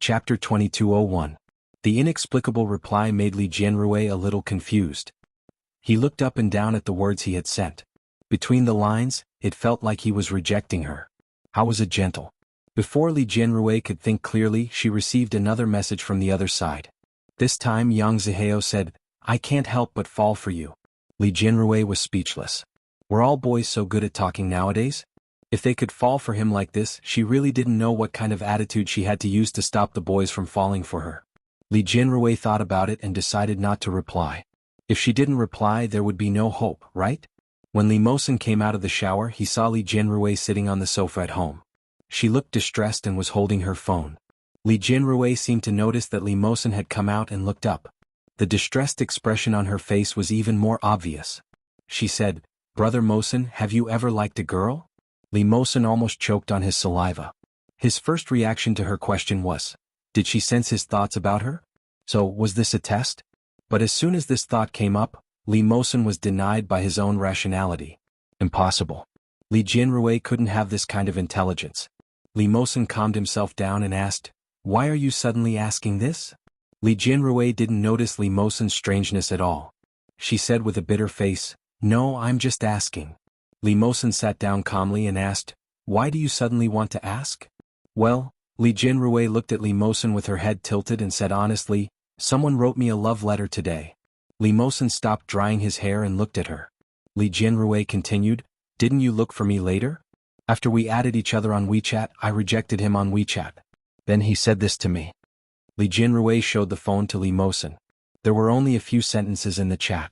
Chapter 2201. The inexplicable reply made Li Jianrui a little confused. He looked up and down at the words he had sent. Between the lines, it felt like he was rejecting her. How was it gentle? Before Li Jianrui could think clearly, she received another message from the other side. This time Yang Zihao said, "I can't help but fall for you." Li Jianrui was speechless. Were all boys so good at talking nowadays? If they could fall for him like this, she really didn't know what kind of attitude she had to use to stop the boys from falling for her. Li Jianrui thought about it and decided not to reply. If she didn't reply, there would be no hope, right? When Li Mosen came out of the shower, he saw Li Jianrui sitting on the sofa at home. She looked distressed and was holding her phone. Li Jianrui seemed to notice that Li Mosen had come out and looked up. The distressed expression on her face was even more obvious. She said, "Brother Mosen, have you ever liked a girl?" Li Mosen almost choked on his saliva. His first reaction to her question was, did she sense his thoughts about her? So, was this a test? But as soon as this thought came up, Li Mosen was denied by his own rationality. Impossible. Li Jianrui couldn't have this kind of intelligence. Li Mosen calmed himself down and asked, "Why are you suddenly asking this?" Li Jianrui didn't notice Li Mosen's strangeness at all. She said with a bitter face, "No, I'm just asking." Li Mosen sat down calmly and asked, "Why do you suddenly want to ask?" "Well," Li Jianrui looked at Li Mosen with her head tilted and said honestly, "Someone wrote me a love letter today." Li Mosen stopped drying his hair and looked at her. Li Jianrui continued, "Didn't you look for me later? After we added each other on WeChat, I rejected him on WeChat. Then he said this to me." Li Jianrui showed the phone to Li Mosen. There were only a few sentences in the chat.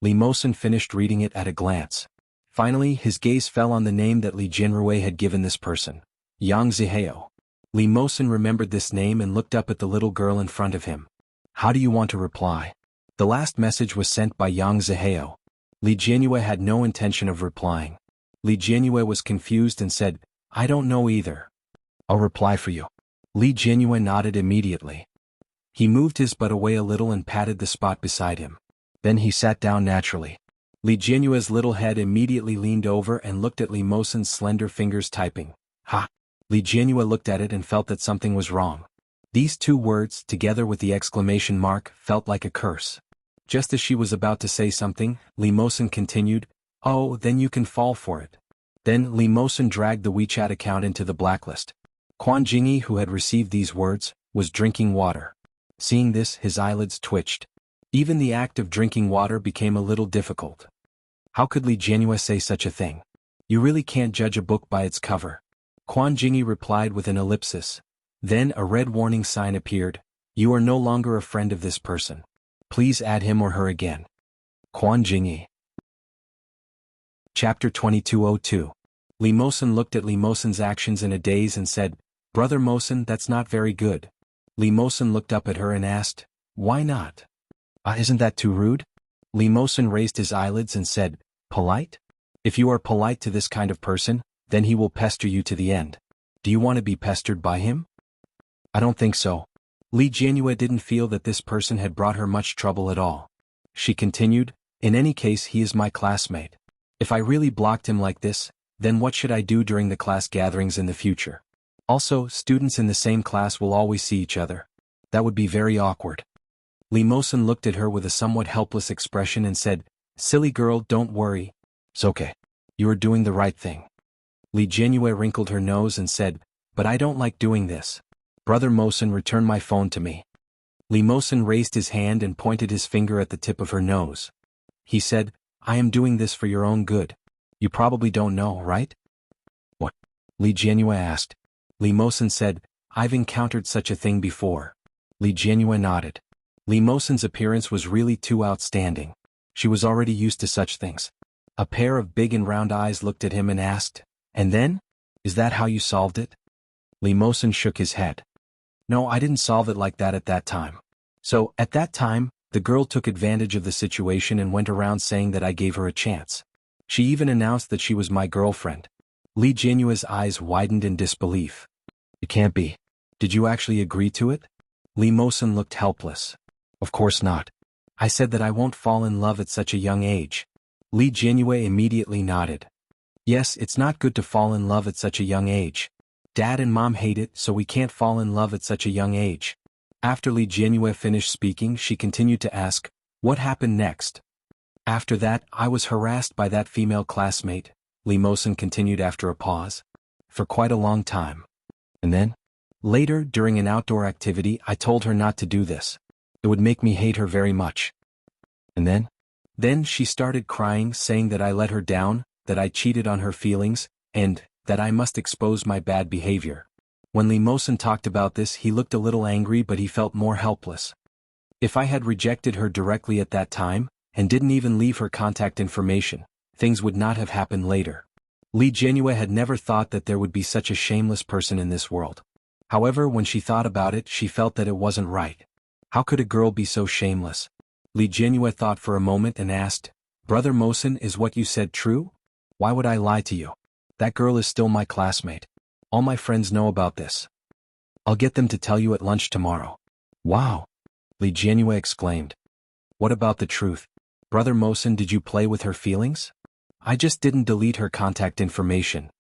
Li Mosen finished reading it at a glance. Finally, his gaze fell on the name that Li Jianrui had given this person. Yang Zihao. Li Mosen remembered this name and looked up at the little girl in front of him. "How do you want to reply?" The last message was sent by Yang Zihao. Li Jianrui had no intention of replying. Li Jianrui was confused and said, "I don't know either." "I'll reply for you." Li Jianrui nodded immediately. He moved his butt away a little and patted the spot beside him. Then he sat down naturally. Li Jianrui's little head immediately leaned over and looked at Li Mosen's slender fingers typing. "Ha!" Li Jianrui looked at it and felt that something was wrong. These two words, together with the exclamation mark, felt like a curse. Just as she was about to say something, Li Mosen continued, "Oh, then you can fall for it." Then Li Mosen dragged the WeChat account into the blacklist. Quan Jingyi, who had received these words, was drinking water. Seeing this, his eyelids twitched. Even the act of drinking water became a little difficult. How could Li Jianrui say such a thing? You really can't judge a book by its cover. Quan Jingyi replied with an ellipsis. Then a red warning sign appeared. You are no longer a friend of this person. Please add him or her again. Quan Jingyi. Chapter 2202. Li Mosen looked at Li Mosen's actions in a daze and said, "Brother Mosen, that's not very good." Li Mosen looked up at her and asked, "Why not?" Isn't that too rude?" Li Mosen raised his eyelids and said, "Polite? If you are polite to this kind of person, then he will pester you to the end. Do you want to be pestered by him?" "I don't think so." Li Jianrui didn't feel that this person had brought her much trouble at all. She continued, "In any case, he is my classmate. If I really blocked him like this, then what should I do during the class gatherings in the future? Also, students in the same class will always see each other. That would be very awkward." Li Mosen looked at her with a somewhat helpless expression and said, "Silly girl, don't worry. It's okay. You are doing the right thing." Li Jianrui wrinkled her nose and said, "But I don't like doing this. Brother Mosen, return my phone to me." Li Mosen raised his hand and pointed his finger at the tip of her nose. He said, "I am doing this for your own good. You probably don't know, right?" "What?" Li Jianrui asked. Li Mosen said, "I've encountered such a thing before." Li Jianrui nodded. Li Mosen's appearance was really too outstanding. She was already used to such things. A pair of big and round eyes looked at him and asked, "And then? Is that how you solved it?" Li Mosen shook his head. "No, I didn't solve it like that at that time. So, at that time, the girl took advantage of the situation and went around saying that I gave her a chance. She even announced that she was my girlfriend." Li Jianrui's eyes widened in disbelief. "It can't be. Did you actually agree to it?" Li Mosen looked helpless. "Of course not. I said that I won't fall in love at such a young age." Li Jianrui immediately nodded. "Yes, it's not good to fall in love at such a young age. Dad and Mom hate it, so we can't fall in love at such a young age. After Li Jianyue finished speaking, she continued to ask, what happened next? After that, I was harassed by that female classmate, Li Mosen continued after a pause. For quite a long time. And then? Later, during an outdoor activity, I told her not to do this. It would make me hate her very much. And then? Then she started crying, saying that I let her down, that I cheated on her feelings, and that I must expose my bad behavior. When Li Mosen talked about this, he looked a little angry, but he felt more helpless. If I had rejected her directly at that time, and didn't even leave her contact information, things would not have happened later. Li Jianyue had never thought that there would be such a shameless person in this world. However, when she thought about it, she felt that it wasn't right. How could a girl be so shameless? Li Jianyue thought for a moment and asked, Brother Mosen, is what you said true? Why would I lie to you? That girl is still my classmate. All my friends know about this. I'll get them to tell you at lunch tomorrow. Wow! Li Jianyue exclaimed. What about the truth? Brother Mosen, did you play with her feelings? I just didn't delete her contact information.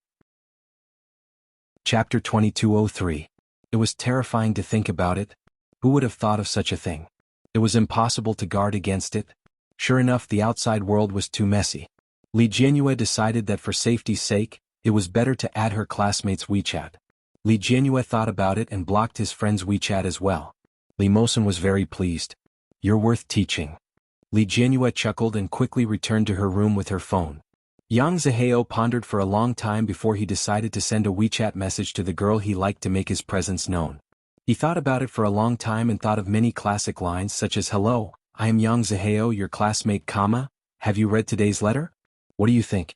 Chapter 2203. It was terrifying to think about it. Who would have thought of such a thing? It was impossible to guard against it. Sure enough, the outside world was too messy. Li Jianyue decided that for safety's sake, it was better to add her classmate's WeChat. Li Jianyue thought about it and blocked his friend's WeChat as well. Li Mosen was very pleased. You're worth teaching. Li Jianyue chuckled and quickly returned to her room with her phone. Yang Zihao pondered for a long time before he decided to send a WeChat message to the girl he liked to make his presence known. He thought about it for a long time and thought of many classic lines such as, Hello, I am Yang Zihao, your classmate, have you read today's letter? What do you think?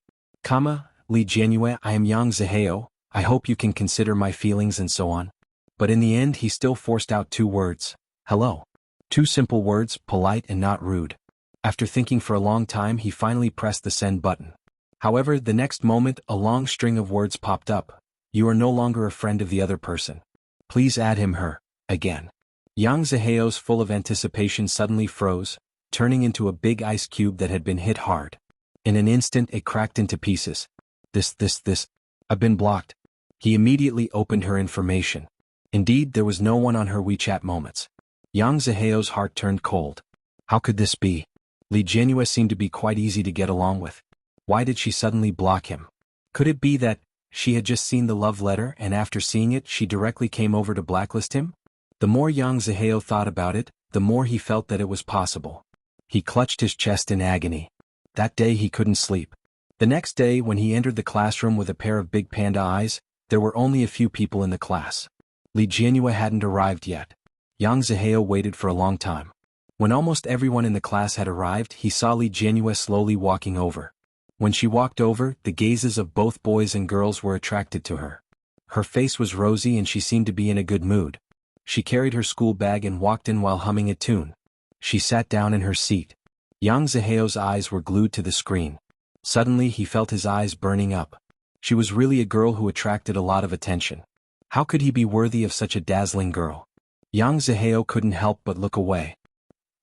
Li Jianyue, I am Yang Zihao, I hope you can consider my feelings and so on. But in the end he still forced out 2 words. Hello. 2 simple words, polite and not rude. After thinking for a long time he finally pressed the send button. However, the next moment a long string of words popped up. You are no longer a friend of the other person. Please add him/her, again. Yang Zihao's full of anticipation suddenly froze, turning into a big ice cube that had been hit hard. In an instant it cracked into pieces. This. I've been blocked. He immediately opened her information. Indeed, there was no one on her WeChat moments. Yang Zihao's heart turned cold. How could this be? Li Jianyue seemed to be quite easy to get along with. Why did she suddenly block him? Could it be that she had just seen the love letter and after seeing it she directly came over to blacklist him? The more Yang Zihao thought about it, the more he felt that it was possible. He clutched his chest in agony. That day he couldn't sleep. The next day when he entered the classroom with a pair of big panda eyes, there were only a few people in the class. Li Jianyue hadn't arrived yet. Yang Zihao waited for a long time. When almost everyone in the class had arrived, he saw Li Jianyue slowly walking over. When she walked over, the gazes of both boys and girls were attracted to her. Her face was rosy and she seemed to be in a good mood. She carried her school bag and walked in while humming a tune. She sat down in her seat. Yang Zihao's eyes were glued to the screen. Suddenly he felt his eyes burning up. She was really a girl who attracted a lot of attention. How could he be worthy of such a dazzling girl? Yang Zihao couldn't help but look away.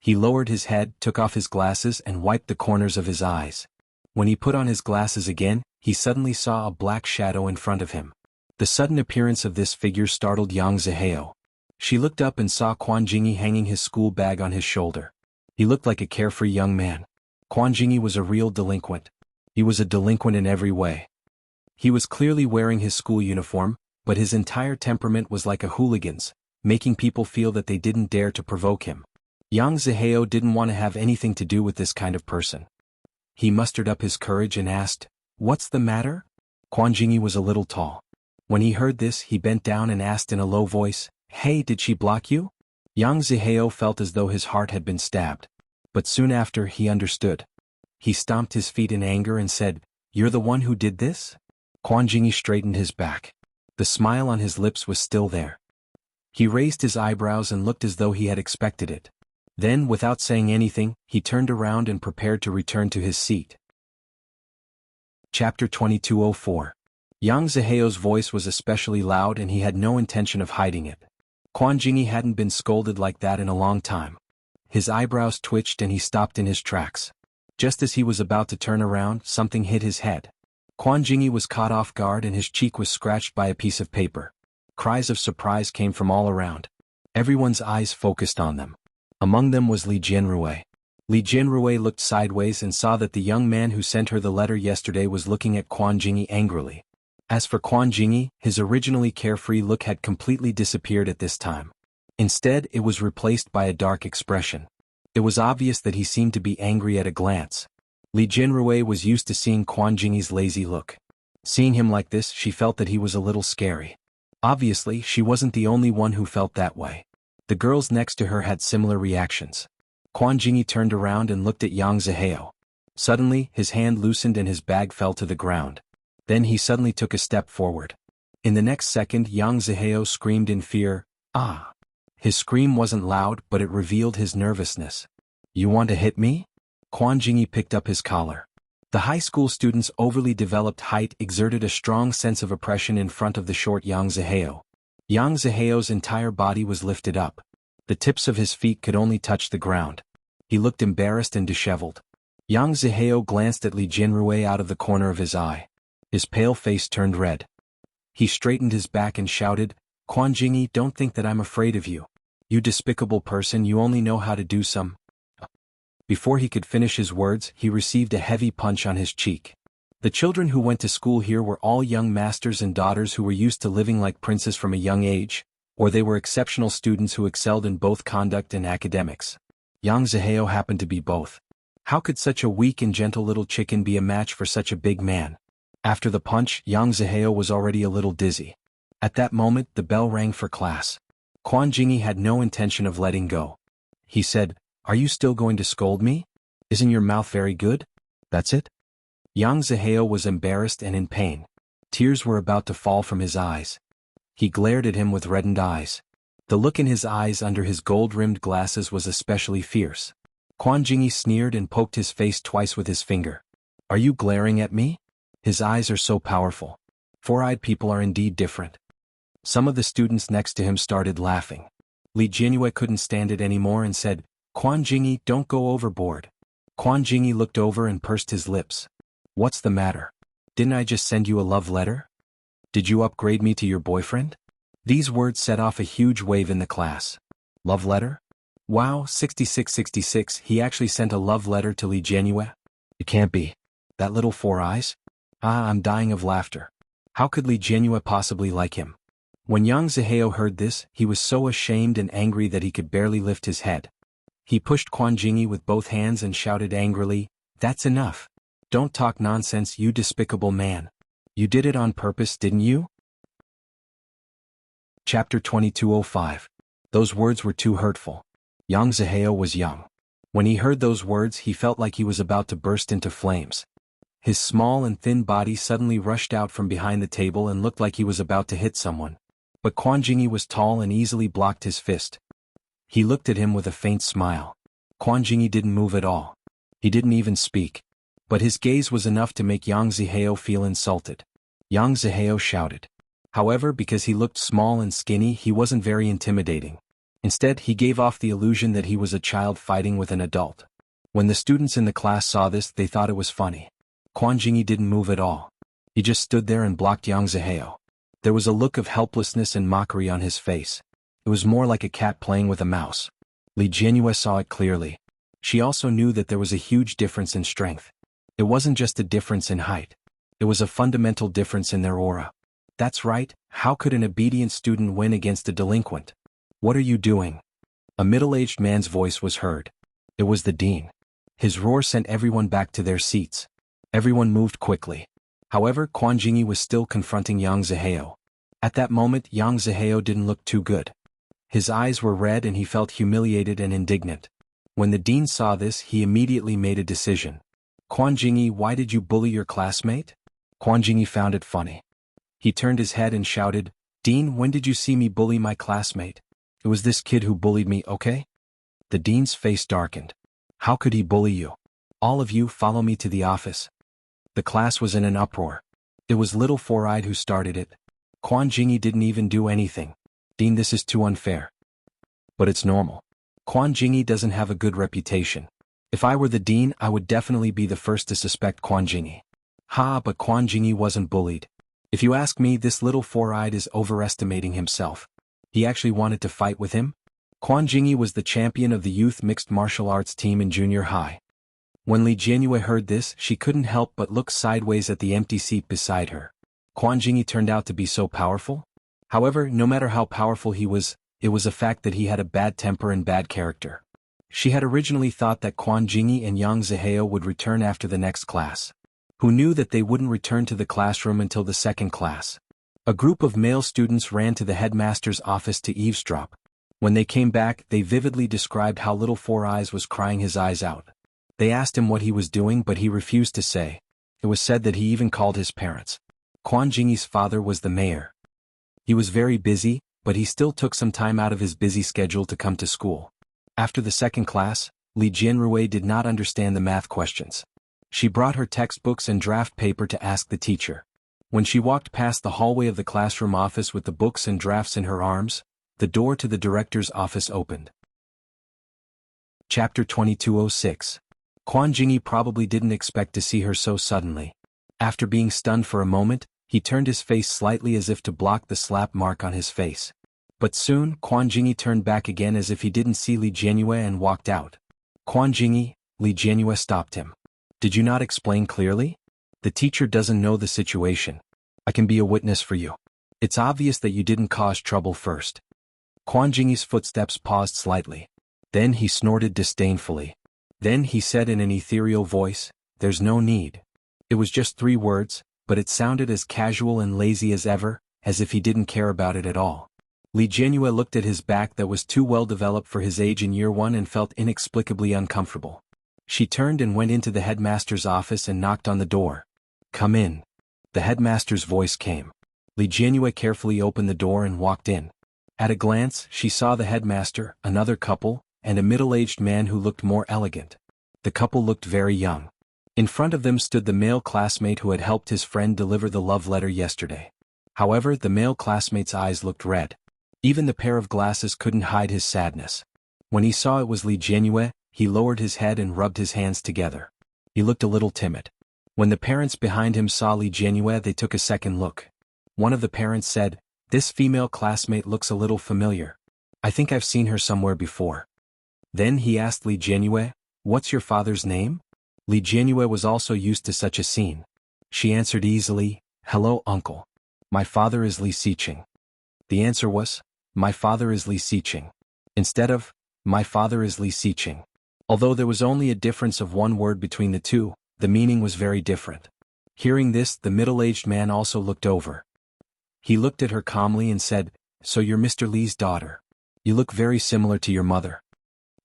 He lowered his head, took off his glasses and wiped the corners of his eyes. When he put on his glasses again, he suddenly saw a black shadow in front of him. The sudden appearance of this figure startled Yang Zihao. She looked up and saw Quan Jingyi hanging his school bag on his shoulder. He looked like a carefree young man. Quan Jingyi was a real delinquent. He was a delinquent in every way. He was clearly wearing his school uniform, but his entire temperament was like a hooligan's, making people feel that they didn't dare to provoke him. Yang Zihao didn't want to have anything to do with this kind of person. He mustered up his courage and asked, "What's the matter?" Quan Jingyi was a little tall. When he heard this, he bent down and asked in a low voice, "Hey, did she block you?" Yang Zihao felt as though his heart had been stabbed. But soon after, he understood. He stomped his feet in anger and said, "You're the one who did this?" Quan Jingyi straightened his back. The smile on his lips was still there. He raised his eyebrows and looked as though he had expected it. Then, without saying anything, he turned around and prepared to return to his seat. Chapter 2204. Yang Zihao's voice was especially loud and he had no intention of hiding it. Quan Jingyi hadn't been scolded like that in a long time. His eyebrows twitched and he stopped in his tracks. Just as he was about to turn around, something hit his head. Quan Jingyi was caught off guard and his cheek was scratched by a piece of paper. Cries of surprise came from all around. Everyone's eyes focused on them. Among them was Li Jianrui. Li Jianrui looked sideways and saw that the young man who sent her the letter yesterday was looking at Quan Jingyi angrily. As for Quan Jingyi, his originally carefree look had completely disappeared at this time. Instead, it was replaced by a dark expression. It was obvious that he seemed to be angry at a glance. Li Jianrui was used to seeing Quan Jingyi's lazy look. Seeing him like this, she felt that he was a little scary. Obviously, she wasn't the only one who felt that way. The girls next to her had similar reactions. Quan Jingyi turned around and looked at Yang Zihao. Suddenly, his hand loosened and his bag fell to the ground. Then he suddenly took a step forward. In the next second, Yang Zihao screamed in fear, "Ah!" His scream wasn't loud, but it revealed his nervousness. "You want to hit me?" Quan Jingyi picked up his collar. The high school student's overly developed height exerted a strong sense of oppression in front of the short Yang Zihao. Yang Zihao's entire body was lifted up. The tips of his feet could only touch the ground. He looked embarrassed and disheveled. Yang Zihao glanced at Li Jianrui out of the corner of his eye. His pale face turned red. He straightened his back and shouted, "Quan Jingyi, don't think that I'm afraid of you. You despicable person, you only know how to do some." Before he could finish his words, he received a heavy punch on his cheek. The children who went to school here were all young masters and daughters who were used to living like princes from a young age, or they were exceptional students who excelled in both conduct and academics. Yang Zihao happened to be both. How could such a weak and gentle little chicken be a match for such a big man? After the punch, Yang Zihao was already a little dizzy. At that moment, the bell rang for class. Quan Jingyi had no intention of letting go. He said, "Are you still going to scold me? Isn't your mouth very good? That's it?" Yang Zihao was embarrassed and in pain. Tears were about to fall from his eyes. He glared at him with reddened eyes. The look in his eyes under his gold-rimmed glasses was especially fierce. Quan Jingyi sneered and poked his face twice with his finger. "Are you glaring at me? His eyes are so powerful. Four-eyed people are indeed different." Some of the students next to him started laughing. Li Jianrui couldn't stand it anymore and said, "Quan Jingyi, don't go overboard." Quan Jingyi looked over and pursed his lips. "What's the matter? Didn't I just send you a love letter? Did you upgrade me to your boyfriend?" These words set off a huge wave in the class. Love letter? Wow, 6666, he actually sent a love letter to Li Jianrui? It can't be. That little four eyes? I'm dying of laughter. How could Li Jianrui possibly like him? When Yang Zihao heard this, he was so ashamed and angry that he could barely lift his head. He pushed Quan Jingyi with both hands and shouted angrily, "That's enough. Don't talk nonsense, you despicable man. You did it on purpose, didn't you?" Chapter 2205. Those words were too hurtful. Yang Zihao was young. When he heard those words, he felt like he was about to burst into flames. His small and thin body suddenly rushed out from behind the table and looked like he was about to hit someone. But Quan Jingyi was tall and easily blocked his fist. He looked at him with a faint smile. Quan Jingyi didn't move at all. He didn't even speak. But his gaze was enough to make Yang Zihao feel insulted. Yang Zihao shouted. However, because he looked small and skinny, he wasn't very intimidating. Instead, he gave off the illusion that he was a child fighting with an adult. When the students in the class saw this, they thought it was funny. Quan Jingyi didn't move at all. He just stood there and blocked Yang Zihao. There was a look of helplessness and mockery on his face. It was more like a cat playing with a mouse. Li Jianrui saw it clearly. She also knew that there was a huge difference in strength. It wasn't just a difference in height. It was a fundamental difference in their aura. That's right, how could an obedient student win against a delinquent? "What are you doing?" A middle-aged man's voice was heard. It was the dean. His roar sent everyone back to their seats. Everyone moved quickly. However, Quan Jingyi was still confronting Yang Zihao. At that moment, Yang Zihao didn't look too good. His eyes were red and he felt humiliated and indignant. When the dean saw this, he immediately made a decision. "Quan Jingyi, why did you bully your classmate?" Quan Jingyi found it funny. He turned his head and shouted, "Dean, when did you see me bully my classmate? It was this kid who bullied me, okay?" The dean's face darkened. "How could he bully you? All of you, follow me to the office." The class was in an uproar. It was little Four-Eyed who started it. Quan Jingyi didn't even do anything. "Dean, this is too unfair." "But it's normal. Quan Jingyi doesn't have a good reputation. If I were the dean, I would definitely be the first to suspect Quan Jingyi." Ha, but Quan Jingyi wasn't bullied. If you ask me, this little four-eyed is overestimating himself. He actually wanted to fight with him? Quan Jingyi was the champion of the youth mixed martial arts team in junior high. When Li Jianyue heard this, she couldn't help but look sideways at the empty seat beside her. Quan Jingyi turned out to be so powerful? However, no matter how powerful he was, it was a fact that he had a bad temper and bad character. She had originally thought that Quan Jingyi and Yang Zihao would return after the next class. Who knew that they wouldn't return to the classroom until the second class? A group of male students ran to the headmaster's office to eavesdrop. When they came back, they vividly described how little Four Eyes was crying his eyes out. They asked him what he was doing, but he refused to say. It was said that he even called his parents. Quan Jingyi's father was the mayor. He was very busy, but he still took some time out of his busy schedule to come to school. After the second class, Li Jianrui did not understand the math questions. She brought her textbooks and draft paper to ask the teacher. When she walked past the hallway of the classroom office with the books and drafts in her arms, the door to the director's office opened. Chapter 2206. Quan Jingyi probably didn't expect to see her so suddenly. After being stunned for a moment, he turned his face slightly as if to block the slap mark on his face. But soon, Quan Jingyi turned back again as if he didn't see Li Jianyue and walked out. Quan Jingyi, Li Jianyue stopped him. Did you not explain clearly? The teacher doesn't know the situation. I can be a witness for you. It's obvious that you didn't cause trouble first. Quan Jingyi's footsteps paused slightly. Then he snorted disdainfully. Then he said in an ethereal voice, "There's no need." It was just 3 words, but it sounded as casual and lazy as ever, as if he didn't care about it at all. Li Jianyue looked at his back that was too well developed for his age in year 1 and felt inexplicably uncomfortable. She turned and went into the headmaster's office and knocked on the door. "Come in." The headmaster's voice came. Li Jianyue carefully opened the door and walked in. At a glance, she saw the headmaster, another couple, and a middle-aged man who looked more elegant. The couple looked very young. In front of them stood the male classmate who had helped his friend deliver the love letter yesterday. However, the male classmate's eyes looked red. Even the pair of glasses couldn't hide his sadness. When he saw it was Li Jianyue, he lowered his head and rubbed his hands together. He looked a little timid. When the parents behind him saw Li Jianyue, they took a second look. One of the parents said, "This female classmate looks a little familiar. I think I've seen her somewhere before." Then he asked Li Jianyue, "What's your father's name?" Li Jianyue was also used to such a scene. She answered easily, "Hello, uncle. My father is Li Xiqing." The answer was, "My father is Li Xiqing," instead of, "My father is Li Xiqing." Although there was only a difference of 1 word between the two, the meaning was very different. Hearing this, the middle-aged man also looked over. He looked at her calmly and said, "So you're Mr. Li's daughter. You look very similar to your mother."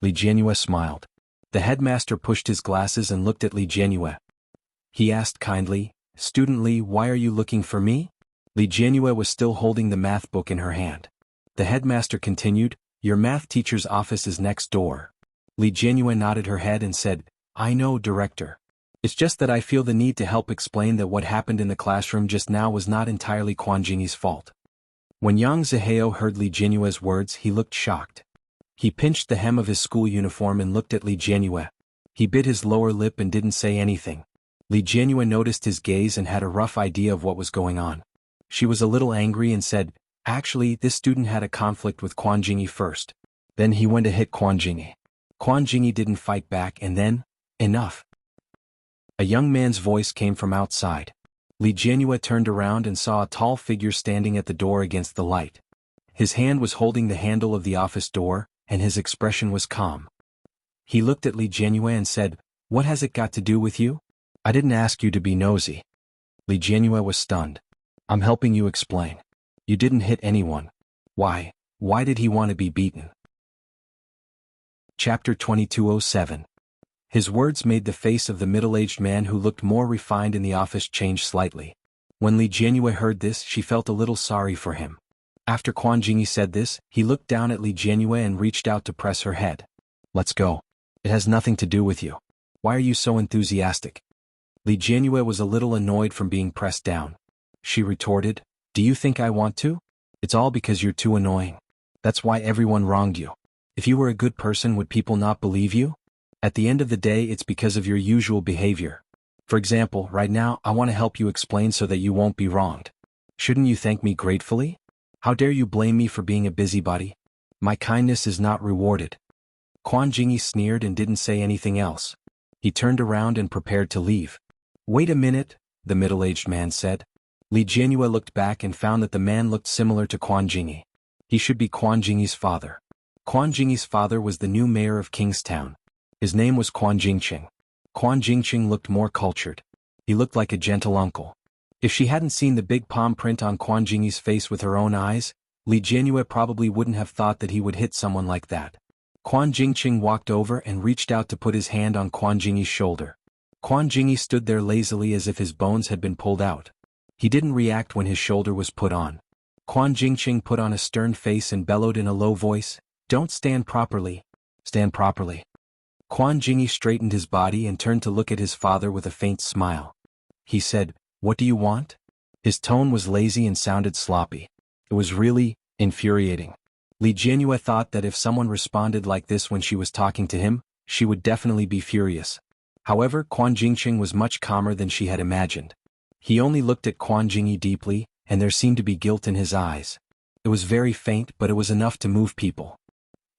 Li Jianyue smiled. The headmaster pushed his glasses and looked at Li Jianyue. He asked kindly, "Student Li, why are you looking for me?" Li Jianyue was still holding the math book in her hand. The headmaster continued, "Your math teacher's office is next door." Li Jianyue nodded her head and said, "I know, director. It's just that I feel the need to help explain that what happened in the classroom just now was not entirely Quan Jingyi's fault." When Yang Zihao heard Li Jianyue's words, he looked shocked. He pinched the hem of his school uniform and looked at Li Jianyue. He bit his lower lip and didn't say anything. Li Jianyue noticed his gaze and had a rough idea of what was going on. She was a little angry and said, "Actually, this student had a conflict with Quan Jingyi first. Then he went to hit Quan Jingyi. Quan Jingyi didn't fight back and then, enough." A young man's voice came from outside. Li Jianyue turned around and saw a tall figure standing at the door against the light. His hand was holding the handle of the office door, and his expression was calm. He looked at Li Jianyue and said, "What has it got to do with you? I didn't ask you to be nosy." Li Jianyue was stunned. "I'm helping you explain. You didn't hit anyone. Why did he want to be beaten?" Chapter 2207. His words made the face of the middle-aged man who looked more refined in the office change slightly. When Li Jianyue heard this, she felt a little sorry for him. After Quan Jingyi said this, he looked down at Li Jianyue and reached out to press her head. "Let's go. It has nothing to do with you. Why are you so enthusiastic?" Li Jianyue was a little annoyed from being pressed down. She retorted, "Do you think I want to? It's all because you're too annoying. That's why everyone wronged you. If you were a good person, would people not believe you? At the end of the day, it's because of your usual behavior. For example, right now, I want to help you explain so that you won't be wronged. Shouldn't you thank me gratefully? How dare you blame me for being a busybody? My kindness is not rewarded. Quan Jingyi sneered and didn't say anything else. He turned around and prepared to leave. Wait a minute, the middle-aged man said. Li Jianyue looked back and found that the man looked similar to Quan Jingyi. He should be Quan Jingyi's father. Quan Jingyi's father was the new mayor of Kingstown. His name was Quan Jingqing. Quan Jingqing looked more cultured. He looked like a gentle uncle. If she hadn't seen the big palm print on Quan Jingyi's face with her own eyes, Li Jianyue probably wouldn't have thought that he would hit someone like that. Quan Jingqing walked over and reached out to put his hand on Quan Jingyi's shoulder. Quan Jingyi stood there lazily as if his bones had been pulled out. He didn't react when his shoulder was put on. Quan Jingqing put on a stern face and bellowed in a low voice, "Don't stand properly. Stand properly." Quan Jingyi straightened his body and turned to look at his father with a faint smile. He said, "What do you want?" His tone was lazy and sounded sloppy. It was really infuriating. Li Jianyue thought that if someone responded like this when she was talking to him, she would definitely be furious. However, Quan Jingqing was much calmer than she had imagined. He only looked at Quan Jingyi deeply, and there seemed to be guilt in his eyes. It was very faint, but it was enough to move people.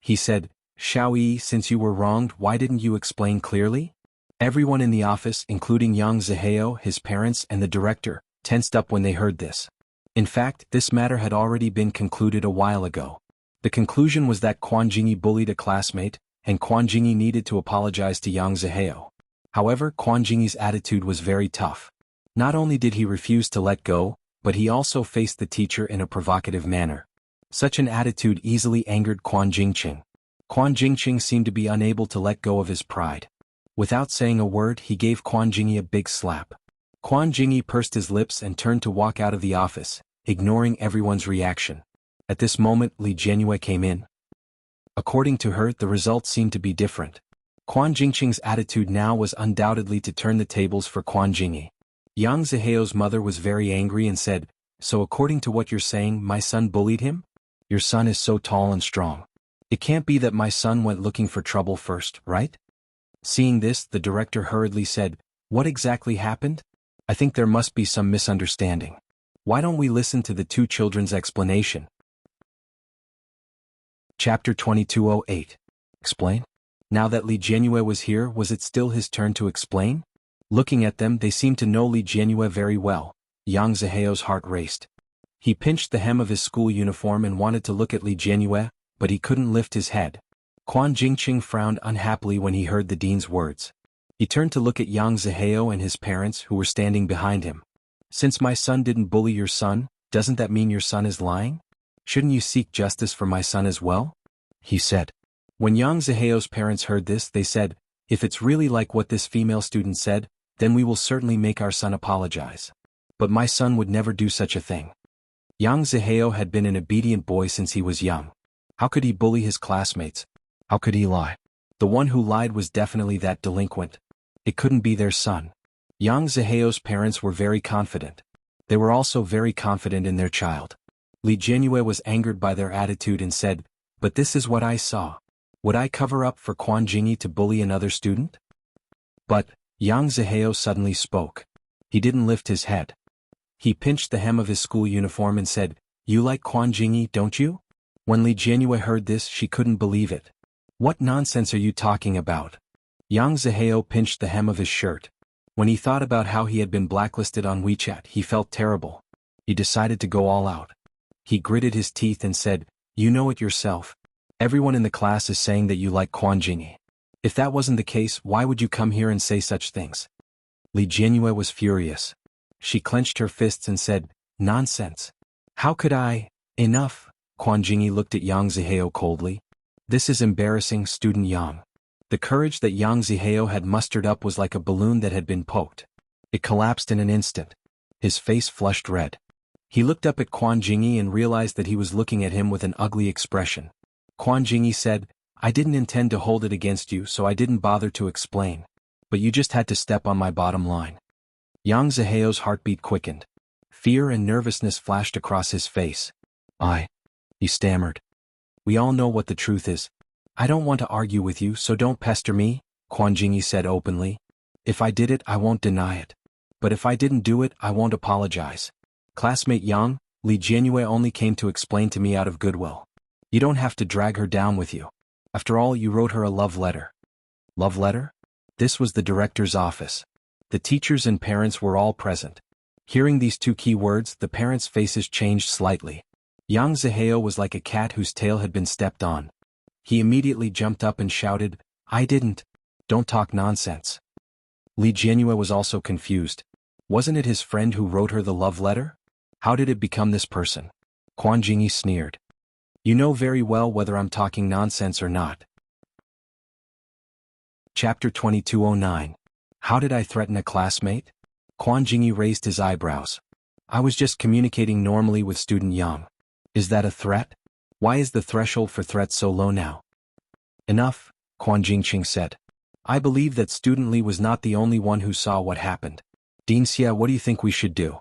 He said, "Xiao Yi, since you were wronged, why didn't you explain clearly?" Everyone in the office, including Yang Zihao, his parents, and the director, tensed up when they heard this. In fact, this matter had already been concluded a while ago. The conclusion was that Quan Jingyi bullied a classmate, and Quan Jingyi needed to apologize to Yang Zihao. However, Quan Jingyi's attitude was very tough. Not only did he refuse to let go, but he also faced the teacher in a provocative manner. Such an attitude easily angered Quan Jingqing. Quan Jingqing seemed to be unable to let go of his pride. Without saying a word, he gave Quan Jingyi a big slap. Quan Jingyi pursed his lips and turned to walk out of the office, ignoring everyone's reaction. At this moment, Li Jianyue came in. According to her, the results seemed to be different. Quan Jingqing's attitude now was undoubtedly to turn the tables for Quan Jingyi. Yang Zihao's mother was very angry and said, "So according to what you're saying, my son bullied him? Your son is so tall and strong. It can't be that my son went looking for trouble first, right?" Seeing this, the director hurriedly said, "What exactly happened? I think there must be some misunderstanding. Why don't we listen to the two children's explanation?" Chapter 2208. Explain? Now that Li Jianyue was here, was it still his turn to explain? Looking at them, they seemed to know Li Jianyue very well. Yang Zihao's heart raced. He pinched the hem of his school uniform and wanted to look at Li Jianyue, but he couldn't lift his head. Quan Jingqing frowned unhappily when he heard the dean's words. He turned to look at Yang Zihao and his parents who were standing behind him. "Since my son didn't bully your son, doesn't that mean your son is lying? Shouldn't you seek justice for my son as well?" he said. When Yang Zihao's parents heard this, they said, "If it's really like what this female student said, then we will certainly make our son apologize. But my son would never do such a thing." Yang Zihao had been an obedient boy since he was young. How could he bully his classmates? How could he lie? The one who lied was definitely that delinquent. It couldn't be their son. Yang Zihao's parents were very confident. They were also very confident in their child. Li Jianyue was angered by their attitude and said, "But this is what I saw. Would I cover up for Quan Jingyi to bully another student?" But Yang Zihao suddenly spoke. He didn't lift his head. He pinched the hem of his school uniform and said, "You like Quan Jingyi, don't you?" When Li Jianyue heard this, she couldn't believe it. "What nonsense are you talking about?" Yang Zihao pinched the hem of his shirt. When he thought about how he had been blacklisted on WeChat, he felt terrible. He decided to go all out. He gritted his teeth and said, "You know it yourself. Everyone in the class is saying that you like Quan Jingyi. If that wasn't the case, why would you come here and say such things?" Li Jianyue was furious. She clenched her fists and said, "Nonsense. How could I?" "Enough." Quan Jingyi looked at Yang Zihao coldly. "This is embarrassing, student Yang." The courage that Yang Zihao had mustered up was like a balloon that had been poked. It collapsed in an instant. His face flushed red. He looked up at Quan Jingyi and realized that he was looking at him with an ugly expression. Quan Jingyi said, "I didn't intend to hold it against you, so I didn't bother to explain. But you just had to step on my bottom line." Yang Zihao's heartbeat quickened. Fear and nervousness flashed across his face. He stammered. "We all know what the truth is. I don't want to argue with you, so don't pester me," Quan Jingyi said openly. If I did it, I won't deny it. But if I didn't do it, I won't apologize. Classmate Yang, Li Jianyue only came to explain to me out of goodwill. You don't have to drag her down with you. After all, you wrote her a love letter. Love letter? This was the director's office. The teachers and parents were all present. Hearing these two key words, the parents' faces changed slightly. Yang Zihao was like a cat whose tail had been stepped on. He immediately jumped up and shouted, I didn't. Don't talk nonsense. Li Jianyue was also confused. Wasn't it his friend who wrote her the love letter? How did it become this person? Quan Jingyi sneered. You know very well whether I'm talking nonsense or not. Chapter 2209. How did I threaten a classmate? Quan Jingyi raised his eyebrows. I was just communicating normally with student Yang. Is that a threat? Why is the threshold for threats so low now? Enough, Quan Jingqing said. I believe that student Li was not the only one who saw what happened. Dean Xie, what do you think we should do?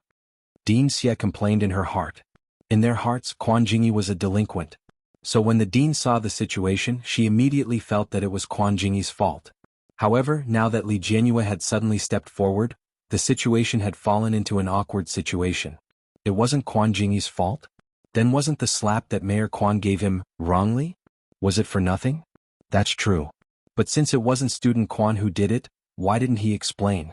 Dean Xie complained in her heart. In their hearts, Quan Jingyi was a delinquent. So when the dean saw the situation, she immediately felt that it was Quan Jingyi's fault. However, now that Li Jianyue had suddenly stepped forward, the situation had fallen into an awkward situation. It wasn't Quan Jingyi's fault? Then wasn't the slap that Mayor Quan gave him wrongly? Was it for nothing? That's true. But since it wasn't student Quan who did it, why didn't he explain?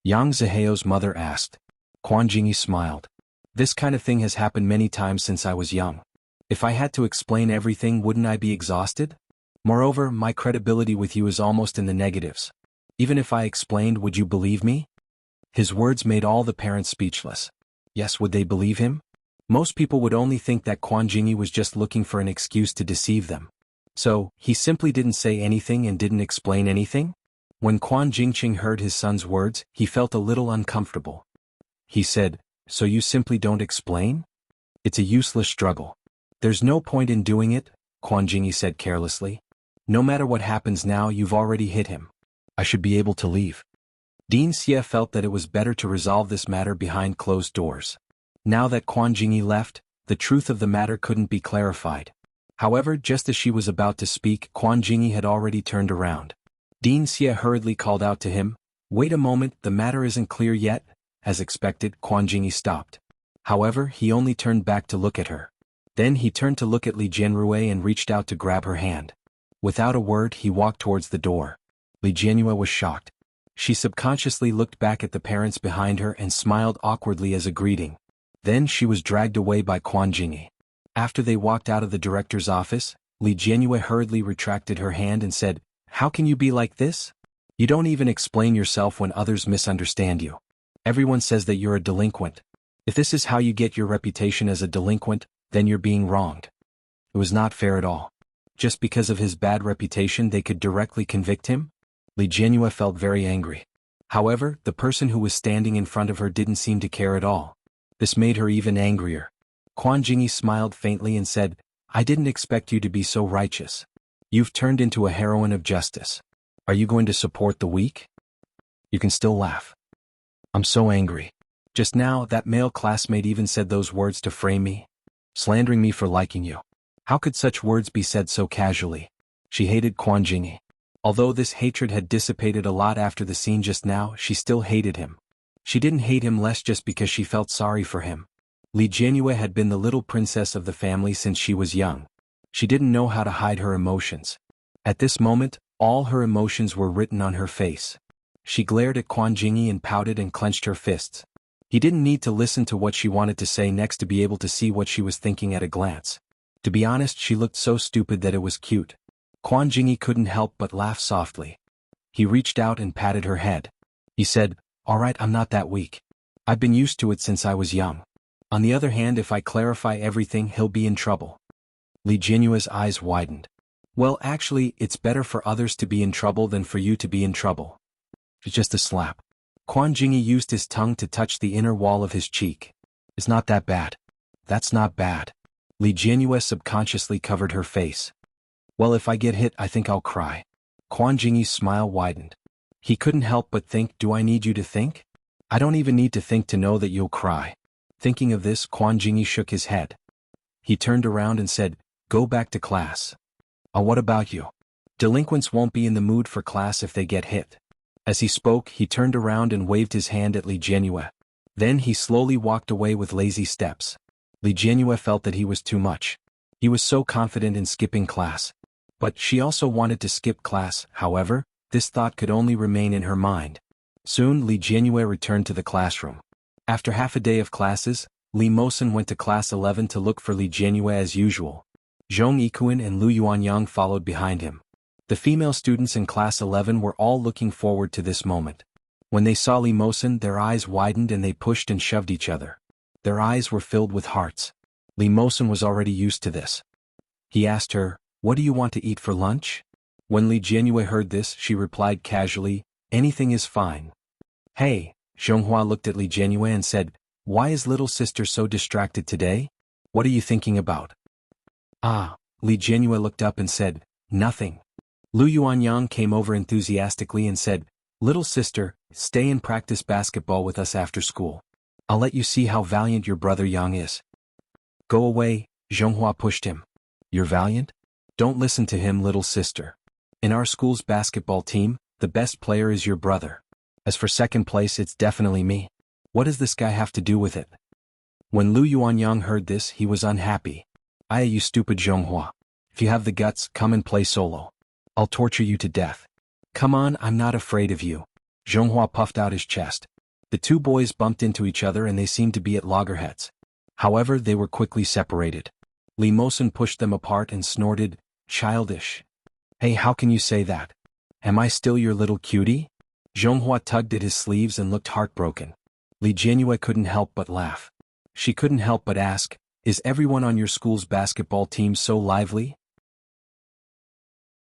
Yang Zihao's mother asked. Quan Jingyi smiled. This kind of thing has happened many times since I was young. If I had to explain everything, wouldn't I be exhausted? Moreover, my credibility with you is almost in the negatives. Even if I explained, would you believe me? His words made all the parents speechless. Yes, would they believe him? Most people would only think that Quan Jingyi was just looking for an excuse to deceive them. So, he simply didn't say anything and didn't explain anything? When Quan Jingqing heard his son's words, he felt a little uncomfortable. He said, so you simply don't explain? It's a useless struggle. There's no point in doing it, Quan Jingyi said carelessly. No matter what happens now, you've already hit him. I should be able to leave. Dean Xie felt that it was better to resolve this matter behind closed doors. Now that Quan Jingyi left, the truth of the matter couldn't be clarified. However, just as she was about to speak, Quan Jingyi had already turned around. Dean Xie hurriedly called out to him, wait a moment, the matter isn't clear yet. As expected, Quan Jingyi stopped. However, he only turned back to look at her. Then he turned to look at Li Jianrui and reached out to grab her hand. Without a word, he walked towards the door. Li Jianrui was shocked. She subconsciously looked back at the parents behind her and smiled awkwardly as a greeting. Then she was dragged away by Quan Jingyi. After they walked out of the director's office, Li Jianrui hurriedly retracted her hand and said, how can you be like this? You don't even explain yourself when others misunderstand you. Everyone says that you're a delinquent. If this is how you get your reputation as a delinquent, then you're being wronged. It was not fair at all. Just because of his bad reputation they could directly convict him? Li Jianrui felt very angry. However, the person who was standing in front of her didn't seem to care at all. This made her even angrier. Quan Jingyi smiled faintly and said, I didn't expect you to be so righteous. You've turned into a heroine of justice. Are you going to support the weak? You can still laugh. I'm so angry. Just now, that male classmate even said those words to frame me, slandering me for liking you. How could such words be said so casually? She hated Quan Jingyi. Although this hatred had dissipated a lot after the scene just now, she still hated him. She didn't hate him less just because she felt sorry for him. Li Jianrui had been the little princess of the family since she was young. She didn't know how to hide her emotions. At this moment, all her emotions were written on her face. She glared at Quan Jingyi and pouted and clenched her fists. He didn't need to listen to what she wanted to say next to be able to see what she was thinking at a glance. To be honest, she looked so stupid that it was cute. Quan Jingyi couldn't help but laugh softly. He reached out and patted her head. He said, all right, I'm not that weak. I've been used to it since I was young. On the other hand, if I clarify everything, he'll be in trouble. Li Jianyue's eyes widened. Well, actually, it's better for others to be in trouble than for you to be in trouble. It's just a slap. Quan Jingyi used his tongue to touch the inner wall of his cheek. It's not that bad. That's not bad. Li Jianyue subconsciously covered her face. Well, if I get hit, I think I'll cry. Quan Jingyi's smile widened. He couldn't help but think, do I need you to think? I don't even need to think to know that you'll cry. Thinking of this, Quan Jingyi shook his head. He turned around and said, go back to class. What about you? Delinquents won't be in the mood for class if they get hit. As he spoke, he turned around and waved his hand at Li Jianyue. Then he slowly walked away with lazy steps. Li Jianyue felt that he was too much. He was so confident in skipping class. But she also wanted to skip class. However, this thought could only remain in her mind. Soon Li Jianyue returned to the classroom. After half a day of classes, Li Mosen went to class 11 to look for Li Jianyue as usual. Zhong Yikuan and Lu Yuanyang followed behind him. The female students in class 11 were all looking forward to this moment. When they saw Li Mosen, their eyes widened and they pushed and shoved each other. Their eyes were filled with hearts. Li Mosen was already used to this. He asked her, "What do you want to eat for lunch?" When Li Jianyue heard this, she replied casually, "Anything is fine." "Hey," Zhonghua looked at Li Jianyue and said, "Why is little sister so distracted today? What are you thinking about?" "Ah," Li Jianyue looked up and said, "Nothing." Lu Yuanyang came over enthusiastically and said, "Little sister, stay and practice basketball with us after school. I'll let you see how valiant your brother Yang is." "Go away," Zhonghua pushed him. "You're valiant? Don't listen to him, little sister. In our school's basketball team, the best player is your brother. As for second place, it's definitely me. What does this guy have to do with it?" When Lu Yuanyang heard this, he was unhappy. You stupid Zhonghua. If you have the guts, come and play solo. I'll torture you to death." "Come on, I'm not afraid of you." Zhonghua puffed out his chest. The two boys bumped into each other and they seemed to be at loggerheads. However, they were quickly separated. Li Mosen pushed them apart and snorted, "Childish. Hey, how can you say that? Am I still your little cutie?" Zhonghua tugged at his sleeves and looked heartbroken. Li Jianyue couldn't help but laugh. She couldn't help but ask, "Is everyone on your school's basketball team so lively?"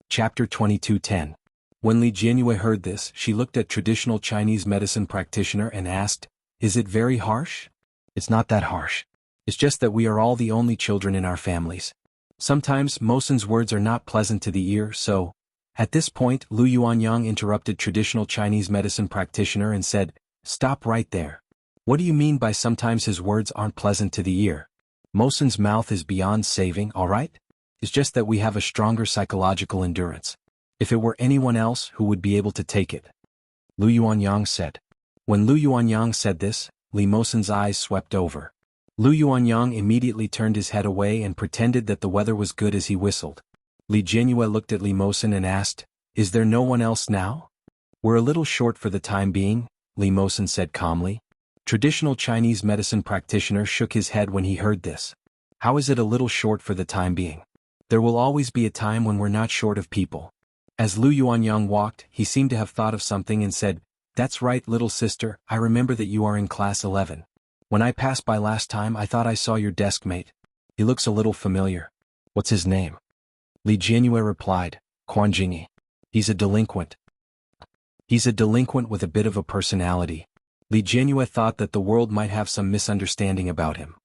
Chapter 22:10. When Li Jianyue heard this, she looked at traditional Chinese medicine practitioner and asked, "Is it very harsh?" "It's not that harsh. It's just that we are all the only children in our families. Sometimes Mosen's words are not pleasant to the ear, so..." At this point, Lu Yuanyang interrupted traditional Chinese medicine practitioner and said, "Stop right there. What do you mean by sometimes his words aren't pleasant to the ear? Mosen's mouth is beyond saving, alright? It's just that we have a stronger psychological endurance. If it were anyone else, who would be able to take it?" Lu Yuanyang said. When Lu Yuanyang said this, Li Mosen's eyes swept over. Lu Yuanyang immediately turned his head away and pretended that the weather was good as he whistled. Li Jianyue looked at Li Mosen and asked, "Is there no one else now?" "We're a little short for the time being," Li Mosen said calmly. Traditional Chinese medicine practitioner shook his head when he heard this. "How is it a little short for the time being? There will always be a time when we're not short of people." As Lu Yuanyang walked, he seemed to have thought of something and said, "That's right, little sister, I remember that you are in class 11. When I passed by last time I thought I saw your desk mate. He looks a little familiar. What's his name?" Li Jianyue replied, "Quan Jingyi. He's a delinquent." "He's a delinquent with a bit of a personality." Li Jianyue thought that the world might have some misunderstanding about him.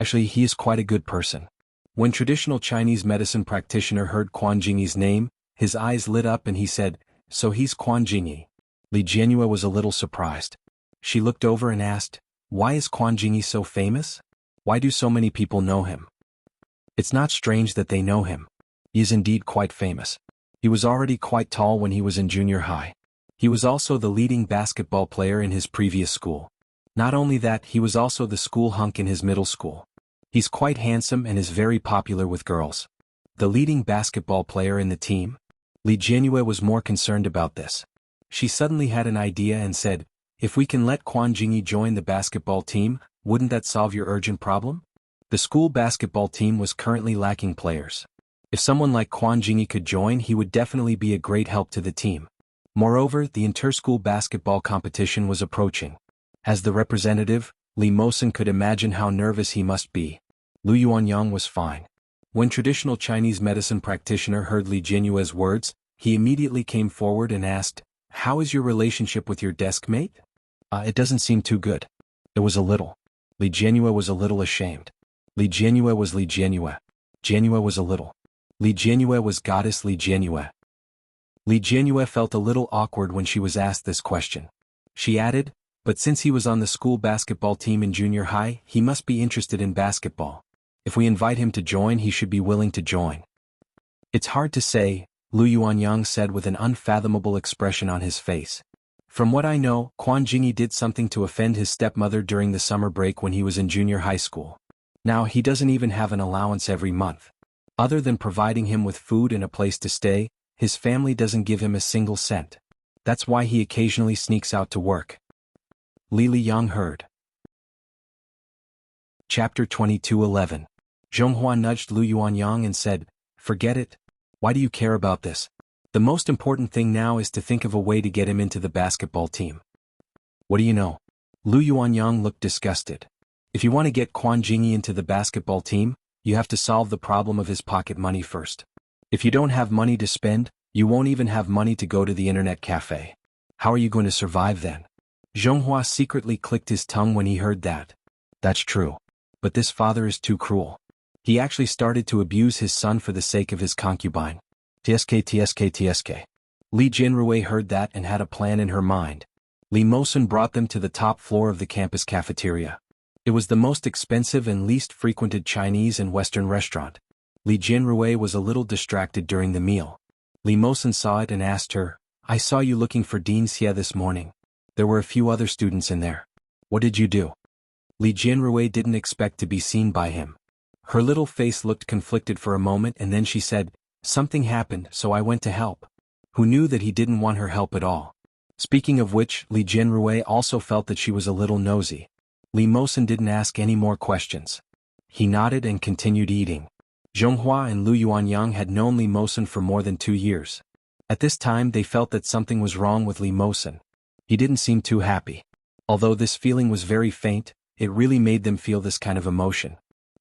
Actually, he is quite a good person. When traditional Chinese medicine practitioner heard Quan Jingyi's name, his eyes lit up and he said, "So he's Quan Jingyi." Li Jianyue was a little surprised. She looked over and asked, "Why is Quan Jingyi so famous? Why do so many people know him?" "It's not strange that they know him. He is indeed quite famous. He was already quite tall when he was in junior high. He was also the leading basketball player in his previous school. Not only that, he was also the school hunk in his middle school. He's quite handsome and is very popular with girls." The leading basketball player in the team? Li Jianyue was more concerned about this. She suddenly had an idea and said, "If we can let Quan Jingyi join the basketball team, wouldn't that solve your urgent problem?" The school basketball team was currently lacking players. If someone like Quan Jingyi could join, he would definitely be a great help to the team. Moreover, the inter-school basketball competition was approaching. As the representative, Li Mosen could imagine how nervous he must be. Lu Yuanyang was fine. When traditional Chinese medicine practitioner heard Li Jianyue's words, he immediately came forward and asked, "How is your relationship with your desk mate?" It doesn't seem too good." It was a little. Li Jianyue was a little ashamed. Li Jianyue was Li Jianyue. Jianyue was a little. Li Jianyue was goddess Li Jianyue. Li Jianyue felt a little awkward when she was asked this question. She added, "But since he was on the school basketball team in junior high, he must be interested in basketball. If we invite him to join, he should be willing to join." "It's hard to say," Lu Yuanyang said with an unfathomable expression on his face. From what I know, Quan Jingyi did something to offend his stepmother during the summer break when he was in junior high school. Now he doesn't even have an allowance every month. Other than providing him with food and a place to stay, his family doesn't give him a single cent. That's why he occasionally sneaks out to work. Li Liyang heard. Chapter 22:11. Zhonghua nudged Lu Yuanyang and said, "Forget it. Why do you care about this? The most important thing now is to think of a way to get him into the basketball team." "What do you know?" Lu Yuanyang looked disgusted. "If you want to get Quan Jingyi into the basketball team, you have to solve the problem of his pocket money first. If you don't have money to spend, you won't even have money to go to the internet cafe. How are you going to survive then?" Zhonghua secretly clicked his tongue when he heard that. That's true. But this father is too cruel. He actually started to abuse his son for the sake of his concubine. TSK. Li Jinrui heard that and had a plan in her mind. Li Mosun brought them to the top floor of the campus cafeteria. It was the most expensive and least frequented Chinese and Western restaurant. Li Jinrui was a little distracted during the meal. Li Mosun saw it and asked her, "I saw you looking for Dean Xie this morning. There were a few other students in there. What did you do?" Li Jinrui didn't expect to be seen by him. Her little face looked conflicted for a moment and then she said, "Something happened, so I went to help." Who knew that he didn't want her help at all? Speaking of which, Li Jinrui also felt that she was a little nosy. Li Mosun didn't ask any more questions. He nodded and continued eating. Zhonghua and Lu Yuanyang had known Li Mosun for more than 2 years. At this time they felt that something was wrong with Li Mosun. He didn't seem too happy. Although this feeling was very faint, it really made them feel this kind of emotion.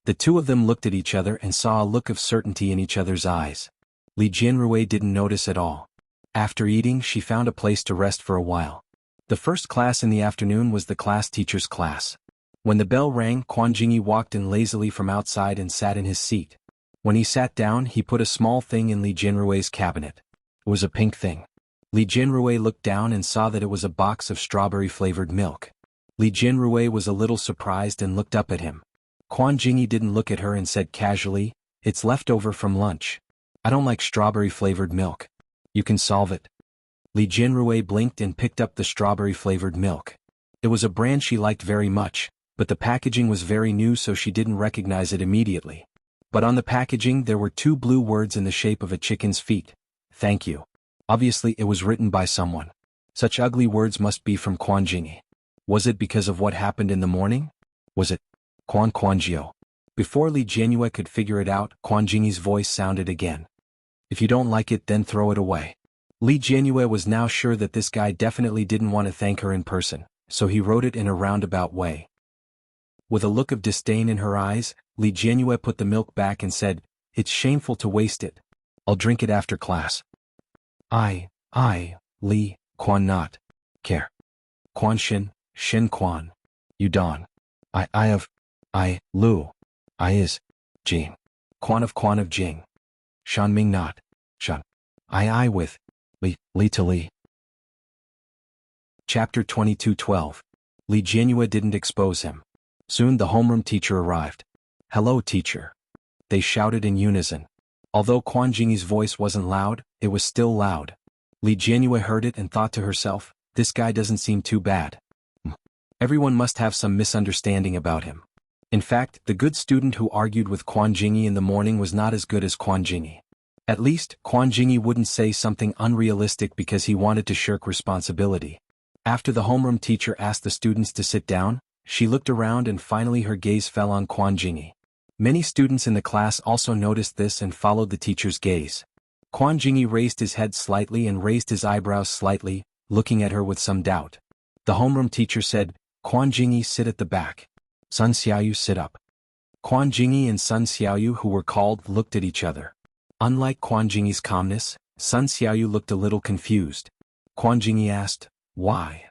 The two of them looked at each other and saw a look of certainty in each other's eyes. Li Jinrui didn't notice at all. After eating, she found a place to rest for a while. The first class in the afternoon was the class teacher's class. When the bell rang, Quan Jingyi walked in lazily from outside and sat in his seat. When he sat down, he put a small thing in Li Jinrui's cabinet. It was a pink thing. Li Jinrui looked down and saw that it was a box of strawberry-flavored milk. Li Jinrui was a little surprised and looked up at him. Quan Jingyi didn't look at her and said casually, "It's leftover from lunch. I don't like strawberry-flavored milk. You can solve it." Li Jinrui blinked and picked up the strawberry-flavored milk. It was a brand she liked very much, but the packaging was very new so she didn't recognize it immediately. But on the packaging there were 2 blue words in the shape of a chicken's feet. "Thank you." Obviously it was written by someone. Such ugly words must be from Quan Jingyi. Was it because of what happened in the morning? Was it Quan Jiao? Before Li Jianyue could figure it out, Quan Jingyi's voice sounded again. "If you don't like it, then throw it away." Li Jianyue was now sure that this guy definitely didn't want to thank her in person, so he wrote it in a roundabout way. With a look of disdain in her eyes, Li Jianyue put the milk back and said, "It's shameful to waste it. I'll drink it after class." Li, Quan not care. Quan Shin Quan. You Don. Lu. Is. Jing. Quan of Jing. Shan Ming not. Shan. With. Li to Li. Chapter 22:12. Li Jianyue didn't expose him. Soon the homeroom teacher arrived. "Hello, teacher." They shouted in unison. Although Quan Jingyi's voice wasn't loud, it was still loud. Li Jianyue heard it and thought to herself, "This guy doesn't seem too bad. Everyone must have some misunderstanding about him." In fact, the good student who argued with Quan Jingyi in the morning was not as good as Quan Jingyi. At least, Quan Jingyi wouldn't say something unrealistic because he wanted to shirk responsibility. After the homeroom teacher asked the students to sit down, she looked around and finally her gaze fell on Quan Jingyi. Many students in the class also noticed this and followed the teacher's gaze. Quan Jingyi raised his head slightly and raised his eyebrows slightly, looking at her with some doubt. The homeroom teacher said, "Quan Jingyi, sit at the back. Sun Xiaoyu, sit up." Quan Jingyi and Sun Xiaoyu, who were called, looked at each other. Unlike Quan Jingyi's calmness, Sun Xiaoyu looked a little confused. Quan Jingyi asked, "Why?"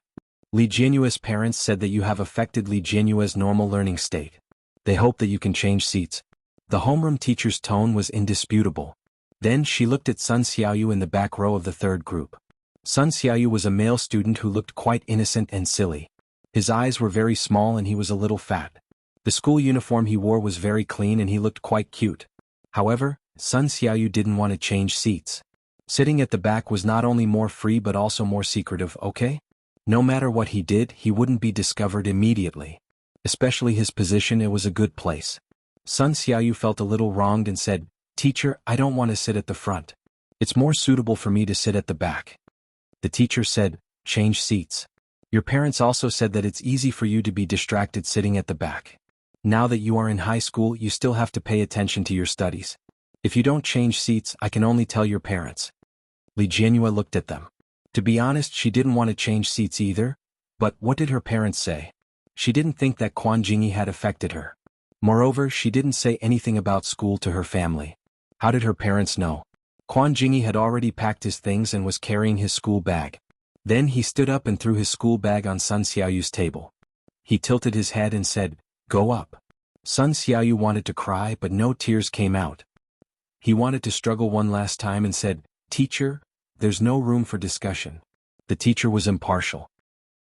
Li Jianyue's parents said that you have affected Li Jianyue's normal learning state. They hope that you can change seats. The homeroom teacher's tone was indisputable. Then she looked at Sun Xiaoyu in the back row of the third group. Sun Xiaoyu was a male student who looked quite innocent and silly. His eyes were very small and he was a little fat. The school uniform he wore was very clean and he looked quite cute. However, Sun Xiaoyu didn't want to change seats. Sitting at the back was not only more free but also more secretive, okay? No matter what he did, he wouldn't be discovered immediately. Especially his position, it was a good place. Sun Xiaoyu felt a little wronged and said, "Teacher, I don't want to sit at the front. It's more suitable for me to sit at the back." The teacher said, "Change seats. Your parents also said that it's easy for you to be distracted sitting at the back. Now that you are in high school, you still have to pay attention to your studies. If you don't change seats, I can only tell your parents." Li Jianhua looked at them. To be honest, she didn't want to change seats either, but what did her parents say? She didn't think that Quan Jingyi had affected her. Moreover, she didn't say anything about school to her family. How did her parents know? Quan Jingyi had already packed his things and was carrying his school bag. Then he stood up and threw his school bag on Sun Xiaoyu's table. He tilted his head and said, "Go up." Sun Xiaoyu wanted to cry, but no tears came out. He wanted to struggle one last time and said, "Teacher, there's no room for discussion." The teacher was impartial.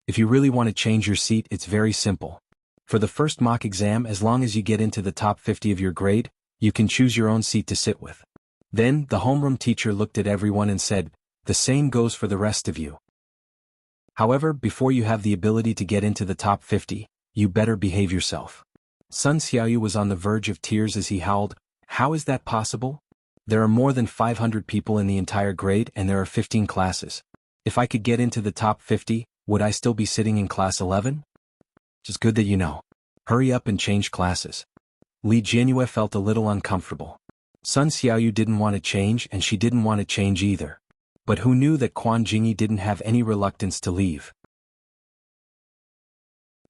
"If you really want to change your seat, it's very simple. For the first mock exam, as long as you get into the top 50 of your grade, you can choose your own seat to sit with." Then the homeroom teacher looked at everyone and said, "The same goes for the rest of you. However, before you have the ability to get into the top 50, you better behave yourself." Sun Xiaoyu was on the verge of tears as he howled, "How is that possible? There are more than 500 people in the entire grade and there are 15 classes. If I could get into the top 50, would I still be sitting in class 11? It's good that you know. Hurry up and change classes." Li Jianhua felt a little uncomfortable. Sun Xiaoyu didn't want to change and she didn't want to change either. But who knew that Quan Jingyi didn't have any reluctance to leave?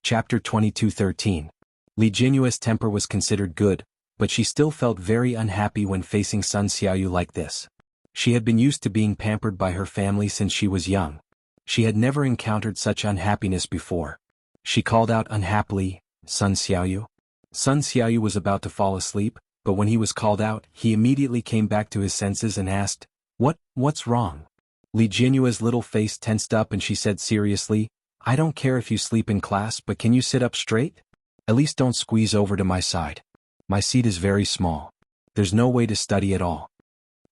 Chapter 22:13. Li Jianhua's temper was considered good, but she still felt very unhappy when facing Sun Xiaoyu like this. She had been used to being pampered by her family since she was young. She had never encountered such unhappiness before. She called out unhappily, "Sun Xiaoyu." Sun Xiaoyu was about to fall asleep, but when he was called out, he immediately came back to his senses and asked, What's wrong?" Li Jianhua's little face tensed up and she said seriously, "I don't care if you sleep in class, but can you sit up straight? At least don't squeeze over to my side. My seat is very small. There's no way to study at all."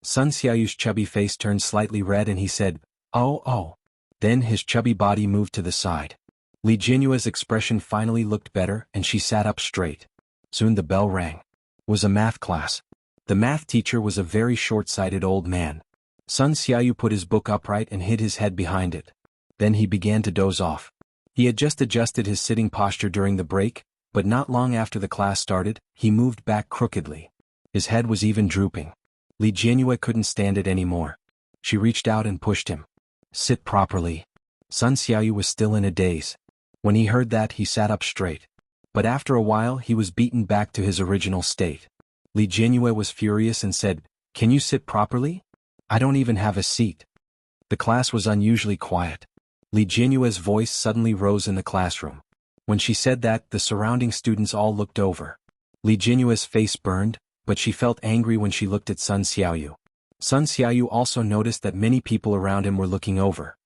Sun Xiaoyu's chubby face turned slightly red and he said, Oh. Then his chubby body moved to the side. Li Jianhua's expression finally looked better and she sat up straight. Soon the bell rang. It was a math class. The math teacher was a very short-sighted old man. Sun Xiaoyu put his book upright and hid his head behind it. Then he began to doze off. He had just adjusted his sitting posture during the break, but not long after the class started, he moved back crookedly. His head was even drooping. Li Jianhua couldn't stand it anymore. She reached out and pushed him. "Sit properly." Sun Xiaoyu was still in a daze. When he heard that, he sat up straight. But after a while, he was beaten back to his original state. Li Jianhua was furious and said, "Can you sit properly? I don't even have a seat." The class was unusually quiet. Li Jianhua's voice suddenly rose in the classroom. When she said that, the surrounding students all looked over. Li Jianhua's face burned, but she felt angry when she looked at Sun Xiaoyu. Sun Xiaoyu also noticed that many people around him were looking over.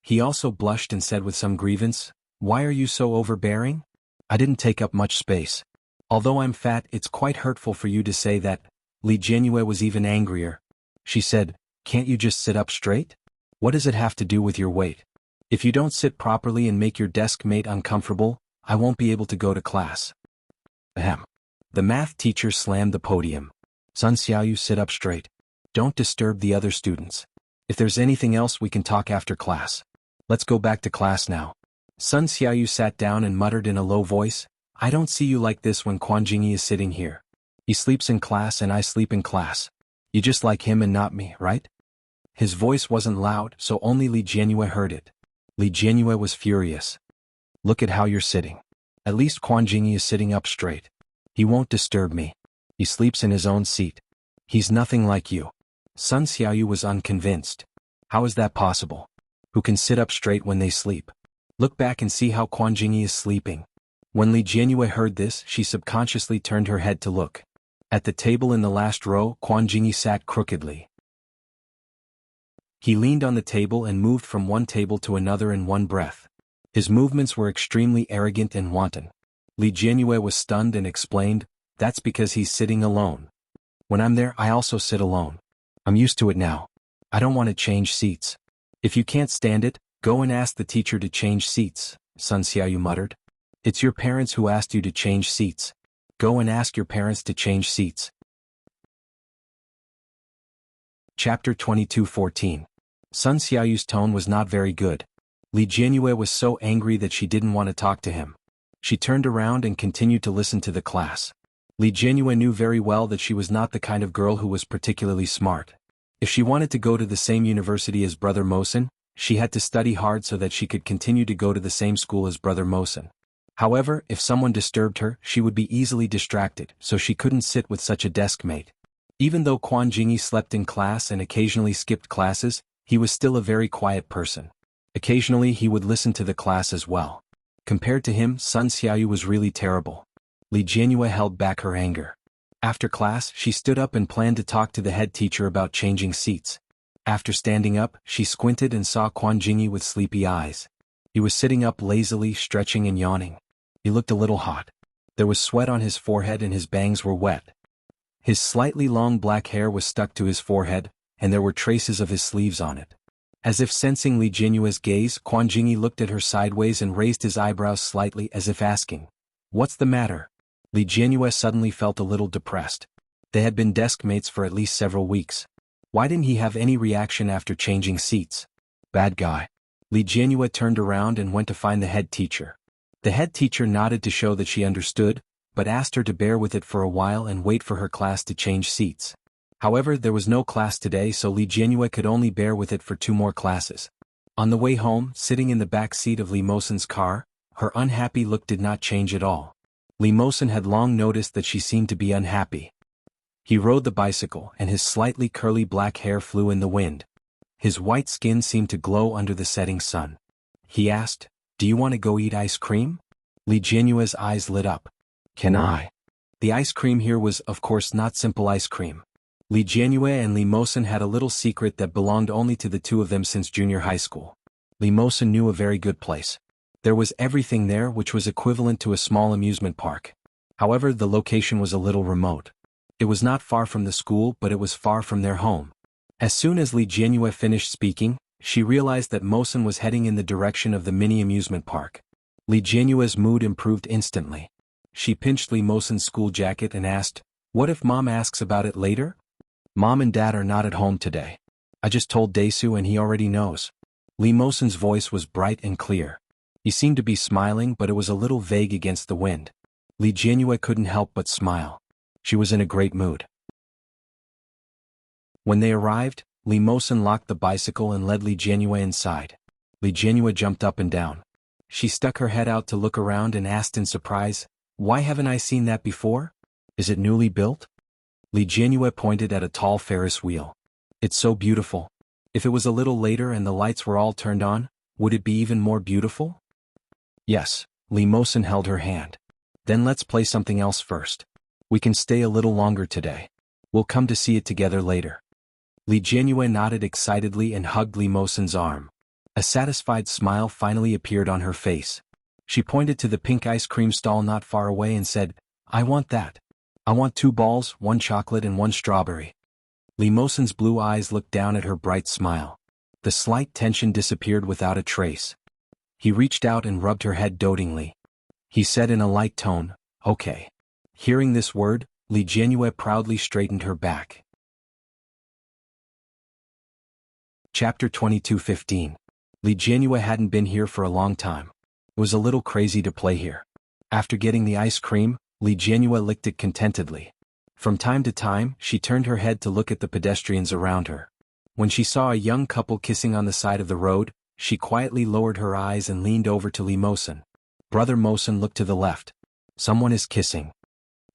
He also blushed and said with some grievance, "Why are you so overbearing? I didn't take up much space. Although I'm fat, it's quite hurtful for you to say that." Li Jianhua was even angrier. She said, "Can't you just sit up straight? What does it have to do with your weight? If you don't sit properly and make your desk mate uncomfortable, I won't be able to go to class." Ahem. The math teacher slammed the podium. "Sun Xiaoyu, sit up straight. Don't disturb the other students. If there's anything else, we can talk after class. Let's go back to class now." Sun Xiaoyu sat down and muttered in a low voice, "I don't see you like this when Quan Jingyi is sitting here. He sleeps in class and I sleep in class. You just like him and not me, right?" His voice wasn't loud, so only Li Jianhua heard it. Li Jianhua was furious. "Look at how you're sitting. At least Quan Jingyi is sitting up straight. He won't disturb me. He sleeps in his own seat. He's nothing like you." Sun Xiaoyu was unconvinced. How is that possible? Who can sit up straight when they sleep? Look back and see how Quan Jingyi is sleeping. When Li Jianhua heard this, she subconsciously turned her head to look. At the table in the last row, Quan Jingyi sat crookedly. He leaned on the table and moved from one table to another in one breath. His movements were extremely arrogant and wanton. Li Jianhua was stunned and explained, "That's because he's sitting alone. When I'm there, I also sit alone. I'm used to it now. I don't want to change seats. If you can't stand it, Go and ask the teacher to change seats, Sun Xiaoyu muttered. It's your parents who asked you to change seats. Go and ask your parents to change seats. Chapter 22:14. Sun Xiaoyu's tone was not very good. Li Jianyue was so angry that she didn't want to talk to him. She turned around and continued to listen to the class. Li Jianyue knew very well that she was not the kind of girl who was particularly smart. If she wanted to go to the same university as Brother Mosen, she had to study hard so that she could continue to go to the same school as Brother Mosen. However, if someone disturbed her, she would be easily distracted, so she couldn't sit with such a desk mate. Even though Quan Jingyi slept in class and occasionally skipped classes, he was still a very quiet person. Occasionally he would listen to the class as well. Compared to him, Sun Xiaoyu was really terrible. Li Jianyue held back her anger. After class, she stood up and planned to talk to the head teacher about changing seats. After standing up, she squinted and saw Quan Jingyi with sleepy eyes. He was sitting up lazily, stretching and yawning. He looked a little hot. There was sweat on his forehead and his bangs were wet. His slightly long black hair was stuck to his forehead, and there were traces of his sleeves on it. As if sensing Li Jianyue's gaze, Quan Jingyi looked at her sideways and raised his eyebrows slightly as if asking, "What's the matter?" Li Jianyue suddenly felt a little depressed. They had been desk mates for at least several weeks. Why didn't he have any reaction after changing seats? Bad guy. Li Jianyue turned around and went to find the head teacher. The head teacher nodded to show that she understood, but asked her to bear with it for a while and wait for her class to change seats. However, there was no class today, so Li Jianyue could only bear with it for 2 more classes. On the way home, sitting in the back seat of Li Mosen's car, her unhappy look did not change at all. Li Mosen had long noticed that she seemed to be unhappy. He rode the bicycle and his slightly curly black hair flew in the wind. His white skin seemed to glow under the setting sun. He asked, "Do you want to go eat ice cream?" Li Jianyue's eyes lit up. "Can I?" The ice cream here was, of course, not simple ice cream. Li Jianyue and Li Mosen had a little secret that belonged only to the two of them since junior high school. Li Mosen knew a very good place. There was everything there which was equivalent to a small amusement park. However, the location was a little remote. It was not far from the school, but it was far from their home. As soon as Li Jianyue finished speaking, she realized that Mosen was heading in the direction of the mini amusement park. Li Jianyue's mood improved instantly. She pinched Li Mosen's school jacket and asked, "What if Mom asks about it later?" "Mom and Dad are not at home today. I just told Daesu and he already knows." Li Mosen's voice was bright and clear. He seemed to be smiling, but it was a little vague against the wind. Li Jianyue couldn't help but smile. She was in a great mood. When they arrived, Li Mosen locked the bicycle and led Li Jianyue inside. Li Jianyue jumped up and down. She stuck her head out to look around and asked in surprise, "Why haven't I seen that before? Is it newly built?" Li Jianyue pointed at a tall Ferris wheel. "It's so beautiful. If it was a little later and the lights were all turned on, would it be even more beautiful?" "Yes." Li Mosen held her hand. "Then let's play something else first. We can stay a little longer today. We'll come to see it together later." Li Jianyue nodded excitedly and hugged Li Mosen's arm. A satisfied smile finally appeared on her face. She pointed to the pink ice cream stall not far away and said, "I want that. I want 2 balls, 1 chocolate and 1 strawberry." Li Mosen's blue eyes looked down at her bright smile. The slight tension disappeared without a trace. He reached out and rubbed her head dotingly. He said in a light tone, "Okay." Hearing this word, Li Jianyue proudly straightened her back. Chapter 22:15. Li Jianyue hadn't been here for a long time. It was a little crazy to play here. After getting the ice cream, Li Jianyue licked it contentedly. From time to time, she turned her head to look at the pedestrians around her. When she saw a young couple kissing on the side of the road, she quietly lowered her eyes and leaned over to Li Mosen. Brother Mosen looked to the left. Someone is kissing.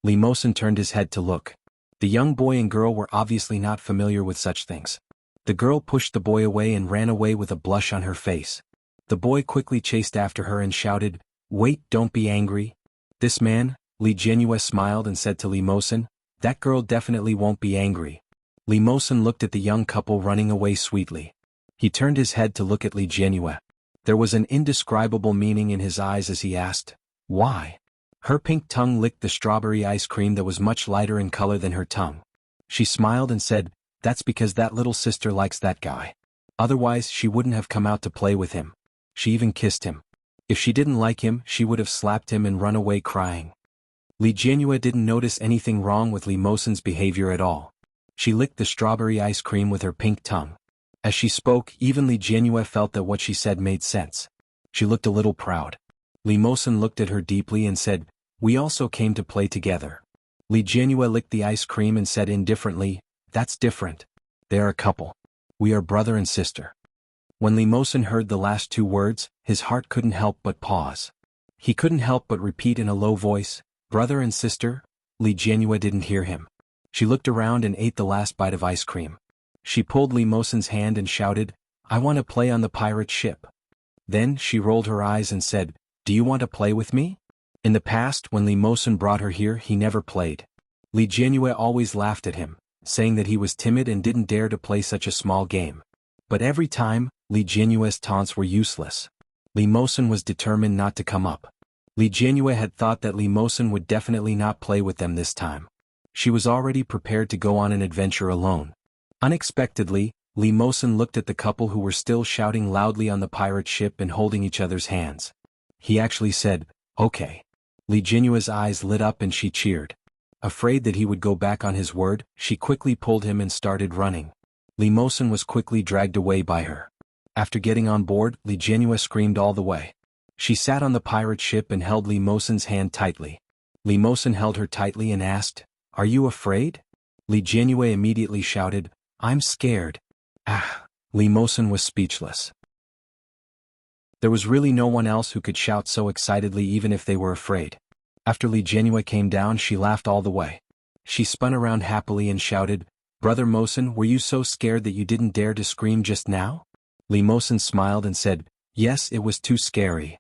Li Mosen turned his head to look. The young boy and girl were obviously not familiar with such things. The girl pushed the boy away and ran away with a blush on her face. The boy quickly chased after her and shouted, "Wait, don't be angry." "This man," Li Jianyue smiled and said to Li Mosen, "That girl definitely won't be angry." Li Mosen looked at the young couple running away sweetly. He turned his head to look at Li Jianyue. There was an indescribable meaning in his eyes as he asked, "Why?" Her pink tongue licked the strawberry ice cream that was much lighter in color than her tongue. She smiled and said, "That's because that little sister likes that guy." Otherwise she wouldn't have come out to play with him. She even kissed him. If she didn't like him, she would have slapped him and run away crying. Li Jianhua didn't notice anything wrong with Li Mosen's behavior at all. She licked the strawberry ice cream with her pink tongue. As she spoke, even Li Jianhua felt that what she said made sense. She looked a little proud. Li Mosen looked at her deeply and said, "We also came to play together." Li Jianhua licked the ice cream and said indifferently, "That's different. They are a couple. We are brother and sister." When Li Mosen heard the last two words, his heart couldn't help but pause. He couldn't help but repeat in a low voice, "Brother and sister?" Li Jianhua didn't hear him. She looked around and ate the last bite of ice cream. She pulled Li Mosen's hand and shouted, "I want to play on the pirate ship." Then she rolled her eyes and said, "Do you want to play with me?" In the past, when Li Mosen brought her here, he never played. Li Jianhua always laughed at him, saying that he was timid and didn't dare to play such a small game. But every time, Li Jianhua's taunts were useless. Li Mosen was determined not to come up. Li Jianhua had thought that Li Mosen would definitely not play with them this time. She was already prepared to go on an adventure alone. Unexpectedly, Li Mosen looked at the couple who were still shouting loudly on the pirate ship and holding each other's hands. He actually said, "Okay." Li Jianhua's eyes lit up and she cheered. Afraid that he would go back on his word, she quickly pulled him and started running. Li Mosen was quickly dragged away by her. After getting on board, Li Jianhua screamed all the way. She sat on the pirate ship and held Li Mosen's hand tightly. Li Mosen held her tightly and asked, "Are you afraid?" Li Jianhua immediately shouted, "I'm scared." Li Mosen was speechless. There was really no one else who could shout so excitedly even if they were afraid. After Li Jianhua came down, she laughed all the way. She spun around happily and shouted, "Brother Mosen, were you so scared that you didn't dare to scream just now?" Li Mosen smiled and said, "Yes, it was too scary."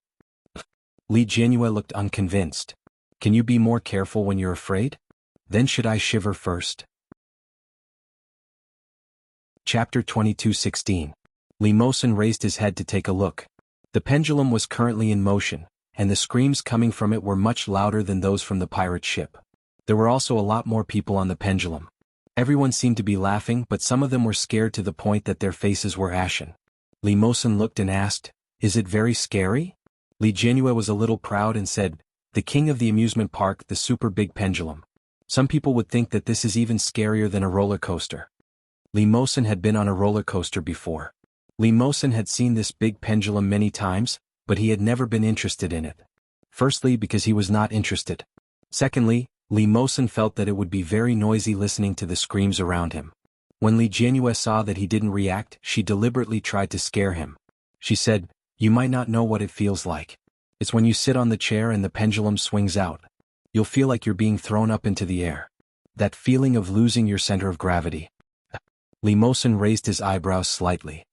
Li Jianhua looked unconvinced. "Can you be more careful when you're afraid? Then should I shiver first?" Chapter 22:16. Li Mosen raised his head to take a look. The pendulum was currently in motion, and the screams coming from it were much louder than those from the pirate ship. There were also a lot more people on the pendulum. Everyone seemed to be laughing, but some of them were scared to the point that their faces were ashen. Li Mosen looked and asked, "Is it very scary?" Li Jianhua was a little proud and said, "The king of the amusement park, the super big pendulum. Some people would think that this is even scarier than a roller coaster." Li Mosen had been on a roller coaster before. Li Mosen had seen this big pendulum many times, but he had never been interested in it. Firstly, because he was not interested. Secondly, Li Mosen felt that it would be very noisy listening to the screams around him. When Li Jianhua saw that he didn't react, she deliberately tried to scare him. She said, "You might not know what it feels like. It's when you sit on the chair and the pendulum swings out. You'll feel like you're being thrown up into the air. That feeling of losing your center of gravity." Li Mosen raised his eyebrows slightly.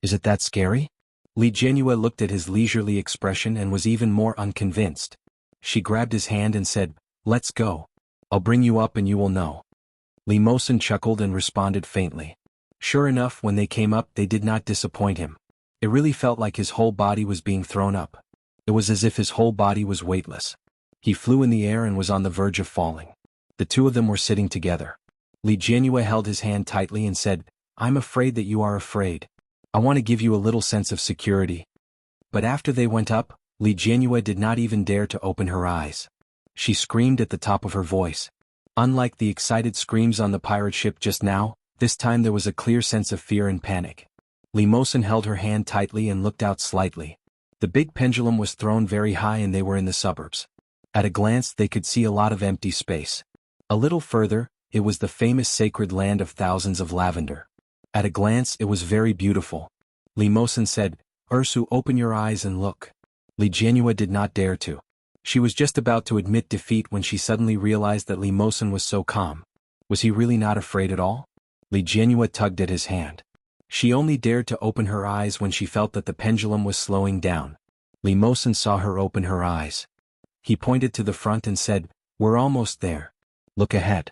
"Is it that scary?" Li Jianhua looked at his leisurely expression and was even more unconvinced. She grabbed his hand and said, "Let's go. I'll bring you up and you will know." Li Mosen chuckled and responded faintly. Sure enough, when they came up, they did not disappoint him. It really felt like his whole body was being thrown up. It was as if his whole body was weightless. He flew in the air and was on the verge of falling. The two of them were sitting together. Li Jianhua held his hand tightly and said, "I'm afraid that you are afraid. I want to give you a little sense of security." But after they went up, Li Jianhua did not even dare to open her eyes. She screamed at the top of her voice. Unlike the excited screams on the pirate ship just now, this time there was a clear sense of fear and panic. Li Mosen held her hand tightly and looked out slightly. The big pendulum was thrown very high and they were in the suburbs. At a glance they could see a lot of empty space. A little further, it was the famous sacred land of thousands of lavender. At a glance it was very beautiful. Li Mosen said, "Ursu, open your eyes and look." Li Jianhua did not dare to. She was just about to admit defeat when she suddenly realized that Li Mosen was so calm. Was he really not afraid at all? Li Jianhua tugged at his hand. She only dared to open her eyes when she felt that the pendulum was slowing down. Li Mosen saw her open her eyes. He pointed to the front and said, "We're almost there. Look ahead."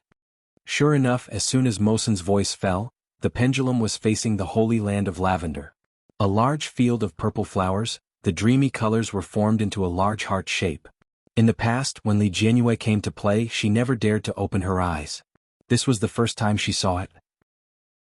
Sure enough, as soon as Mosen's voice fell, the pendulum was facing the holy land of lavender. A large field of purple flowers, the dreamy colors were formed into a large heart shape. In the past, when Li Jianhua came to play, she never dared to open her eyes. This was the first time she saw it.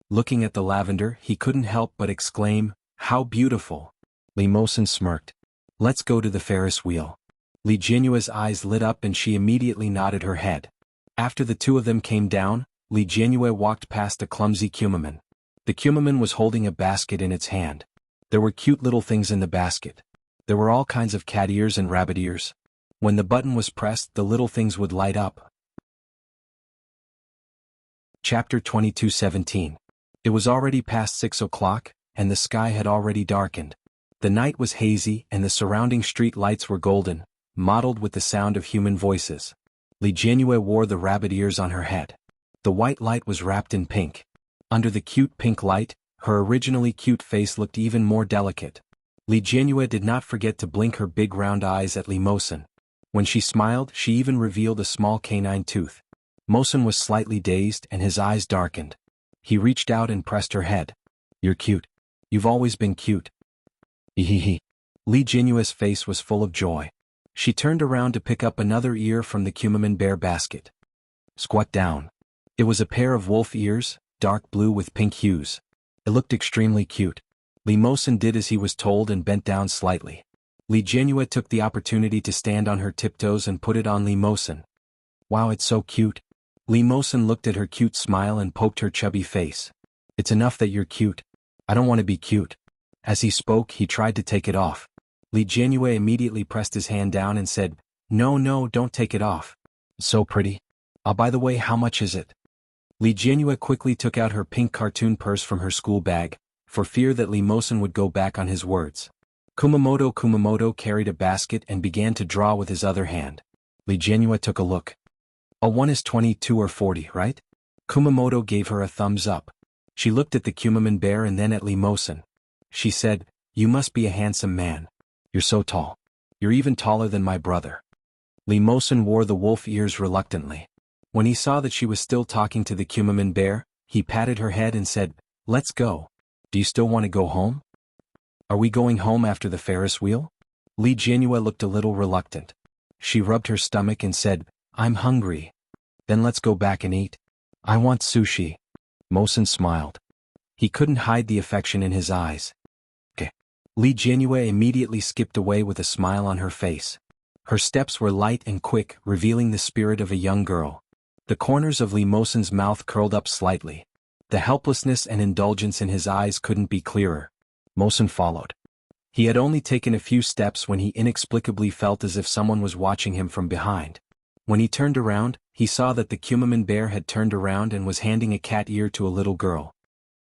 Looking at the lavender, he couldn't help but exclaim, "How beautiful!" Li Mosen smirked. "Let's go to the Ferris wheel." Li Jianyue's eyes lit up and she immediately nodded her head. After the two of them came down, Li Jianyue walked past a clumsy kumaman. The kumaman was holding a basket in its hand. There were cute little things in the basket. There were all kinds of cat ears and rabbit ears. When the button was pressed, the little things would light up. Chapter 22:17. It was already past 6 o'clock, and the sky had already darkened. The night was hazy and the surrounding street lights were golden, mottled with the sound of human voices. Li Jianyue wore the rabbit ears on her head. The white light was wrapped in pink. Under the cute pink light, her originally cute face looked even more delicate. Li Jianyue did not forget to blink her big round eyes at Li Mosen. When she smiled, she even revealed a small canine tooth. Mosen was slightly dazed and his eyes darkened. He reached out and pressed her head. "You're cute. You've always been cute." Hehehe. Li Jianyue's face was full of joy. She turned around to pick up another ear from the kumaman bear basket. Squat down. It was a pair of wolf ears, dark blue with pink hues. It looked extremely cute. Li Mosen did as he was told and bent down slightly. Li Jianyue took the opportunity to stand on her tiptoes and put it on Li Mosen. "Wow, it's so cute." Li Mosen looked at her cute smile and poked her chubby face. "It's enough that you're cute. I don't want to be cute." As he spoke, he tried to take it off. Li Jianyue immediately pressed his hand down and said, No, don't take it off. So pretty. By the way, how much is it?" Li Jianyue quickly took out her pink cartoon purse from her school bag, for fear that Li Mosen would go back on his words. Kumamoto carried a basket and began to draw with his other hand. Li Jianyue took a look. "A 1 is 22 or 40, right?" Kumamoto gave her a thumbs up. She looked at the kumaman bear and then at Li Mosen. She said, "You must be a handsome man. You're so tall. You're even taller than my brother." Li Mosen wore the wolf ears reluctantly. When he saw that she was still talking to the kumaman bear, he patted her head and said, "Let's go. Do you still want to go home?" "Are we going home after the Ferris wheel?" Li Jianyue looked a little reluctant. She rubbed her stomach and said, "I'm hungry." "Then let's go back and eat. I want sushi." Mosen smiled. He couldn't hide the affection in his eyes. "Okay." Li Jianyue immediately skipped away with a smile on her face. Her steps were light and quick, revealing the spirit of a young girl. The corners of Li Mosen's mouth curled up slightly. The helplessness and indulgence in his eyes couldn't be clearer. Mosen followed. He had only taken a few steps when he inexplicably felt as if someone was watching him from behind. When he turned around, he saw that the kumaman bear had turned around and was handing a cat ear to a little girl.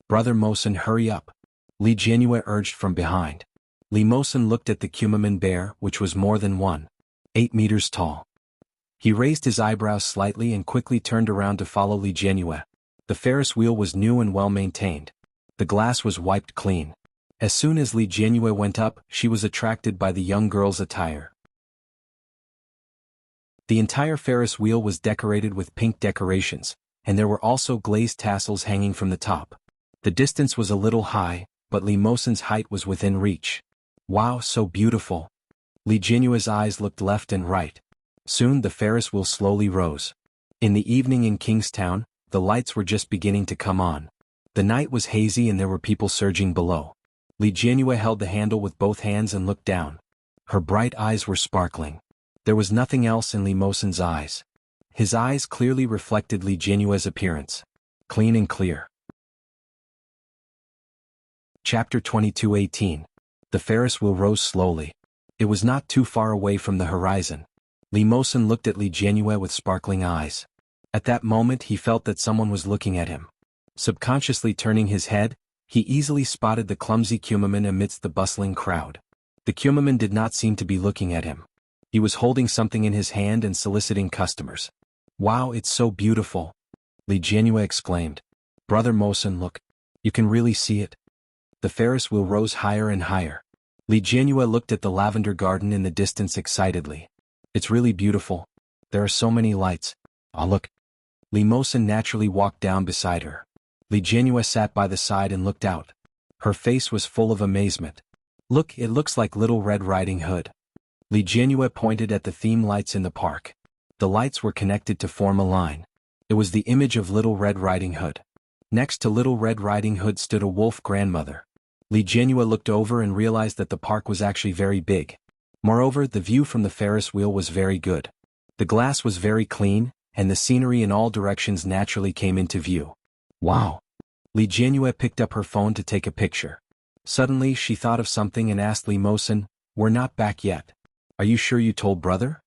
"Brother Mosen, hurry up," Li Jianyue urged from behind. Li Mosen looked at the kumaman bear, which was more than 1.8 meters tall. He raised his eyebrows slightly and quickly turned around to follow Li Jianyue. The Ferris wheel was new and well maintained. The glass was wiped clean. As soon as Li Jianyue went up, she was attracted by the young girl's attire. The entire Ferris wheel was decorated with pink decorations, and there were also glazed tassels hanging from the top. The distance was a little high, but Li Mosen's height was within reach. "Wow, so beautiful." Li Jianyue's eyes looked left and right. Soon the Ferris wheel slowly rose. In the evening in Kingstown, the lights were just beginning to come on. The night was hazy and there were people surging below. Li Jianyue held the handle with both hands and looked down. Her bright eyes were sparkling. There was nothing else in Li Mosen's eyes. His eyes clearly reflected Li Jianyue's appearance. Clean and clear. Chapter 22:18. The Ferris wheel rose slowly. It was not too far away from the horizon. Li Mosen looked at Li Jianyue with sparkling eyes. At that moment he felt that someone was looking at him. Subconsciously turning his head, he easily spotted the clumsy kumaman amidst the bustling crowd. The kumaman did not seem to be looking at him. He was holding something in his hand and soliciting customers. "Wow, it's so beautiful," Li Jianyue exclaimed. "Brother Mosen, look. You can really see it." The Ferris wheel rose higher and higher. Li Jianyue looked at the lavender garden in the distance excitedly. "It's really beautiful. There are so many lights. Ah, look." Li Mosen naturally walked down beside her. Li Jianyue sat by the side and looked out. Her face was full of amazement. "Look, it looks like Little Red Riding Hood." Li Jianyue pointed at the theme lights in the park. The lights were connected to form a line. It was the image of Little Red Riding Hood. Next to Little Red Riding Hood stood a wolf grandmother. Li Jianhua looked over and realized that the park was actually very big. Moreover, the view from the Ferris wheel was very good. The glass was very clean, and the scenery in all directions naturally came into view. Wow! Li Jianhua picked up her phone to take a picture. Suddenly she thought of something and asked Li Mosen, "We're not back yet. Are you sure you told brother?"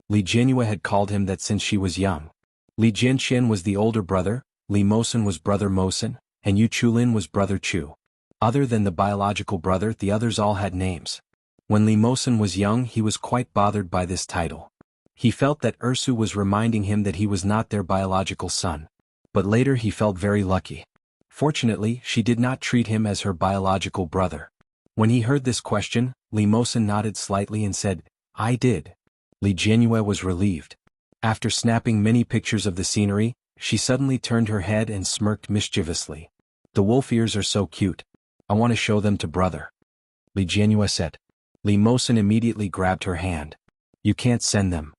Li Jianhua had called him that since she was young. Li Jianxian was the older brother, Li Mosen was brother Mosen, and Yu Chulin was brother Chu. Other than the biological brother, the others all had names. When Li Mosen was young, he was quite bothered by this title. He felt that Ursu was reminding him that he was not their biological son. But later he felt very lucky. Fortunately, she did not treat him as her biological brother. When he heard this question, Li Mosen nodded slightly and said, "I did." Li Jianhua was relieved. After snapping many pictures of the scenery, she suddenly turned her head and smirked mischievously. "The wolf ears are so cute. I want to show them to brother," Li Jianhua said. Li Mosen immediately grabbed her hand. "You can't send them.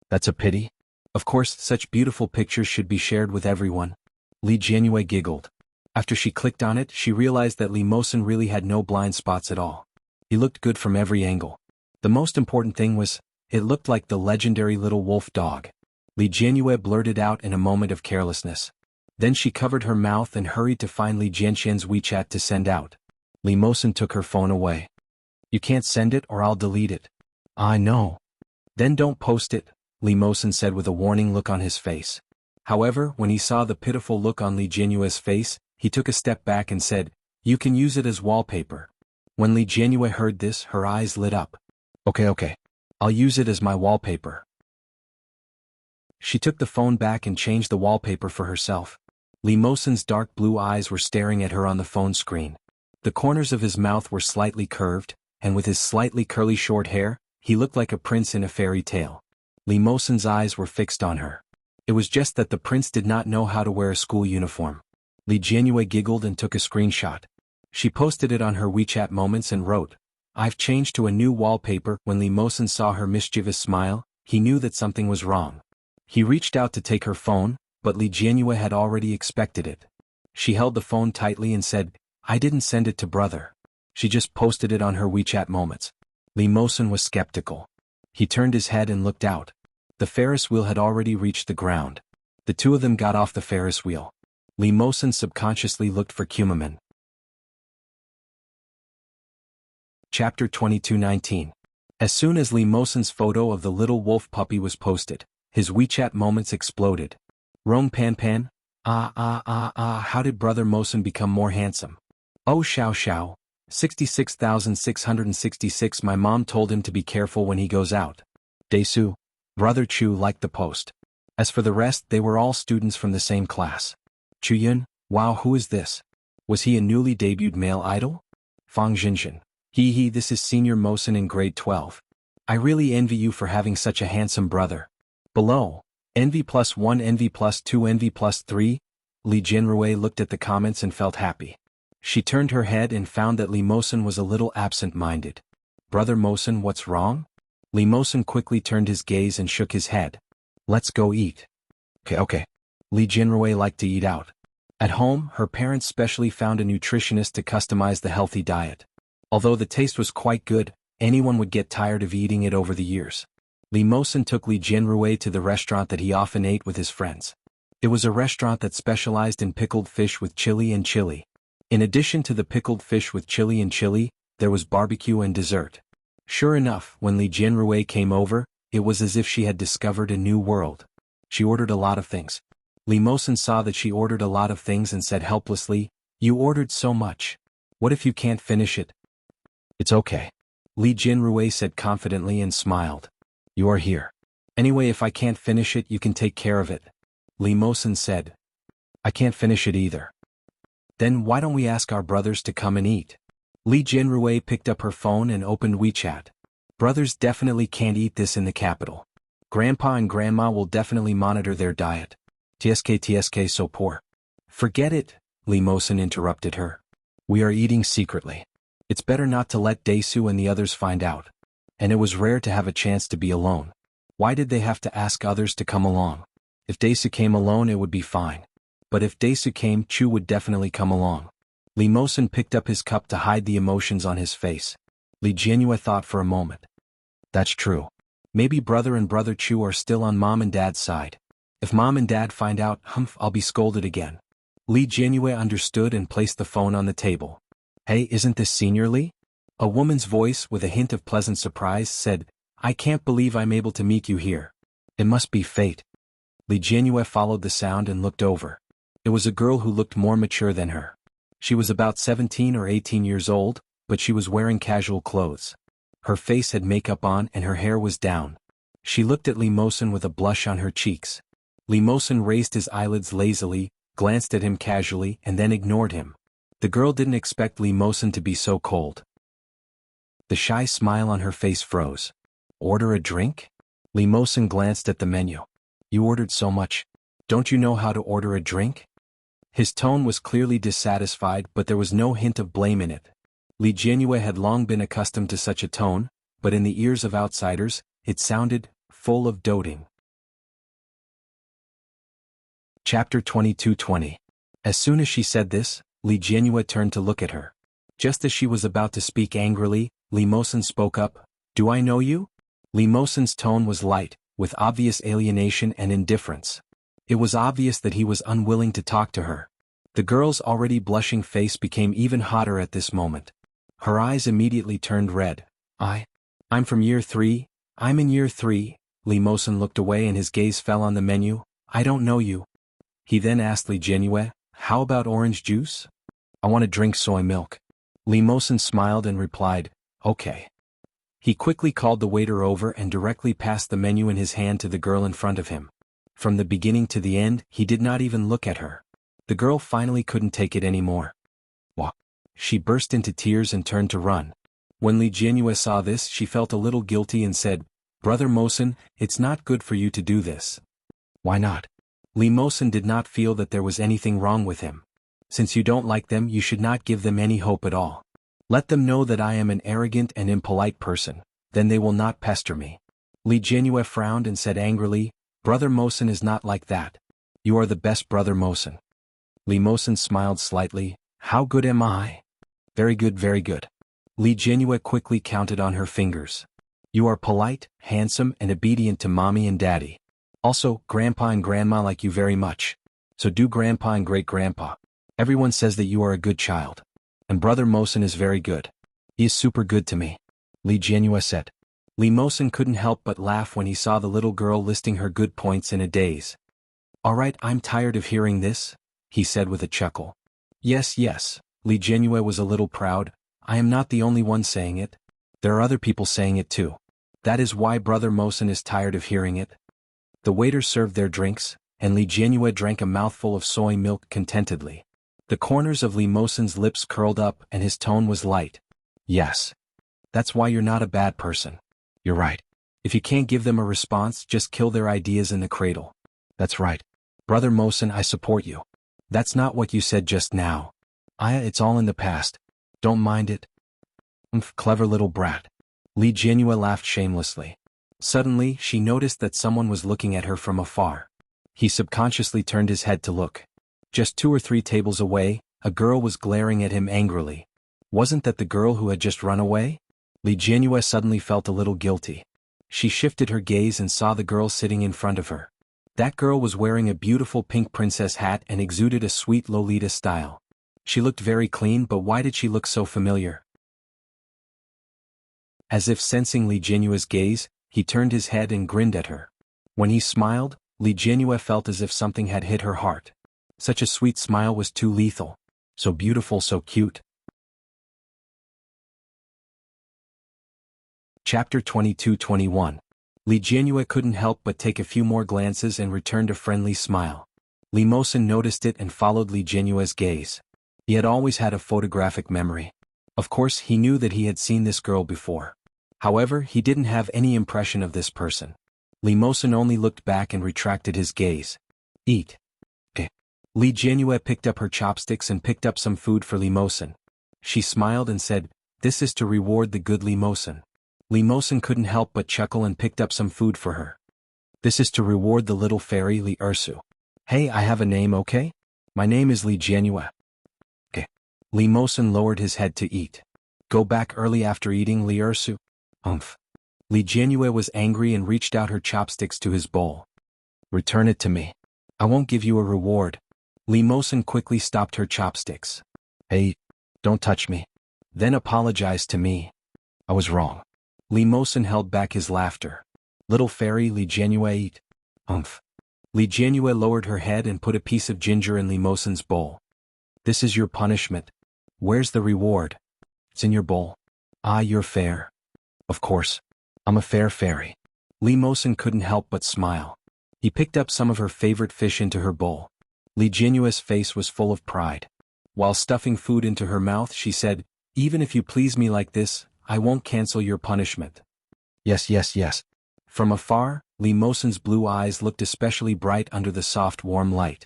That's a pity. Of course, such beautiful pictures should be shared with everyone." Li Jianhua giggled. After she clicked on it, she realized that Li Mosen really had no blind spots at all. He looked good from every angle. The most important thing was, it looked like the legendary little wolf dog. Li Jianhua blurted out in a moment of carelessness. Then she covered her mouth and hurried to find Li Jianxian's WeChat to send out. Li Mosen took her phone away. "You can't send it or I'll delete it." "I know." "Then don't post it," Li Mosen said with a warning look on his face. However, when he saw the pitiful look on Li Jianhua's face, he took a step back and said, "You can use it as wallpaper." When Li Jianhua heard this, her eyes lit up. Okay. I'll use it as my wallpaper." She took the phone back and changed the wallpaper for herself. Li Mosen's dark blue eyes were staring at her on the phone screen. The corners of his mouth were slightly curved, and with his slightly curly short hair, he looked like a prince in a fairy tale. Li Mosen's eyes were fixed on her. It was just that the prince did not know how to wear a school uniform. Li Jianhua giggled and took a screenshot. She posted it on her WeChat Moments and wrote, "I've changed to a new wallpaper." When Li Mosen saw her mischievous smile, he knew that something was wrong. He reached out to take her phone, but Li Jianhua had already expected it. She held the phone tightly and said, "I didn't send it to brother. She just posted it on her WeChat Moments." Li Mosen was skeptical. He turned his head and looked out. The Ferris wheel had already reached the ground. The two of them got off the Ferris wheel. Li Mosen subconsciously looked for Kumaman. Chapter 22:19. As soon as Li Mosen's photo of the little wolf puppy was posted, his WeChat Moments exploded. "Rong Pan, how did brother Mosen become more handsome? Oh Xiao, 66,666. My mom told him to be careful when he goes out. Daesu." Brother Chu liked the post. As for the rest, they were all students from the same class. Chuyun, wow, who is this? Was he a newly debuted male idol? Fang Jinjin. This is Senior Mosen in grade 12. I really envy you for having such a handsome brother. Below, envy +1, envy +2, envy +3. Li Jianhua looked at the comments and felt happy. She turned her head and found that Li Mosen was a little absent-minded. "Brother Mosen, what's wrong?" Li Mosen quickly turned his gaze and shook his head. "Let's go eat." Okay. Li Jianhua liked to eat out. At home, her parents specially found a nutritionist to customize the healthy diet. Although the taste was quite good, anyone would get tired of eating it over the years. Li Mosen took Li Jianhua to the restaurant that he often ate with his friends. It was a restaurant that specialized in pickled fish with chili and chili. In addition to the pickled fish with chili and chili, there was barbecue and dessert. Sure enough, when Li Jianhua came over, it was as if she had discovered a new world. She ordered a lot of things. Li Mosen saw that she ordered a lot of things and said helplessly, "You ordered so much. What if you can't finish it?" "It's okay," Li Jianhua said confidently and smiled. "You are here. Anyway, if I can't finish it, you can take care of it." Li Mosen said. "I can't finish it either." "Then why don't we ask our brothers to come and eat?" Li Jianhua picked up her phone and opened WeChat. "Brothers definitely can't eat this in the capital. Grandpa and Grandma will definitely monitor their diet. TSK so poor." "Forget it," Li Mosen interrupted her. "We are eating secretly. It's better not to let Daesu and the others find out. And it was rare to have a chance to be alone. Why did they have to ask others to come along? If Daesu came alone it would be fine. but if Daesu came, Chu would definitely come along. Li Mosen picked up his cup to hide the emotions on his face. Li Jianhua thought for a moment. That's true. Maybe brother and brother Chu are still on mom and dad's side. If mom and dad find out, I'll be scolded again. Li Jianhua understood and placed the phone on the table. Hey, isn't this Senior Li? A woman's voice with a hint of pleasant surprise said, I can't believe I'm able to meet you here. It must be fate. Li Jianhua followed the sound and looked over. It was a girl who looked more mature than her. She was about 17 or 18 years old, but she was wearing casual clothes. Her face had makeup on and her hair was down. She looked at Li Mosen with a blush on her cheeks. Li Mosen raised his eyelids lazily, glanced at him casually and then ignored him. The girl didn't expect Li Mosen to be so cold. The shy smile on her face froze. Order a drink? Li Mosen glanced at the menu. You ordered so much. Don't you know how to order a drink? His tone was clearly dissatisfied, but there was no hint of blame in it. Li Jianhua had long been accustomed to such a tone, but in the ears of outsiders, it sounded full of doting. Chapter 22:20. As soon as she said this, Li Jianhua turned to look at her. Just as she was about to speak angrily, Li Mosen spoke up. Do I know you? Li Mosen's tone was light, with obvious alienation and indifference. It was obvious that he was unwilling to talk to her. The girl's already blushing face became even hotter at this moment. Her eyes immediately turned red. I'm from year 3. I'm in year 3. Li Mosen looked away and his gaze fell on the menu. I don't know you. He then asked Li Jianhua, how about orange juice? I want to drink soy milk. Li Mosen smiled and replied, okay. He quickly called the waiter over and directly passed the menu in his hand to the girl in front of him. From the beginning to the end, he did not even look at her. The girl finally couldn't take it anymore. Wah! She burst into tears and turned to run. When Li Jianhua saw this, she felt a little guilty and said, Brother Mosen, it's not good for you to do this. Why not? Li Mosen did not feel that there was anything wrong with him. Since you don't like them, you should not give them any hope at all. Let them know that I am an arrogant and impolite person, then they will not pester me. Li Jianhua frowned and said angrily, Brother Mosen is not like that. You are the best Brother Mosen. Li Mosen smiled slightly. How good am I? Very good, very good. Li Jianhua quickly counted on her fingers. You are polite, handsome and obedient to mommy and daddy. Also, grandpa and grandma like you very much. So do grandpa and great-grandpa. Everyone says that you are a good child. And Brother Mosen is very good. He is super good to me. Li Jianhua said. Li Mosen couldn't help but laugh when he saw the little girl listing her good points in a daze. Alright, I'm tired of hearing this, he said with a chuckle. Yes, Li Jianhua was a little proud. I am not the only one saying it. There are other people saying it too. That is why Brother Mosen is tired of hearing it. The waiters served their drinks, and Li Jianhua drank a mouthful of soy milk contentedly. The corners of Li Mosen's lips curled up and his tone was light. Yes. That's why you're not a bad person. You're right. If you can't give them a response, just kill their ideas in the cradle. That's right. Brother Mosen, I support you. That's not what you said just now. It's all in the past. Don't mind it. Clever little brat. Li Jianhua laughed shamelessly. Suddenly, she noticed that someone was looking at her from afar. He subconsciously turned his head to look. Just 2 or 3 tables away, a girl was glaring at him angrily. Wasn't that the girl who had just run away? Li Jianhua suddenly felt a little guilty. She shifted her gaze and saw the girl sitting in front of her. That girl was wearing a beautiful pink princess hat and exuded a sweet Lolita style. She looked very clean, but why did she look so familiar? As if sensing Li Jianhua's gaze, he turned his head and grinned at her. When he smiled, Li Jianhua felt as if something had hit her heart. Such a sweet smile was too lethal. So beautiful, so cute. Chapter 22:21. Li Jianhua couldn't help but take a few more glances and returned a friendly smile. Li Mosen noticed it and followed Li Jianhua's gaze. He had always had a photographic memory. Of course, he knew that he had seen this girl before. However, he didn't have any impression of this person. Li Mosen only looked back and retracted his gaze. Eat. Li Jianhua picked up her chopsticks and picked up some food for Li Mosen. She smiled and said, This is to reward the good Li Mosen. Li Mosen couldn't help but chuckle and picked up some food for her. This is to reward the little fairy Li Ursu. Hey, I have a name, okay? My name is Li Jianyue. Okay. Li Mosen lowered his head to eat. Go back early after eating, Li Ersu. Li Jianyue was angry and reached out her chopsticks to his bowl. Return it to me. I won't give you a reward. Li Mosen quickly stopped her chopsticks. Hey, don't touch me. Then apologize to me. I was wrong. Li Mosen held back his laughter. Little fairy, Li Jianyue, eat. Li Jianyue lowered her head and put a piece of ginger in Li Mosen's bowl. This is your punishment. Where's the reward? It's in your bowl. Ah, you're fair. Of course. I'm a fair fairy. Li Mosen couldn't help but smile. He picked up some of her favorite fish into her bowl. Li Jianyue's face was full of pride. While stuffing food into her mouth, she said, even if you please me like this, I won't cancel your punishment. Yes, yes, yes. From afar, Li Mosen's blue eyes looked especially bright under the soft warm light.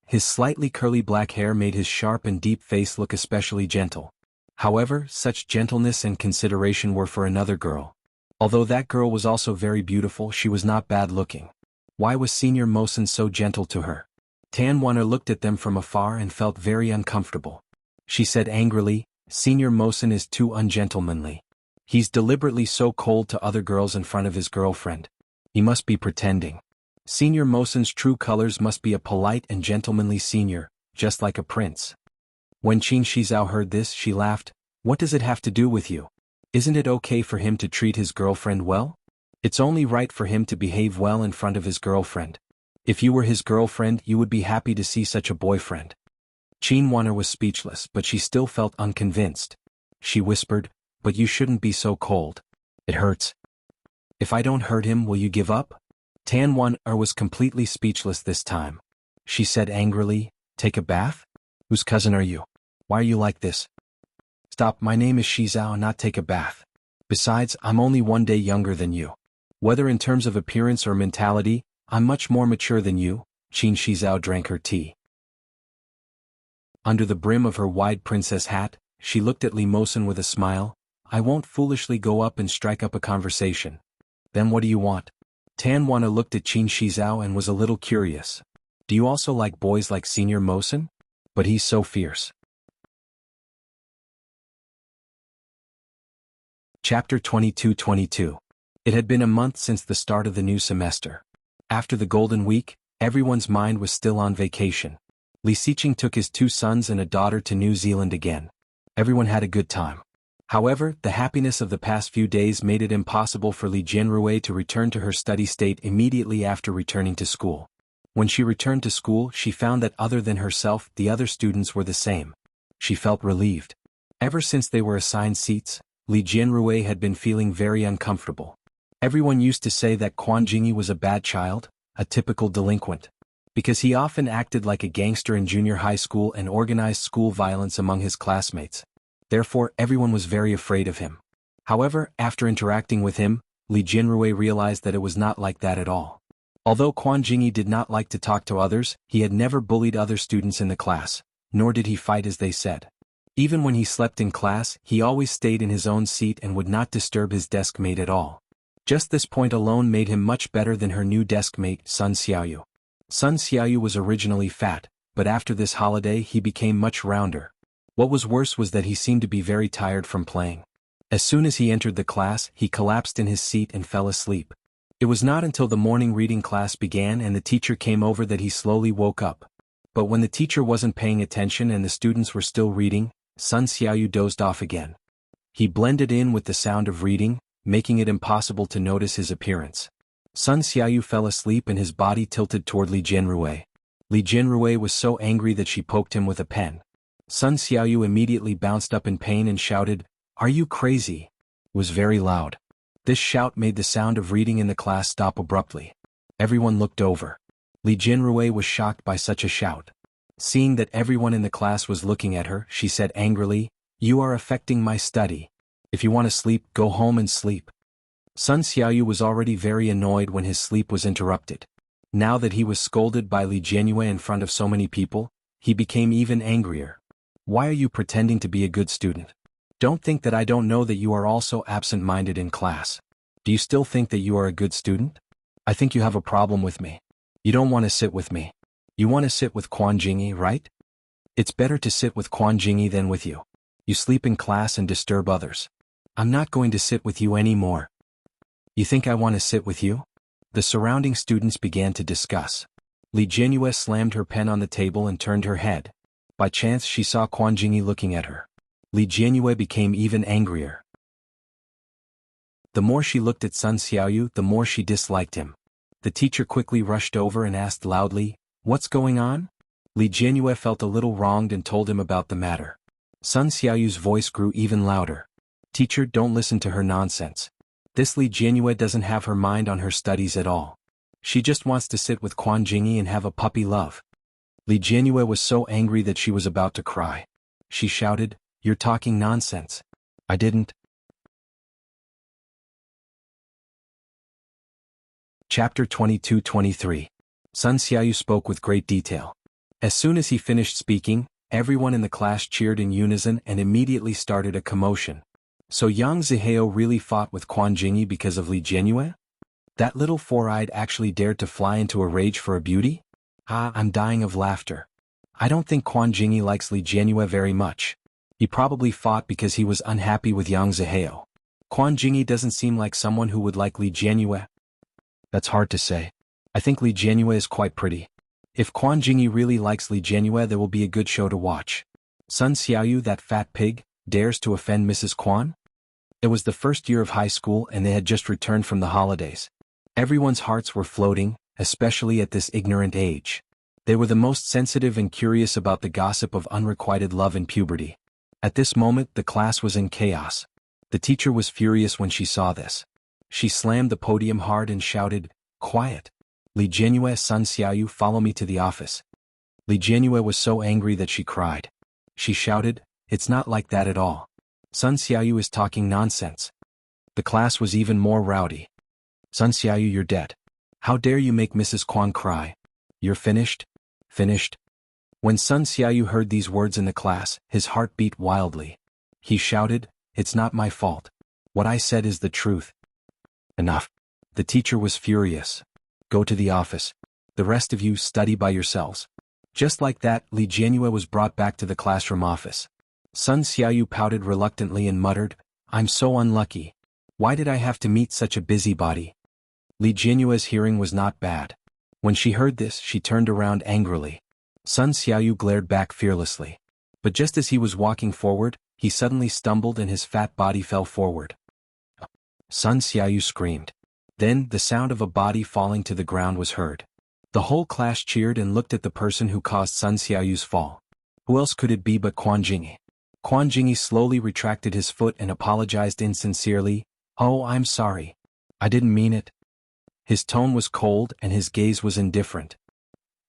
His slightly curly black hair made his sharp and deep face look especially gentle. However, such gentleness and consideration were for another girl. Although that girl was also very beautiful, she was not bad-looking. Why was Senior Mosen so gentle to her? Tan Wanner looked at them from afar and felt very uncomfortable. She said angrily, Senior Mosen is too ungentlemanly. He's deliberately so cold to other girls in front of his girlfriend. He must be pretending. Senior Mosen's true colors must be a polite and gentlemanly senior, just like a prince. When Qin Shizao heard this, she laughed. What does it have to do with you? Isn't it okay for him to treat his girlfriend well? It's only right for him to behave well in front of his girlfriend. If you were his girlfriend, you would be happy to see such a boyfriend. Qin Wanner was speechless, but she still felt unconvinced. She whispered, but you shouldn't be so cold. It hurts. If I don't hurt him, will you give up? Tan Wanner was completely speechless this time. She said angrily, take a bath? Whose cousin are you? Why are you like this? Stop, my name is Shizao, not take a bath. Besides, I'm only 1 day younger than you. Whether in terms of appearance or mentality, I'm much more mature than you. Qin Shizao drank her tea. Under the brim of her wide princess hat, she looked at Li Mosen with a smile. I won't foolishly go up and strike up a conversation. Then what do you want? Tan Wanner looked at Qin Shizao and was a little curious. Do you also like boys like Senior Mosen? But he's so fierce. Chapter 22-22. It had been a month since the start of the new semester. After the Golden Week, everyone's mind was still on vacation. Li Xiqing took his 2 sons and a daughter to New Zealand again. Everyone had a good time. However, the happiness of the past few days made it impossible for Li Jianrui to return to her study state immediately after returning to school. When she returned to school, she found that other than herself, the other students were the same. She felt relieved. Ever since they were assigned seats, Li Jianrui had been feeling very uncomfortable. Everyone used to say that Quan Jingyi was a bad child, a typical delinquent. Because he often acted like a gangster in junior high school and organized school violence among his classmates. Therefore, everyone was very afraid of him. However, after interacting with him, Li Jianrui realized that it was not like that at all. Although Quan Jingyi did not like to talk to others, he had never bullied other students in the class, nor did he fight as they said. Even when he slept in class, he always stayed in his own seat and would not disturb his desk mate at all. Just this point alone made him much better than her new desk mate, Sun Xiaoyu. Sun Xiaoyu was originally fat, but after this holiday he became much rounder. What was worse was that he seemed to be very tired from playing. As soon as he entered the class, he collapsed in his seat and fell asleep. It was not until the morning reading class began and the teacher came over that he slowly woke up. But when the teacher wasn't paying attention and the students were still reading, Sun Xiaoyu dozed off again. He blended in with the sound of reading, making it impossible to notice his appearance. Sun Xiaoyu fell asleep and his body tilted toward Li Jianrui. Li Jianrui was so angry that she poked him with a pen. Sun Xiaoyu immediately bounced up in pain and shouted, "Are you crazy?" It was very loud. This shout made the sound of reading in the class stop abruptly. Everyone looked over. Li Jianrui was shocked by such a shout. Seeing that everyone in the class was looking at her, she said angrily, "You are affecting my study. If you want to sleep, go home and sleep." Sun Xiaoyu was already very annoyed when his sleep was interrupted. Now that he was scolded by Li Jianrui in front of so many people, he became even angrier. Why are you pretending to be a good student? Don't think that I don't know that you are also absent-minded in class. Do you still think that you are a good student? I think you have a problem with me. You don't want to sit with me. You want to sit with Quan Jingyi, right? It's better to sit with Quan Jingyi than with you. You sleep in class and disturb others. I'm not going to sit with you anymore. You think I want to sit with you? The surrounding students began to discuss. Li Jianyue slammed her pen on the table and turned her head. By chance she saw Quan Jingyi looking at her. Li Jianyue became even angrier. The more she looked at Sun Xiaoyu, the more she disliked him. The teacher quickly rushed over and asked loudly, "What's going on?" Li Jianyue felt a little wronged and told him about the matter. Sun Xiaoyu's voice grew even louder. "Teacher, don't listen to her nonsense. This Li Jianyue doesn't have her mind on her studies at all. She just wants to sit with Quan Jingyi and have a puppy love." Li Jianyue was so angry that she was about to cry. She shouted, "You're talking nonsense. I didn't." Chapter 22-23. Sun Xiaoyu spoke with great detail. As soon as he finished speaking, everyone in the class cheered in unison and immediately started a commotion. So Yang Zihao really fought with Quan Jingyi because of Li Jianyue? That little four-eyed actually dared to fly into a rage for a beauty? I'm dying of laughter. I don't think Quan Jingyi likes Li Jianyue very much. He probably fought because he was unhappy with Yang Zihao. Quan Jingyi doesn't seem like someone who would like Li Jianyue. That's hard to say. I think Li Jianyue is quite pretty. If Quan Jingyi really likes Li Jianyue, there will be a good show to watch. Sun Xiaoyu, that fat pig, dares to offend Mrs. Quan? It was the first year of high school and they had just returned from the holidays. Everyone's hearts were floating, especially at this ignorant age. They were the most sensitive and curious about the gossip of unrequited love in puberty. At this moment the class was in chaos. The teacher was furious when she saw this. She slammed the podium hard and shouted, "Quiet! Li Jianyue, Sun Xiaoyu, follow me to the office." Li Jianyue was so angry that she cried. She shouted, "It's not like that at all. Sun Xiaoyu is talking nonsense." The class was even more rowdy. "Sun Xiaoyu, you're dead. How dare you make Mrs. Quan cry? You're finished? Finished?" When Sun Xiaoyu heard these words in the class, his heart beat wildly. He shouted, "It's not my fault. What I said is the truth." Enough. The teacher was furious. "Go to the office. The rest of you study by yourselves." Just like that, Li Jianyue was brought back to the classroom office. Sun Xiaoyu pouted reluctantly and muttered, "I'm so unlucky. Why did I have to meet such a busybody?" Li Jianyue's hearing was not bad. When she heard this, she turned around angrily. Sun Xiaoyu glared back fearlessly. But just as he was walking forward, he suddenly stumbled and his fat body fell forward. Sun Xiaoyu screamed. Then, the sound of a body falling to the ground was heard. The whole class cheered and looked at the person who caused Sun Xiaoyu's fall. Who else could it be but Quan Jingyi? Quan Jingyi slowly retracted his foot and apologized insincerely. "Oh, I'm sorry. I didn't mean it." His tone was cold and his gaze was indifferent.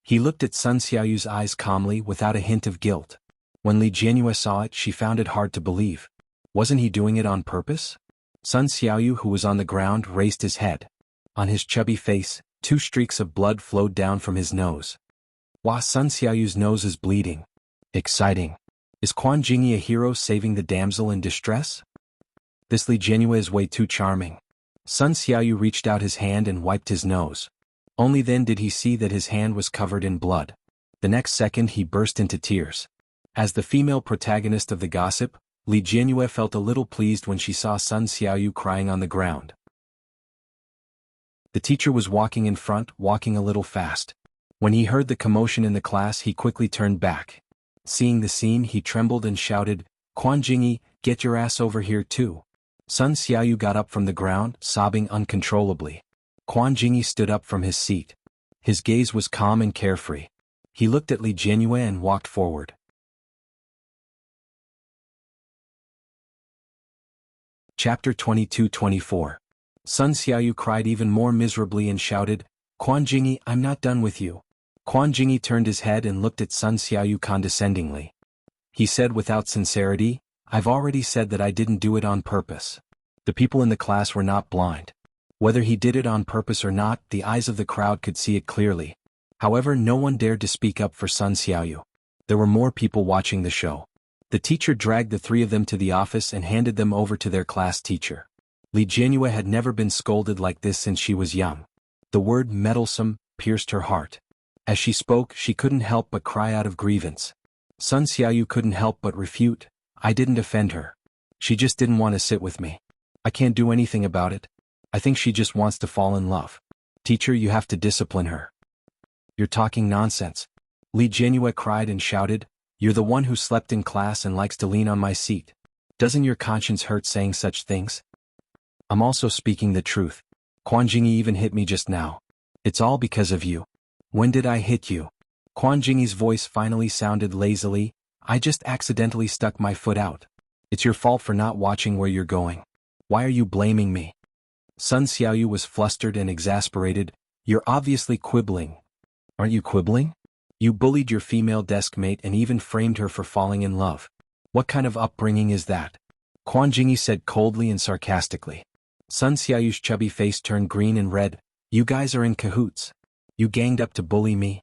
He looked at Sun Xiaoyu's eyes calmly without a hint of guilt. When Li Jianyue saw it, she found it hard to believe. Wasn't he doing it on purpose? Sun Xiaoyu, who was on the ground, raised his head. On his chubby face, 2 streaks of blood flowed down from his nose. Wow, Sun Xiaoyu's nose is bleeding. Exciting. Is Quan Jingyi a hero saving the damsel in distress? This Li Jianyue is way too charming. Sun Xiaoyu reached out his hand and wiped his nose. Only then did he see that his hand was covered in blood. The next second he burst into tears. As the female protagonist of the gossip, Li Jianyue felt a little pleased when she saw Sun Xiaoyu crying on the ground. The teacher was walking in front, walking a little fast. When he heard the commotion in the class, he quickly turned back. Seeing the scene, he trembled and shouted, "Quan Jingyi, get your ass over here too." Sun Xiaoyu got up from the ground, sobbing uncontrollably. Quan Jingyi stood up from his seat. His gaze was calm and carefree. He looked at Li Jianyue and walked forward. Chapter 22-24. Sun Xiaoyu cried even more miserably and shouted, "Quan Jingyi, I'm not done with you." Quan Jingyi turned his head and looked at Sun Xiaoyu condescendingly. He said without sincerity, "I've already said that I didn't do it on purpose." The people in the class were not blind. Whether he did it on purpose or not, the eyes of the crowd could see it clearly. However, no one dared to speak up for Sun Xiaoyu. There were more people watching the show. The teacher dragged the 3 of them to the office and handed them over to their class teacher. Li Jianyue had never been scolded like this since she was young. The word meddlesome pierced her heart. As she spoke, she couldn't help but cry out of grievance. Sun Xiaoyu couldn't help but refute, I didn't offend her. She just didn't want to sit with me. I can't do anything about it. I think she just wants to fall in love. Teacher, you have to discipline her. You're talking nonsense. Li Jianyue cried and shouted, you're the one who slept in class and likes to lean on my seat. Doesn't your conscience hurt saying such things? I'm also speaking the truth. Quan Jingyi even hit me just now. It's all because of you. When did I hit you? Quan Jingyi's voice finally sounded lazily, I just accidentally stuck my foot out. It's your fault for not watching where you're going. Why are you blaming me? Sun Xiaoyu was flustered and exasperated, you're obviously quibbling. Aren't you quibbling? You bullied your female desk mate and even framed her for falling in love. What kind of upbringing is that? Quan Jingyi said coldly and sarcastically. Sun Xiaoyu's chubby face turned green and red, you guys are in cahoots. You ganged up to bully me?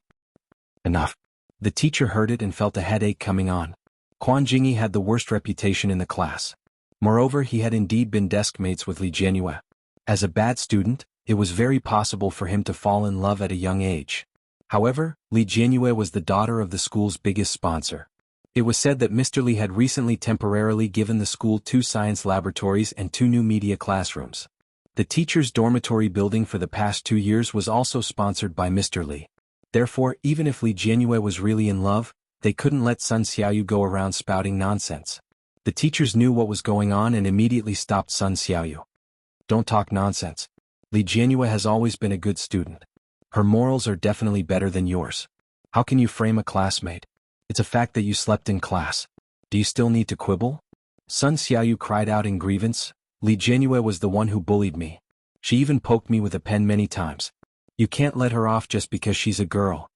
Enough. The teacher heard it and felt a headache coming on. Quan Jingyi had the worst reputation in the class. Moreover, he had indeed been desk mates with Li Jianyue. As a bad student, it was very possible for him to fall in love at a young age. However, Li Jianyue was the daughter of the school's biggest sponsor. It was said that Mr. Li had recently temporarily given the school 2 science laboratories and 2 new media classrooms. The teacher's dormitory building for the past 2 years was also sponsored by Mr. Li. Therefore, even if Li Jianyue was really in love, they couldn't let Sun Xiaoyu go around spouting nonsense. The teachers knew what was going on and immediately stopped Sun Xiaoyu. Don't talk nonsense. Li Jianyue has always been a good student. Her morals are definitely better than yours. How can you frame a classmate? It's a fact that you slept in class. Do you still need to quibble? Sun Xiaoyu cried out in grievance, Li Jianyue was the one who bullied me. She even poked me with a pen many times. You can't let her off just because she's a girl.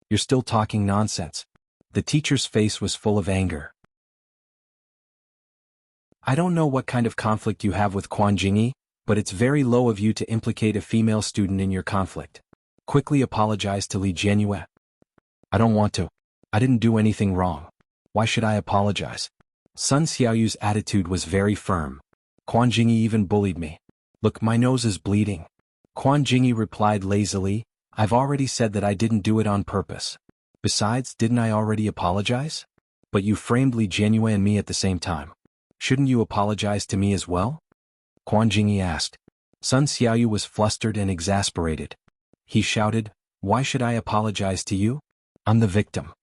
You're still talking nonsense. The teacher's face was full of anger. I don't know what kind of conflict you have with Quan Jingyi, but it's very low of you to implicate a female student in your conflict. Quickly apologize to Li Jianyue. I don't want to. I didn't do anything wrong. Why should I apologize? Sun Xiaoyu's attitude was very firm. Quan Jingyi even bullied me. Look, my nose is bleeding. Quan Jingyi replied lazily, I've already said that I didn't do it on purpose. Besides, didn't I already apologize? But you framed Li Jianyue and me at the same time. Shouldn't you apologize to me as well? Quan Jingyi asked. Sun Xiaoyu was flustered and exasperated. He shouted, Why should I apologize to you? I'm the victim.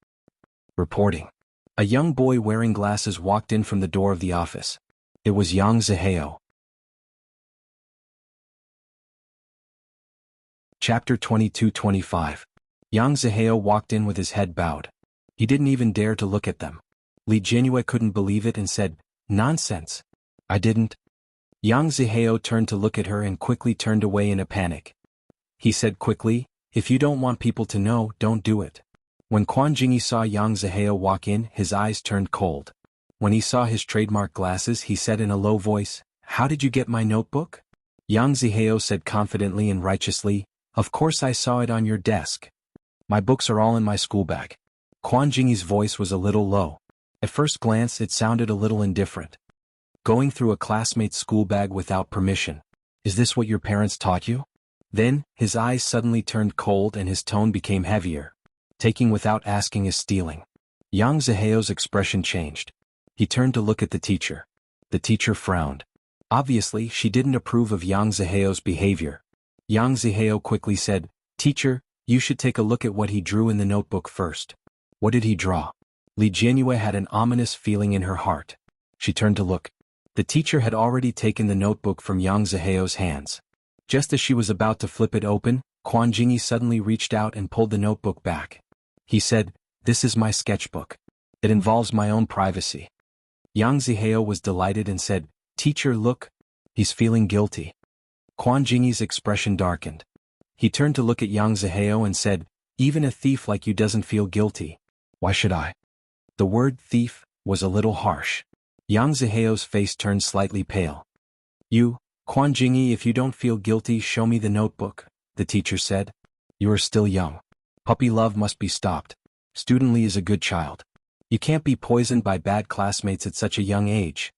Reporting. A young boy wearing glasses walked in from the door of the office. It was Yang Zihao. Chapter 22-25. Yang Zihao walked in with his head bowed. He didn't even dare to look at them. Li Jianyue couldn't believe it and said, Nonsense. I didn't. Yang Zihao turned to look at her and quickly turned away in a panic. He said quickly, If you don't want people to know, don't do it. When Quan Jingyi saw Yang Zihao walk in, his eyes turned cold. When he saw his trademark glasses, he said in a low voice, How did you get my notebook? Yang Zihao said confidently and righteously, Of course I saw it on your desk. My books are all in my school bag. Quan Jingyi's voice was a little low. At first glance it sounded a little indifferent. Going through a classmate's school bag without permission. Is this what your parents taught you? Then, his eyes suddenly turned cold and his tone became heavier. Taking without asking is stealing. Yang Zihao's expression changed. He turned to look at the teacher. The teacher frowned. Obviously, she didn't approve of Yang Zihao's behavior. Yang Zihao quickly said, Teacher, you should take a look at what he drew in the notebook first. What did he draw? Li Jianyue had an ominous feeling in her heart. She turned to look. The teacher had already taken the notebook from Yang Zihao's hands. Just as she was about to flip it open, Quan Jingyi suddenly reached out and pulled the notebook back. He said, This is my sketchbook. It involves my own privacy. Yang Zihao was delighted and said, Teacher, look. He's feeling guilty. Quan Jingyi's expression darkened. He turned to look at Yang Zihao and said, Even a thief like you doesn't feel guilty. Why should I? The word thief was a little harsh. Yang Zihao's face turned slightly pale. You, Quan Jingyi, if you don't feel guilty, show me the notebook, the teacher said. You are still young. Puppy love must be stopped. Student Li is a good child. You can't be poisoned by bad classmates at such a young age.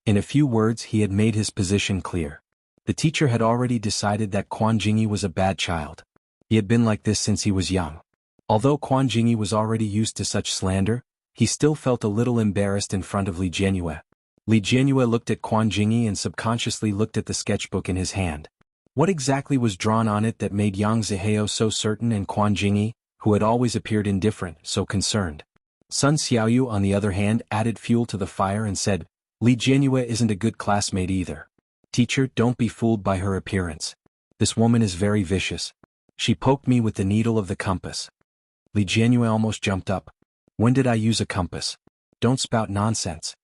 In a few words, he had made his position clear. The teacher had already decided that Quan Jingyi was a bad child. He had been like this since he was young. Although Quan Jingyi was already used to such slander, he still felt a little embarrassed in front of Li Jianyue. Li Jianyue looked at Quan Jingyi and subconsciously looked at the sketchbook in his hand. What exactly was drawn on it that made Yang Zihao so certain and Quan Jingyi, who had always appeared indifferent, so concerned? Sun Xiaoyu, on the other hand, added fuel to the fire and said, Li Jianyue isn't a good classmate either. Teacher, don't be fooled by her appearance. This woman is very vicious. She poked me with the needle of the compass. Li Jianyue almost jumped up. When did I use a compass? Don't spout nonsense.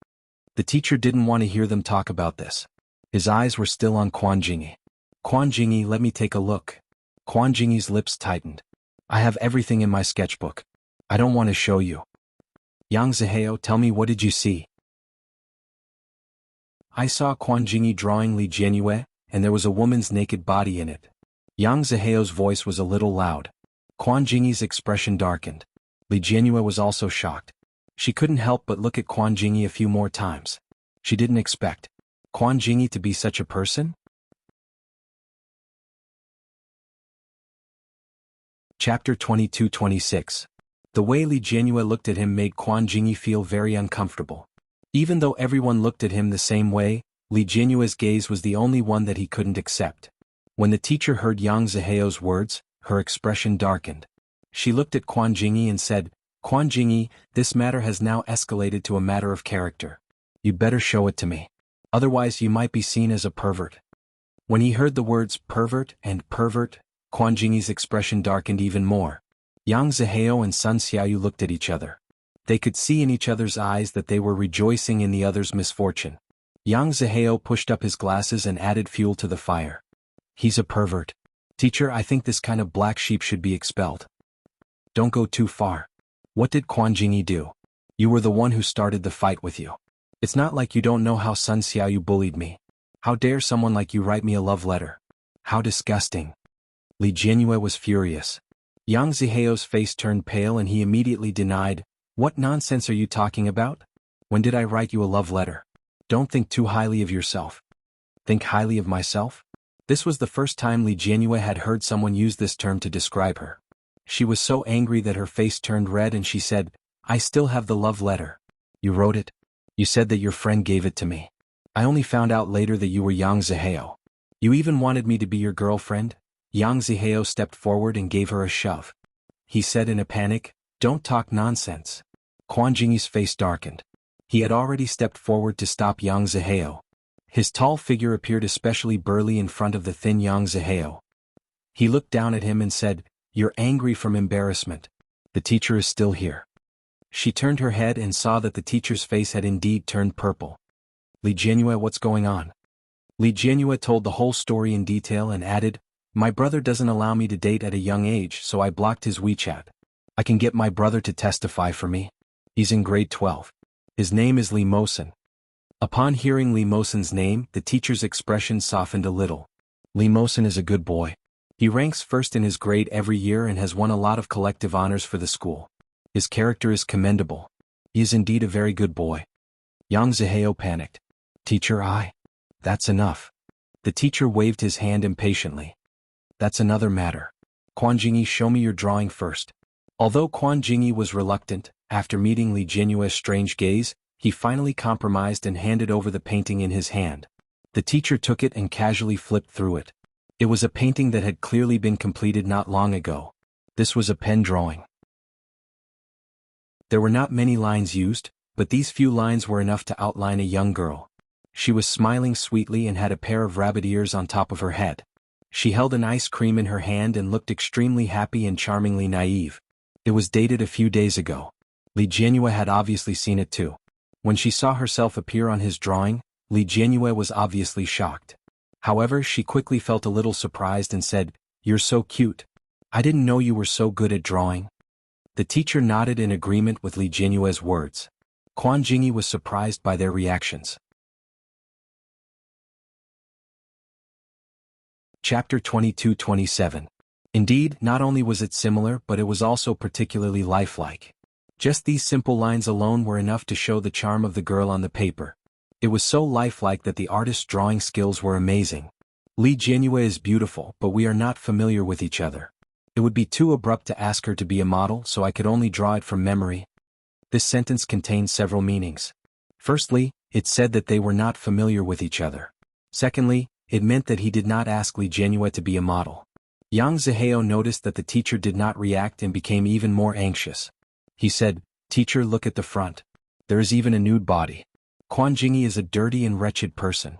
The teacher didn't want to hear them talk about this. His eyes were still on Quan Jingyi. Quan Jingyi, let me take a look. Quan Jingyi's lips tightened. I have everything in my sketchbook. I don't want to show you. Yang Zihao, tell me, what did you see? I saw Quan Jingyi drawing Li Jianyue, and there was a woman's naked body in it. Yang Zihao's voice was a little loud. Quan Jingyi's expression darkened. Li Jianyue was also shocked. She couldn't help but look at Quan Jingyi a few more times. She didn't expect Quan Jingyi to be such a person? Chapter 22-26. The way Li Jianyue looked at him made Quan Jingyi feel very uncomfortable. Even though everyone looked at him the same way, Li Jianyue's gaze was the only one that he couldn't accept. When the teacher heard Yang Zihao's words, her expression darkened. She looked at Quan Jingyi and said, Quan Jingyi, this matter has now escalated to a matter of character. You better show it to me. Otherwise you might be seen as a pervert. When he heard the words pervert and pervert, Quan Jingyi's expression darkened even more. Yang Zihao and Sun Xiaoyu looked at each other. They could see in each other's eyes that they were rejoicing in the other's misfortune. Yang Zihao pushed up his glasses and added fuel to the fire. He's a pervert. Teacher, I think this kind of black sheep should be expelled. Don't go too far. What did Quan Jingyi do? You were the one who started the fight with you. It's not like you don't know how Sun Xiaoyu bullied me. How dare someone like you write me a love letter? How disgusting. Li Jianyue was furious. Yang Zihao's face turned pale and he immediately denied, What nonsense are you talking about? When did I write you a love letter? Don't think too highly of yourself. Think highly of myself? This was the first time Li Jianyue had heard someone use this term to describe her. She was so angry that her face turned red and she said, I still have the love letter. You wrote it? You said that your friend gave it to me. I only found out later that you were Yang Zihao. You even wanted me to be your girlfriend? Yang Zihao stepped forward and gave her a shove. He said in a panic, Don't talk nonsense. Quan Jingyi's face darkened. He had already stepped forward to stop Yang Zihao. His tall figure appeared especially burly in front of the thin Yang Zihao. He looked down at him and said, You're angry from embarrassment. The teacher is still here. She turned her head and saw that the teacher's face had indeed turned purple. Li Jianyue, what's going on? Li Jianyue told the whole story in detail and added, My brother doesn't allow me to date at a young age, so I blocked his WeChat. I can get my brother to testify for me. He's in grade 12. His name is Li Mosen. Upon hearing Li Mosen's name, the teacher's expression softened a little. Li Mosen is a good boy. He ranks first in his grade every year and has won a lot of collective honors for the school. His character is commendable. He is indeed a very good boy. Yang Zihao panicked. Teacher, That's enough. The teacher waved his hand impatiently. That's another matter. Quan Jingyi, show me your drawing first. Although Quan Jingyi was reluctant, after meeting Li Jianyue's strange gaze, he finally compromised and handed over the painting in his hand. The teacher took it and casually flipped through it. It was a painting that had clearly been completed not long ago. This was a pen drawing. There were not many lines used, but these few lines were enough to outline a young girl. She was smiling sweetly and had a pair of rabbit ears on top of her head. She held an ice cream in her hand and looked extremely happy and charmingly naive. It was dated a few days ago. Li Jianyue had obviously seen it too. When she saw herself appear on his drawing, Li Jianyue was obviously shocked. However, she quickly felt a little surprised and said, You're so cute. I didn't know you were so good at drawing. The teacher nodded in agreement with Li Jianyue's words. Quan Jingyi was surprised by their reactions. Chapter 22-27. Indeed, not only was it similar, but it was also particularly lifelike. Just these simple lines alone were enough to show the charm of the girl on the paper. It was so lifelike that the artist's drawing skills were amazing. Li Jianyue is beautiful, but we are not familiar with each other. It would be too abrupt to ask her to be a model, so I could only draw it from memory. This sentence contained several meanings. Firstly, it said that they were not familiar with each other. Secondly, it meant that he did not ask Li Jianyue to be a model. Yang Zihao noticed that the teacher did not react and became even more anxious. He said, "Teacher, look at the front. There is even a nude body. Quan Jingyi is a dirty and wretched person."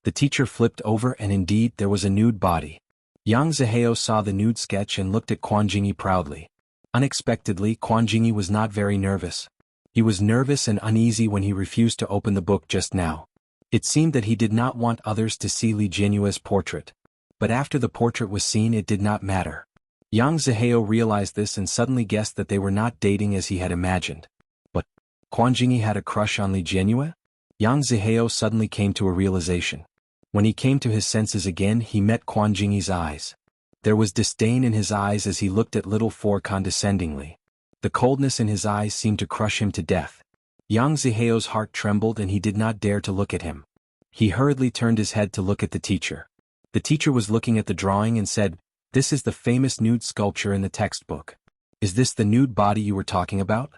The teacher flipped over and indeed there was a nude body. Yang Zihao saw the nude sketch and looked at Quan Jingyi proudly. Unexpectedly, Quan Jingyi was not very nervous. He was nervous and uneasy when he refused to open the book just now. It seemed that he did not want others to see Li Jianyue's portrait. But after the portrait was seen, it did not matter. Yang Zihao realized this and suddenly guessed that they were not dating as he had imagined. But Quan Jingyi had a crush on Li Jianyue? Yang Zihao suddenly came to a realization. When he came to his senses again, he met Quan Jingyi's eyes. There was disdain in his eyes as he looked at little Four condescendingly. The coldness in his eyes seemed to crush him to death. Yang Zihao's heart trembled and he did not dare to look at him. He hurriedly turned his head to look at the teacher. The teacher was looking at the drawing and said, "This is the famous nude sculpture in the textbook. Is this the nude body you were talking about?"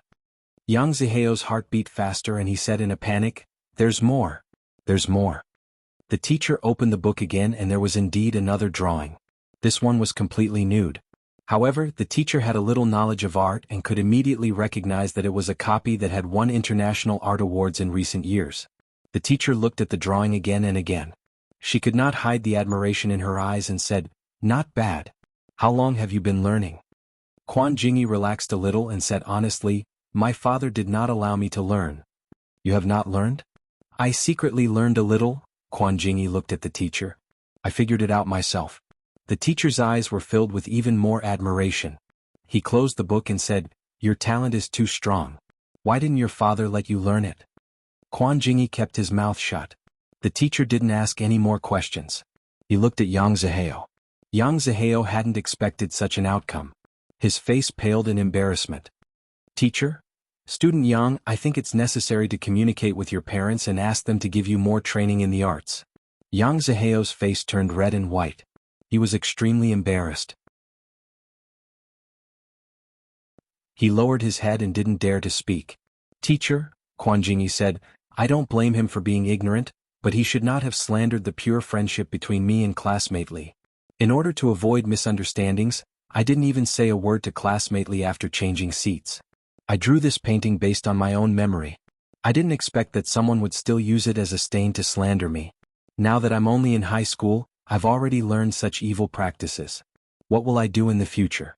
Yang Zihao's heart beat faster and he said in a panic, "There's more. There's more." The teacher opened the book again and there was indeed another drawing. This one was completely nude. However, the teacher had a little knowledge of art and could immediately recognize that it was a copy that had won international art awards in recent years. The teacher looked at the drawing again and again. She could not hide the admiration in her eyes and said, "Not bad. How long have you been learning?" Quan Jingyi relaxed a little and said honestly, "My father did not allow me to learn." "You have not learned?" "I secretly learned a little." Quan Jingyi looked at the teacher. "I figured it out myself." The teacher's eyes were filled with even more admiration. He closed the book and said, "Your talent is too strong. Why didn't your father let you learn it?" Quan Jingyi kept his mouth shut. The teacher didn't ask any more questions. He looked at Yang Zihao. Yang Zihao hadn't expected such an outcome. His face paled in embarrassment. "Teacher? Student Yang, I think it's necessary to communicate with your parents and ask them to give you more training in the arts." Yang Zihao's face turned red and white. He was extremely embarrassed. He lowered his head and didn't dare to speak. "Teacher," Quan Jingyi said, "I don't blame him for being ignorant, but he should not have slandered the pure friendship between me and classmate Li. In order to avoid misunderstandings, I didn't even say a word to classmate Li after changing seats. I drew this painting based on my own memory. I didn't expect that someone would still use it as a stain to slander me. Now that I'm only in high school, I've already learned such evil practices. What will I do in the future?"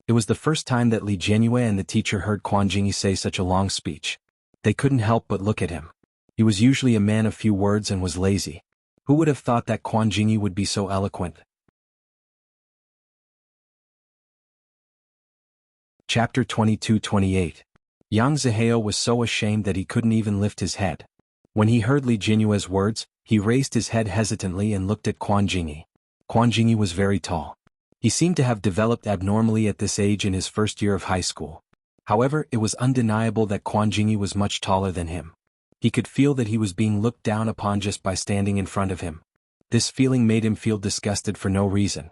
It was the first time that Li Jianyue and the teacher heard Quan Jingyi say such a long speech. They couldn't help but look at him. He was usually a man of few words and was lazy. Who would have thought that Quan Jingyi would be so eloquent? Chapter 22-28. Yang Zihao was so ashamed that he couldn't even lift his head. When he heard Li Jianyue's words, he raised his head hesitantly and looked at Quan Jingyi. Quan Jingyi was very tall. He seemed to have developed abnormally at this age in his first year of high school. However, it was undeniable that Quan Jingyi was much taller than him. He could feel that he was being looked down upon just by standing in front of him. This feeling made him feel disgusted for no reason.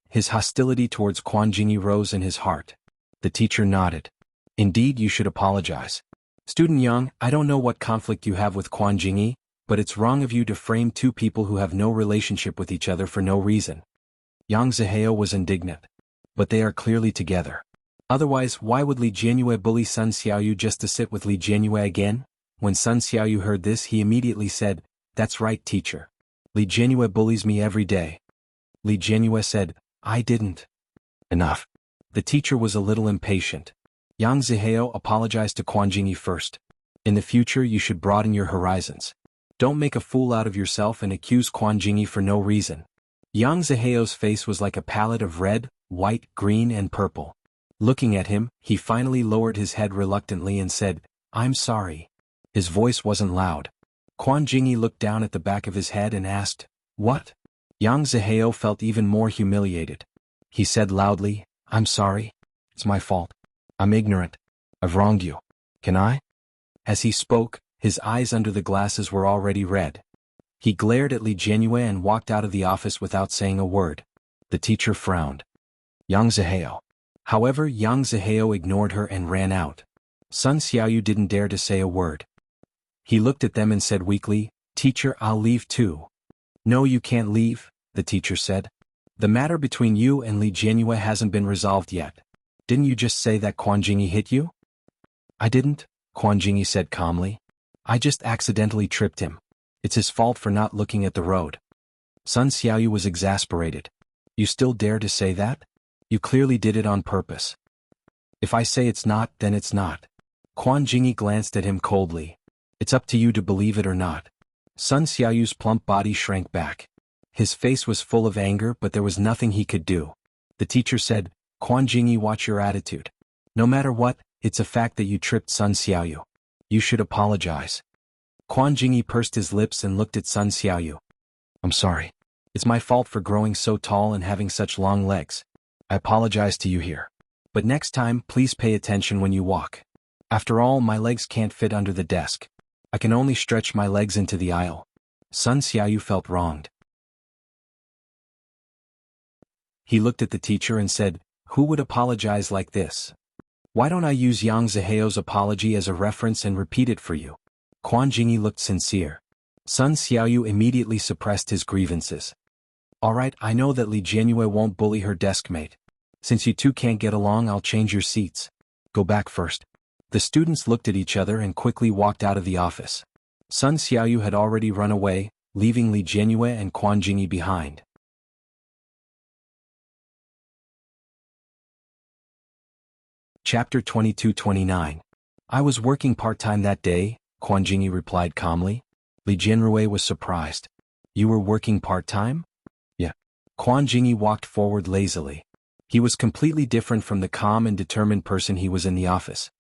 His hostility towards Quan Jingyi rose in his heart. The teacher nodded. "Indeed, you should apologize. Student Yang, I don't know what conflict you have with Quan Jingyi, but it's wrong of you to frame two people who have no relationship with each other for no reason." Yang Zihao was indignant. "But they are clearly together. Otherwise, why would Li Jianyue bully Sun Xiaoyu just to sit with Li Jianyue again?" When Sun Xiaoyu heard this, he immediately said, "That's right, teacher. Li Jianyue bullies me every day." Li Jianyue said, "I didn't." "Enough." The teacher was a little impatient. Yang Zihao apologized to Quan Jingyi first. "In the future you should broaden your horizons. Don't make a fool out of yourself and accuse Quan Jingyi for no reason." Yang Zihao's face was like a palette of red, white, green and purple. Looking at him, he finally lowered his head reluctantly and said, "I'm sorry." His voice wasn't loud. Quan Jingyi looked down at the back of his head and asked, "What?" Yang Zihao felt even more humiliated. He said loudly, "I'm sorry. It's my fault. I'm ignorant. I've wronged you. Can I?" As he spoke, his eyes under the glasses were already red. He glared at Li Jianyue and walked out of the office without saying a word. The teacher frowned. Yang Zihao. However, Yang Zihao ignored her and ran out. Sun Xiaoyu didn't dare to say a word. He looked at them and said weakly, "Teacher, I'll leave too." "No, you can't leave," the teacher said. "The matter between you and Li Jianyue hasn't been resolved yet. Didn't you just say that Quan Jingyi hit you?" "I didn't," Quan Jingyi said calmly. "I just accidentally tripped him. It's his fault for not looking at the road." Sun Xiaoyu was exasperated. "You still dare to say that? You clearly did it on purpose." "If I say it's not, then it's not." Quan Jingyi glanced at him coldly. "It's up to you to believe it or not." Sun Xiaoyu's plump body shrank back. His face was full of anger, but there was nothing he could do. The teacher said, "Quan Jingyi, watch your attitude. No matter what, it's a fact that you tripped Sun Xiaoyu. You should apologize." Quan Jingyi pursed his lips and looked at Sun Xiaoyu. "I'm sorry. It's my fault for growing so tall and having such long legs. I apologize to you here. But next time, please pay attention when you walk. After all, my legs can't fit under the desk. I can only stretch my legs into the aisle." Sun Xiaoyu felt wronged. He looked at the teacher and said, "Who would apologize like this? Why don't I use Yang Zihao's apology as a reference and repeat it for you?" Quan Jingyi looked sincere. Sun Xiaoyu immediately suppressed his grievances. "Alright, I know that Li Jianyue won't bully her deskmate. Since you two can't get along, I'll change your seats. Go back first." The students looked at each other and quickly walked out of the office. Sun Xiaoyu had already run away, leaving Li Jianyue and Quan Jingyi behind. Chapter 22-29. "I was working part-time that day," Quan Jingyi replied calmly. Li Jianyue was surprised. "You were working part-time?" "Yeah." Quan Jingyi walked forward lazily. He was completely different from the calm and determined person he was in the office.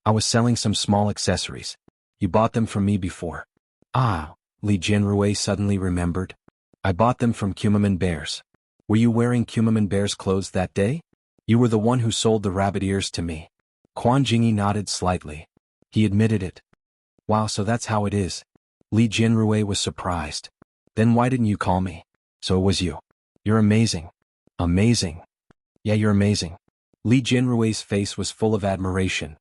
"I was selling some small accessories. You bought them from me before." "Ah," Li Jianyue suddenly remembered. "I bought them from Kumaman Bears. Were you wearing Kumaman Bears clothes that day? You were the one who sold the rabbit ears to me." Quan Jingyi nodded slightly. He admitted it. "Wow, so that's how it is." Li Jianyue was surprised. "Then why didn't you call me?" "So it was you. You're amazing." "Amazing." "Yeah, you're amazing." Li Jianyue's face was full of admiration.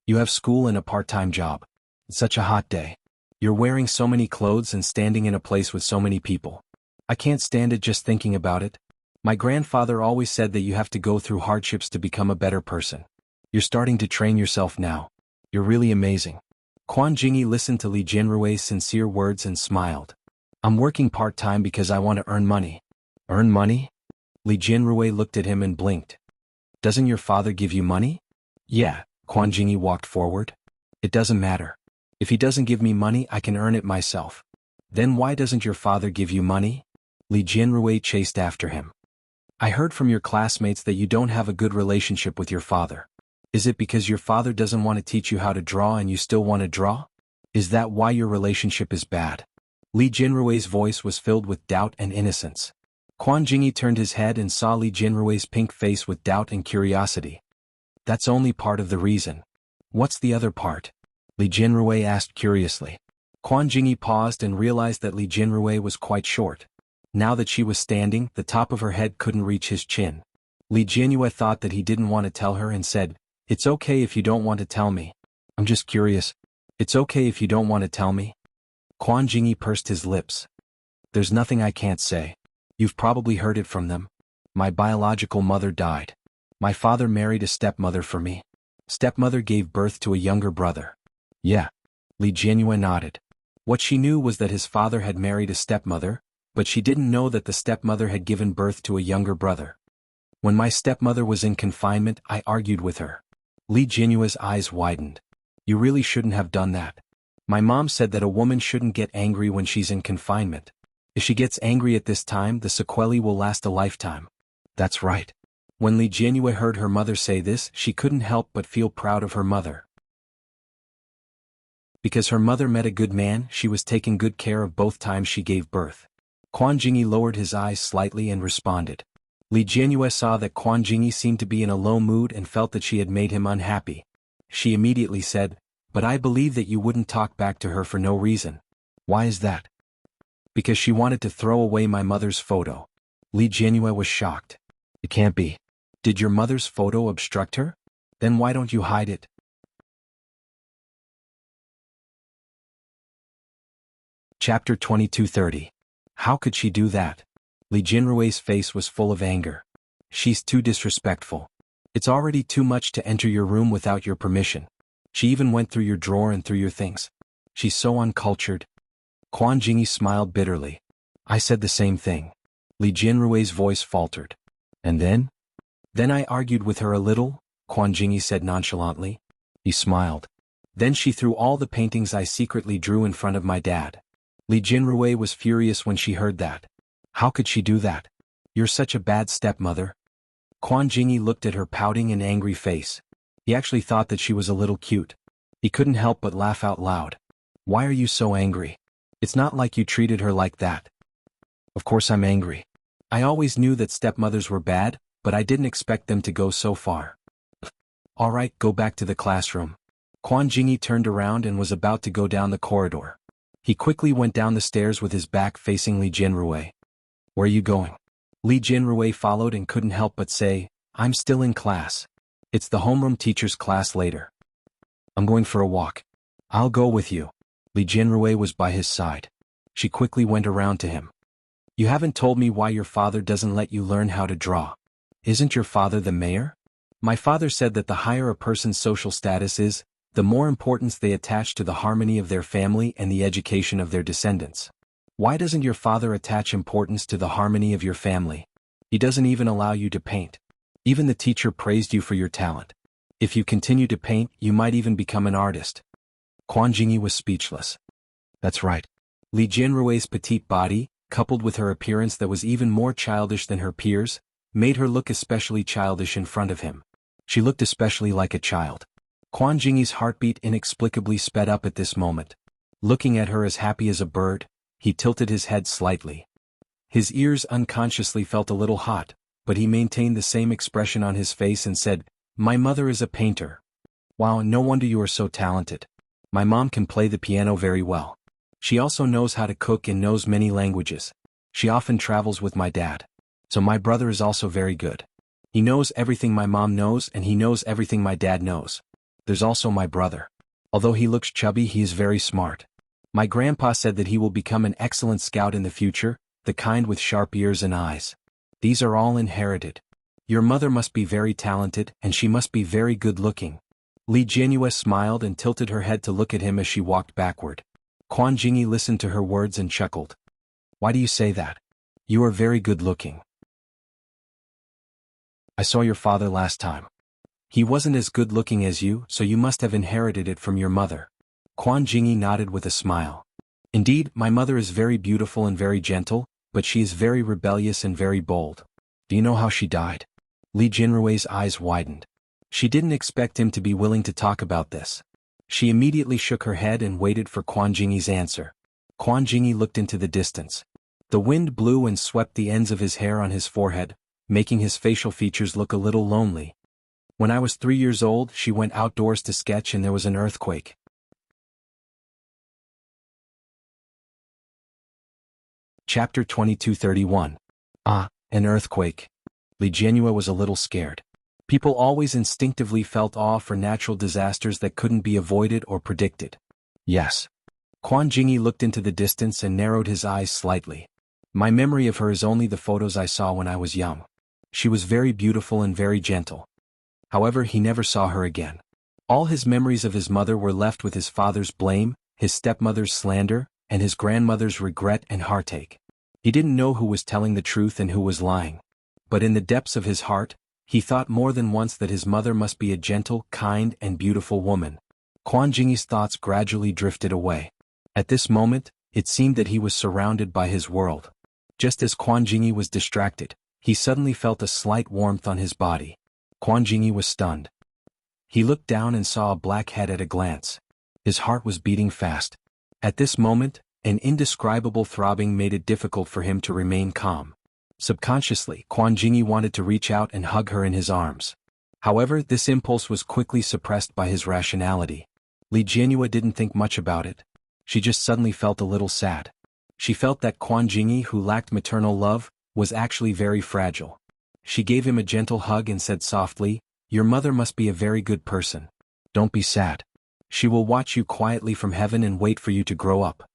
"You have school and a part-time job. It's such a hot day. You're wearing so many clothes and standing in a place with so many people. I can't stand it just thinking about it. My grandfather always said that you have to go through hardships to become a better person. You're starting to train yourself now. You're really amazing." Quan Jingyi listened to Li Jianyue's sincere words and smiled. "I'm working part-time because I want to earn money." "Earn money?" Li Jianyue looked at him and blinked. "Doesn't your father give you money?" "Yeah." Quan Jingyi walked forward. "It doesn't matter. If he doesn't give me money, I can earn it myself." "Then why doesn't your father give you money?" Li Jianyue chased after him. "I heard from your classmates that you don't have a good relationship with your father. Is it because your father doesn't want to teach you how to draw and you still want to draw? Is that why your relationship is bad?" Li Jianyue's voice was filled with doubt and innocence. Quan Jingyi turned his head and saw Li Jianyue's pink face with doubt and curiosity. "That's only part of the reason. What's the other part?" Li Jianyue asked curiously. Quan Jingyi paused and realized that Li Jianyue was quite short. Now that she was standing, the top of her head couldn't reach his chin. Li Jianyue thought that he didn't want to tell her and said, "It's okay if you don't want to tell me. I'm just curious." "It's okay if you don't want to tell me?" Quan Jingyi pursed his lips. "There's nothing I can't say. You've probably heard it from them. My biological mother died. My father married a stepmother for me. Stepmother gave birth to a younger brother." "Yeah." Li Jianyue nodded. What she knew was that his father had married a stepmother, but she didn't know that the stepmother had given birth to a younger brother. "When my stepmother was in confinement, I argued with her." Li Jianyue's eyes widened. "You really shouldn't have done that. My mom said that a woman shouldn't get angry when she's in confinement. If she gets angry at this time, the sequelae will last a lifetime." "That's right." When Li Jianyue heard her mother say this, she couldn't help but feel proud of her mother. Because her mother met a good man, she was taking good care of both times she gave birth. Quan Jingyi lowered his eyes slightly and responded. Li Jianyue saw that Quan Jingyi seemed to be in a low mood and felt that she had made him unhappy. She immediately said, "But I believe that you wouldn't talk back to her for no reason." "Why is that?" "Because she wanted to throw away my mother's photo." Li Jianyue was shocked. "It can't be." Did your mother's photo obstruct her? Then why don't you hide it? Chapter 2230. How could she do that? Li Jinrui's face was full of anger. She's too disrespectful. It's already too much to enter your room without your permission. She even went through your drawer and through your things. She's so uncultured. Quan Jingyi smiled bitterly. I said the same thing. Li Jinrui's voice faltered. And then? Then I argued with her a little, Quan Jingyi said nonchalantly. He smiled. Then she threw all the paintings I secretly drew in front of my dad. Li Jinrui was furious when she heard that. How could she do that? You're such a bad stepmother. Quan Jingyi looked at her pouting and angry face. He actually thought that she was a little cute. He couldn't help but laugh out loud. Why are you so angry? It's not like you treated her like that. Of course I'm angry. I always knew that stepmothers were bad, but I didn't expect them to go so far. All right, go back to the classroom. Quan Jingyi turned around and was about to go down the corridor. He quickly went down the stairs with his back facing Li Jinrui. Where are you going? Li Jinrui followed and couldn't help but say, I'm still in class. It's the homeroom teacher's class later. I'm going for a walk. I'll go with you. Li Jinrui was by his side. She quickly went around to him. You haven't told me why your father doesn't let you learn how to draw. Isn't your father the mayor? My father said that the higher a person's social status is, the more importance they attach to the harmony of their family and the education of their descendants. Why doesn't your father attach importance to the harmony of your family? He doesn't even allow you to paint. Even the teacher praised you for your talent. If you continue to paint, you might even become an artist. Quan Jingyi was speechless. That's right. Li Jinrui's petite body, coupled with her appearance that was even more childish than her peers, made her look especially childish in front of him. She looked especially like a child. Quan Jingyi's heartbeat inexplicably sped up at this moment. Looking at her as happy as a bird, he tilted his head slightly. His ears unconsciously felt a little hot, but he maintained the same expression on his face and said, My mother is a painter. Wow, no wonder you are so talented. My mom can play the piano very well. She also knows how to cook and knows many languages. She often travels with my dad. So my brother is also very good. He knows everything my mom knows and he knows everything my dad knows. There's also my brother. Although he looks chubby, he is very smart. My grandpa said that he will become an excellent scout in the future, the kind with sharp ears and eyes. These are all inherited. Your mother must be very talented and she must be very good-looking. Li Jinrui smiled and tilted her head to look at him as she walked backward. Quan Jingyi listened to her words and chuckled. Why do you say that? You are very good-looking. I saw your father last time. He wasn't as good-looking as you, so you must have inherited it from your mother. Quan Jingyi nodded with a smile. Indeed, my mother is very beautiful and very gentle, but she is very rebellious and very bold. Do you know how she died? Li Jinrui's eyes widened. She didn't expect him to be willing to talk about this. She immediately shook her head and waited for Quan Jingyi's answer. Quan Jingyi looked into the distance. The wind blew and swept the ends of his hair on his forehead, making his facial features look a little lonely. When I was 3 years old, she went outdoors to sketch and there was an earthquake. Chapter 2231. An earthquake. Li Jinrui was a little scared. People always instinctively felt awe for natural disasters that couldn't be avoided or predicted. Yes. Quan Jingyi looked into the distance and narrowed his eyes slightly. My memory of her is only the photos I saw when I was young. She was very beautiful and very gentle. However, he never saw her again. All his memories of his mother were left with his father's blame, his stepmother's slander, and his grandmother's regret and heartache. He didn't know who was telling the truth and who was lying. But in the depths of his heart, he thought more than once that his mother must be a gentle, kind, and beautiful woman. Quan Jingyi's thoughts gradually drifted away. At this moment, it seemed that he was surrounded by his world. Just as Quan Jingyi was distracted, he suddenly felt a slight warmth on his body. Quan Jingyi was stunned. He looked down and saw a black head at a glance. His heart was beating fast. At this moment, an indescribable throbbing made it difficult for him to remain calm. Subconsciously, Quan Jingyi wanted to reach out and hug her in his arms. However, this impulse was quickly suppressed by his rationality. Li Jinrui didn't think much about it. She just suddenly felt a little sad. She felt that Quan Jingyi, who lacked maternal love, was actually very fragile. She gave him a gentle hug and said softly, "Your mother must be a very good person. Don't be sad. She will watch you quietly from heaven and wait for you to grow up."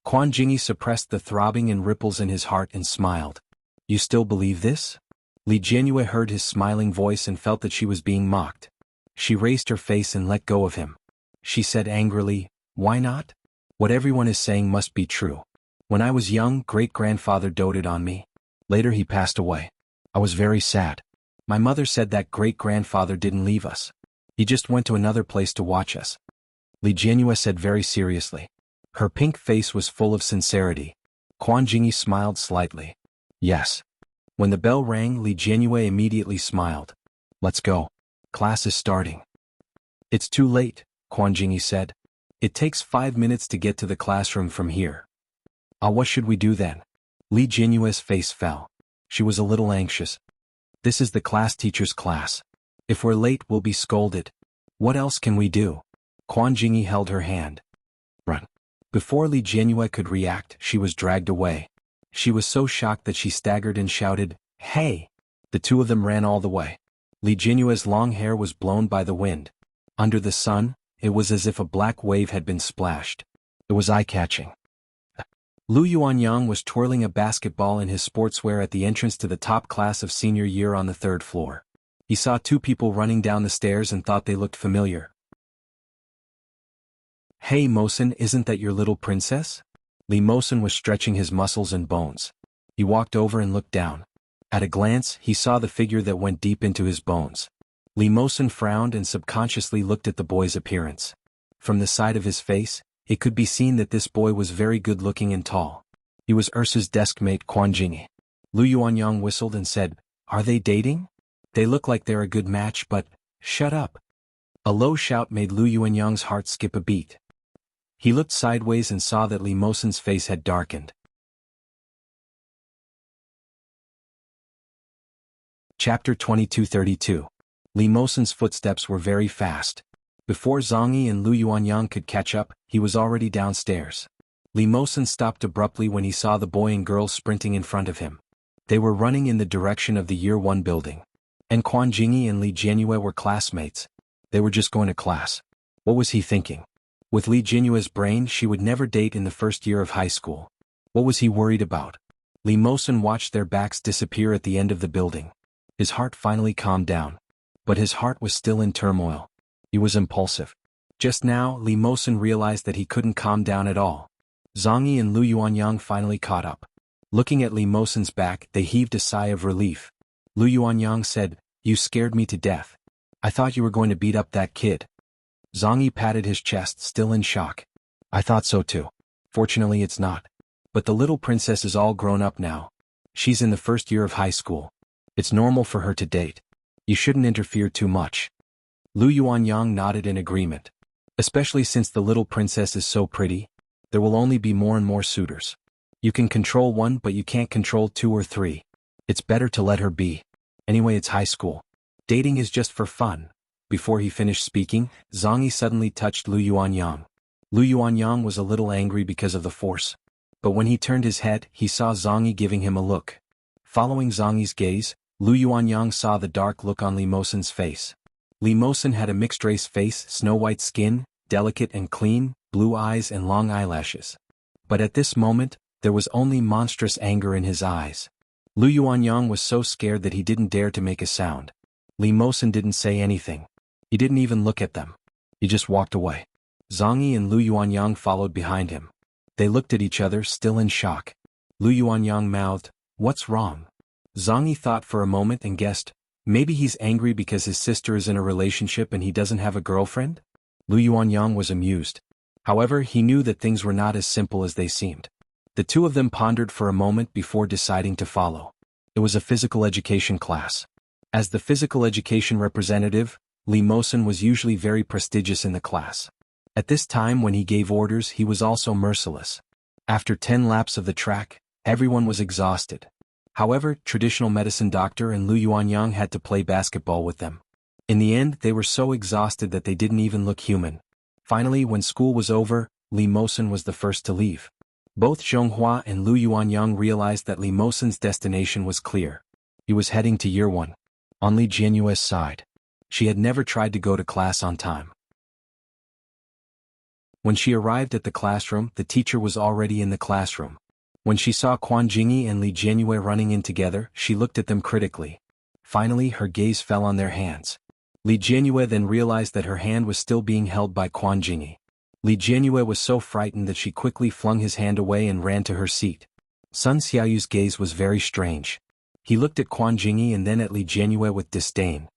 Quan Jingyi suppressed the throbbing and ripples in his heart and smiled. "You still believe this?" Li Jianyue heard his smiling voice and felt that she was being mocked. She raised her face and let go of him. She said angrily, "Why not? What everyone is saying must be true. When I was young, great-grandfather doted on me. Later he passed away. I was very sad. My mother said that great-grandfather didn't leave us. He just went to another place to watch us." Li Jianyue said very seriously. Her pink face was full of sincerity. Quan Jingyi smiled slightly. "Yes." When the bell rang, Li Jianyue immediately smiled. "Let's go. Class is starting." "It's too late," Quan Jingyi said. "It takes 5 minutes to get to the classroom from here." What should we do then?" Li Jianyue's face fell. She was a little anxious. "This is the class teacher's class. If we're late, we'll be scolded. What else can we do?" Quan Jingyi held her hand. "Run." Before Li Jianyue could react, she was dragged away. She was so shocked that she staggered and shouted, "Hey!" The two of them ran all the way. Li Jianyue's long hair was blown by the wind. Under the sun, it was as if a black wave had been splashed. It was eye-catching. Lu Yuanyang was twirling a basketball in his sportswear at the entrance to the top class of senior year on the 3rd floor. He saw two people running down the stairs and thought they looked familiar. "Hey Mosen, isn't that your little princess?" Li Mosen was stretching his muscles and bones. He walked over and looked down. At a glance, he saw the figure that went deep into his bones. Li Mosen frowned and subconsciously looked at the boy's appearance. From the side of his face, it could be seen that this boy was very good-looking and tall. He was Ursa's deskmate Quan Jingyi. Lu Yuanyang whistled and said, "Are they dating? They look like they're a good match, but..." "Shut up." A low shout made Lu Yuanyang's heart skip a beat. He looked sideways and saw that Li Mosen's face had darkened. Chapter 2232. Li Mosen's footsteps were very fast. Before Zhongyi and Lu Yuanyang could catch up, he was already downstairs. Li Mosen stopped abruptly when he saw the boy and girl sprinting in front of him. They were running in the direction of the Year 1 building. And Quan Jingyi and Li Jianyue were classmates. They were just going to class. What was he thinking? With Li Jianyue's brain, she would never date in the first year of high school. What was he worried about? Li Mosen watched their backs disappear at the end of the building. His heart finally calmed down. But his heart was still in turmoil. He was impulsive. Just now, Li Mosen realized that he couldn't calm down at all. Zhongyi and Lu Yuanyang finally caught up. Looking at Li Mosen's back, they heaved a sigh of relief. Lu Yuanyang said, "You scared me to death. I thought you were going to beat up that kid." Zhongyi patted his chest, still in shock. "I thought so too. Fortunately it's not. But the little princess is all grown up now. She's in the first year of high school. It's normal for her to date. You shouldn't interfere too much." Lu Yuanyang nodded in agreement. "Especially since the little princess is so pretty, there will only be more and more suitors. You can control one but you can't control 2 or 3. It's better to let her be. Anyway, it's high school. Dating is just for fun." Before he finished speaking, Zhongyi suddenly touched Lu Yuanyang. Lu Yuanyang was a little angry because of the force. But when he turned his head, he saw Zhongyi giving him a look. Following Zhongyi's gaze, Lu Yuanyang saw the dark look on Li Mosen's face. Li Mosen had a mixed-race face, snow-white skin, delicate and clean, blue eyes and long eyelashes. But at this moment, there was only monstrous anger in his eyes. Lu Yuanyang was so scared that he didn't dare to make a sound. Li Mosen didn't say anything. He didn't even look at them. He just walked away. Zhongyi and Lu Yuanyang followed behind him. They looked at each other, still in shock. Lu Yuanyang mouthed, "What's wrong?" Zhongyi thought for a moment and guessed, maybe he's angry because his sister is in a relationship and he doesn't have a girlfriend? Lu Yuanyang was amused. However, he knew that things were not as simple as they seemed. The two of them pondered for a moment before deciding to follow. It was a physical education class. As the physical education representative, Li Mosen was usually very prestigious in the class. At this time when he gave orders, he was also merciless. After 10 laps of the track, everyone was exhausted. However, traditional medicine doctor and Lu Yuanyang had to play basketball with them. In the end, they were so exhausted that they didn't even look human. Finally, when school was over, Li Mosen was the first to leave. Both Zhonghua and Lu Yuanyang realized that Li Mosen's destination was clear. He He was heading to year 1. On Li Jianyue's side. She had never tried to go to class on time. When she arrived at the classroom, the teacher was already in the classroom. When she saw Quan Jingyi and Li Jianyue running in together, she looked at them critically. Finally, her gaze fell on their hands. Li Jianyue then realized that her hand was still being held by Quan Jingyi. Li Jianyue was so frightened that she quickly flung his hand away and ran to her seat. Sun Xiaoyu's gaze was very strange. He looked at Quan Jingyi and then at Li Jianyue with disdain.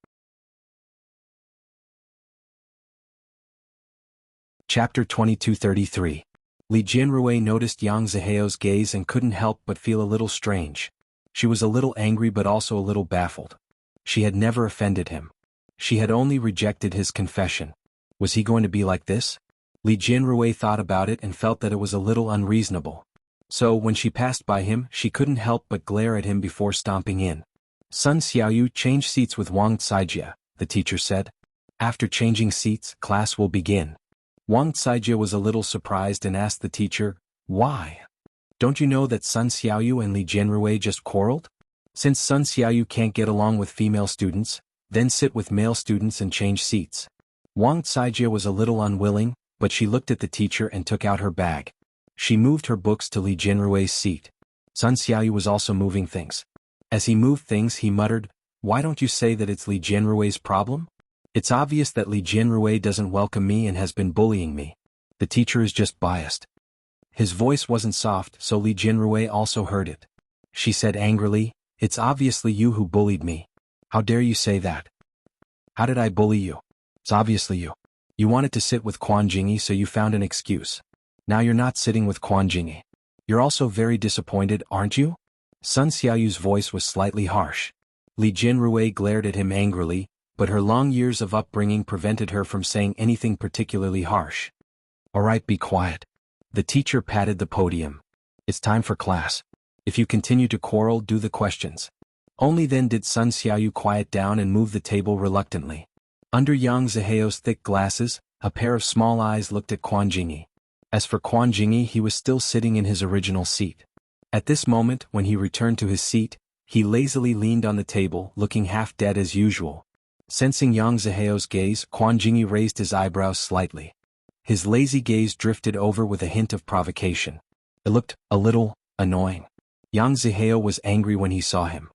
Chapter 2233. Li Jianrui noticed Yang Ziheo's gaze and couldn't help but feel a little strange. She was a little angry but also a little baffled. She had never offended him. She had only rejected his confession. Was he going to be like this? Li Jianrui thought about it and felt that it was a little unreasonable. So when she passed by him, she couldn't help but glare at him before stomping in. Sun Xiaoyu, change seats with Wang Caijie, the teacher said. After changing seats, class will begin. Wang Caijie was a little surprised and asked the teacher, "Why? Don't you know that Sun Xiaoyu and Li Jianrui just quarreled? Since Sun Xiaoyu can't get along with female students, then sit with male students and change seats." Wang Caijie was a little unwilling, but she looked at the teacher and took out her bag. She moved her books to Li Jianrui's seat. Sun Xiaoyu was also moving things. As he moved things, he muttered, "Why don't you say that it's Li Jianrui's problem? It's obvious that Li Jianrui doesn't welcome me and has been bullying me. The teacher is just biased." His voice wasn't soft, so Li Jianrui also heard it. She said angrily, "It's obviously you who bullied me. How dare you say that? How did I bully you? It's obviously you. You wanted to sit with Quan Jingyi, so you found an excuse. Now you're not sitting with Quan Jingyi. You're also very disappointed, aren't you?" Sun Xiaoyu's voice was slightly harsh. Li Jianrui glared at him angrily, but her long years of upbringing prevented her from saying anything particularly harsh. "All right, be quiet." The teacher patted the podium. "It's time for class. If you continue to quarrel, do the questions." Only then did Sun Xiaoyu quiet down and move the table reluctantly. Under Yang Ziheo's thick glasses, a pair of small eyes looked at Quan Jingyi. As for Quan Jingyi, he was still sitting in his original seat. At this moment, when he returned to his seat, he lazily leaned on the table, looking half dead as usual. Sensing Yang Ziheo's gaze, Quan Jingyi raised his eyebrows slightly. His lazy gaze drifted over with a hint of provocation. It looked a little annoying. Yang Ziheo was angry when he saw him.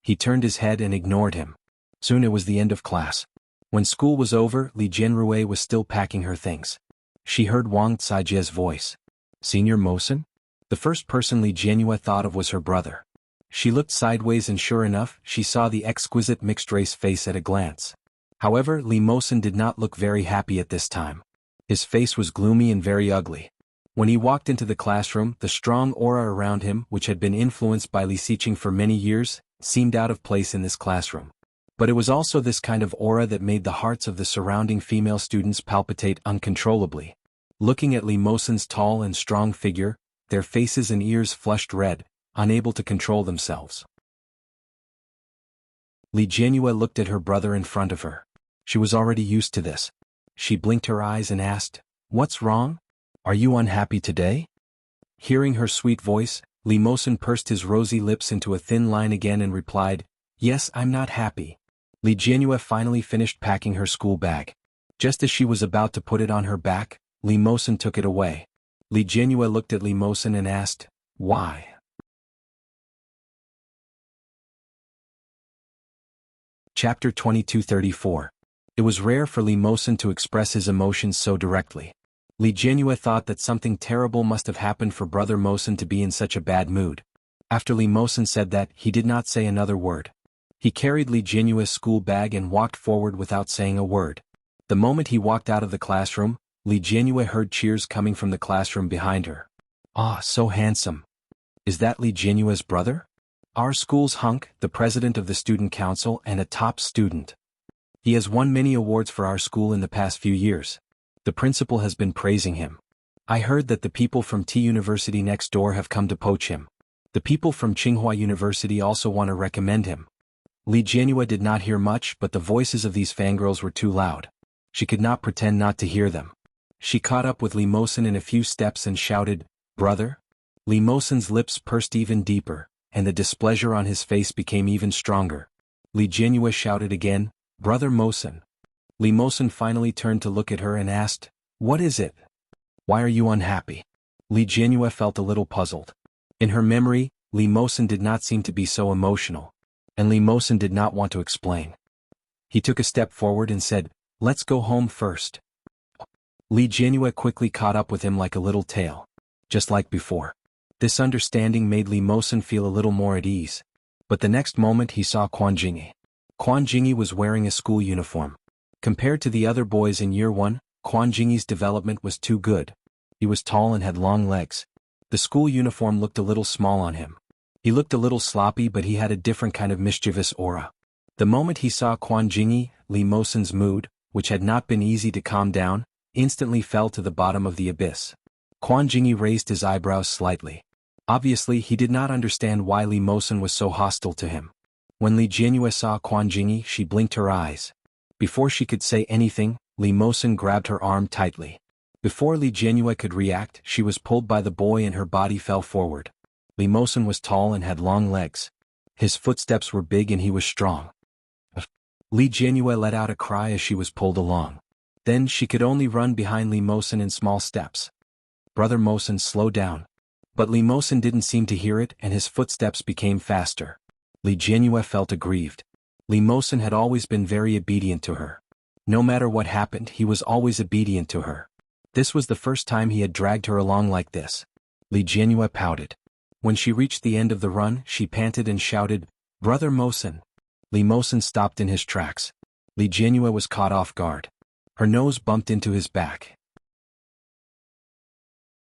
He turned his head and ignored him. Soon it was the end of class. When school was over, Li Jianrui was still packing her things. She heard Wang Caijie's voice. "Senior Mosen?" The first person Li Jianyue thought of was her brother. She looked sideways and sure enough, she saw the exquisite mixed-race face at a glance. However, Li Mosen did not look very happy at this time. His face was gloomy and very ugly. When he walked into the classroom, the strong aura around him, which had been influenced by Li Xiqing for many years, seemed out of place in this classroom. But it was also this kind of aura that made the hearts of the surrounding female students palpitate uncontrollably. Looking at Li Mosen's tall and strong figure, their faces and ears flushed red, unable to control themselves. Li Jianyue looked at her brother in front of her. She was already used to this. She blinked her eyes and asked, "What's wrong? Are you unhappy today?" Hearing her sweet voice, Li Mosen pursed his rosy lips into a thin line again and replied, "Yes, I'm not happy." Li Jianyue finally finished packing her school bag. Just as she was about to put it on her back, Li Mosen took it away. Li Jianyue looked at Li Mosen and asked, "Why?" Chapter 2234. It was rare for Li Mosen to express his emotions so directly. Li Jianyue thought that something terrible must have happened for Brother Mosen to be in such a bad mood. After Li Mosen said that, he did not say another word. He carried Li Jianyue's school bag and walked forward without saying a word. The moment he walked out of the classroom, Li Jianyue heard cheers coming from the classroom behind her. "Ah, so handsome. Is that Li Jianyue's brother? Our school's hunk, the president of the student council and a top student. He has won many awards for our school in the past few years. The principal has been praising him. I heard that the people from T University next door have come to poach him. The people from Tsinghua University also want to recommend him." Li Jianyue did not hear much, but the voices of these fangirls were too loud. She could not pretend not to hear them. She caught up with Li Mosen in a few steps and shouted, "Brother?" Li Mosen's lips pursed even deeper. and the displeasure on his face became even stronger. Li Jianyue shouted again, "Brother Mosen." Li Mosen finally turned to look at her and asked, "What is it? Why are you unhappy?" Li Jianyue felt a little puzzled. In her memory, Li Mosen did not seem to be so emotional, and Li Mosen did not want to explain. He took a step forward and said, "Let's go home first." Li Jianyue quickly caught up with him like a little tail. Just like before. This understanding made Li Mosen feel a little more at ease. But the next moment he saw Quan Jingyi. Quan Jingyi was wearing a school uniform. Compared to the other boys in year 1, Quan Jingyi's development was too good. He was tall and had long legs. The school uniform looked a little small on him. He looked a little sloppy, but he had a different kind of mischievous aura. The moment he saw Quan Jingyi, Li Mosen's mood, which had not been easy to calm down, instantly fell to the bottom of the abyss. Quan Jingyi raised his eyebrows slightly. Obviously he did not understand why Li Mosen was so hostile to him. When Li Jianyue saw Quan Jingyi, she blinked her eyes. Before she could say anything, Li Mosen grabbed her arm tightly. Before Li Jianyue could react, she was pulled by the boy and her body fell forward. Li Mosen was tall and had long legs. His footsteps were big and he was strong. Li Jianyue let out a cry as she was pulled along. Then she could only run behind Li Mosen in small steps. "Brother Mosen, slow down." But Li Mosen didn't seem to hear it and his footsteps became faster. Li Jianyue felt aggrieved. Li Mosen had always been very obedient to her. No matter what happened, he was always obedient to her. This was the first time he had dragged her along like this. Li Jianyue pouted. When she reached the end of the run, she panted and shouted, "Brother Mosen." Li Mosen stopped in his tracks. Li Jianyue was caught off guard. Her nose bumped into his back.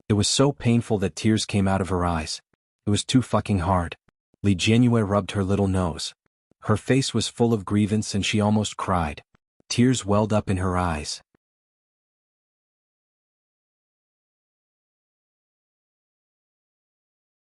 It was so painful that tears came out of her eyes. It was too fucking hard. Li Jianyue rubbed her little nose. Her face was full of grievance and she almost cried. Tears welled up in her eyes.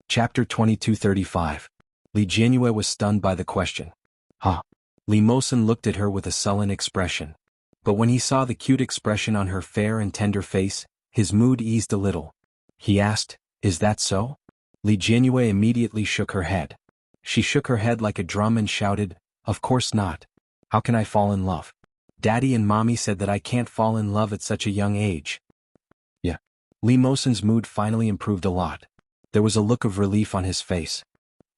Chapter 2235. Li Jianyue was stunned by the question. "Huh?" Li Mosen looked at her with a sullen expression. But when he saw the cute expression on her fair and tender face, his mood eased a little. He asked, "Is that so?" Li Jianyue immediately shook her head. She shook her head like a drum and shouted, "Of course not. How can I fall in love? Daddy and Mommy said that I can't fall in love at such a young age." Yeah. Li Mosen's mood finally improved a lot. There was a look of relief on his face.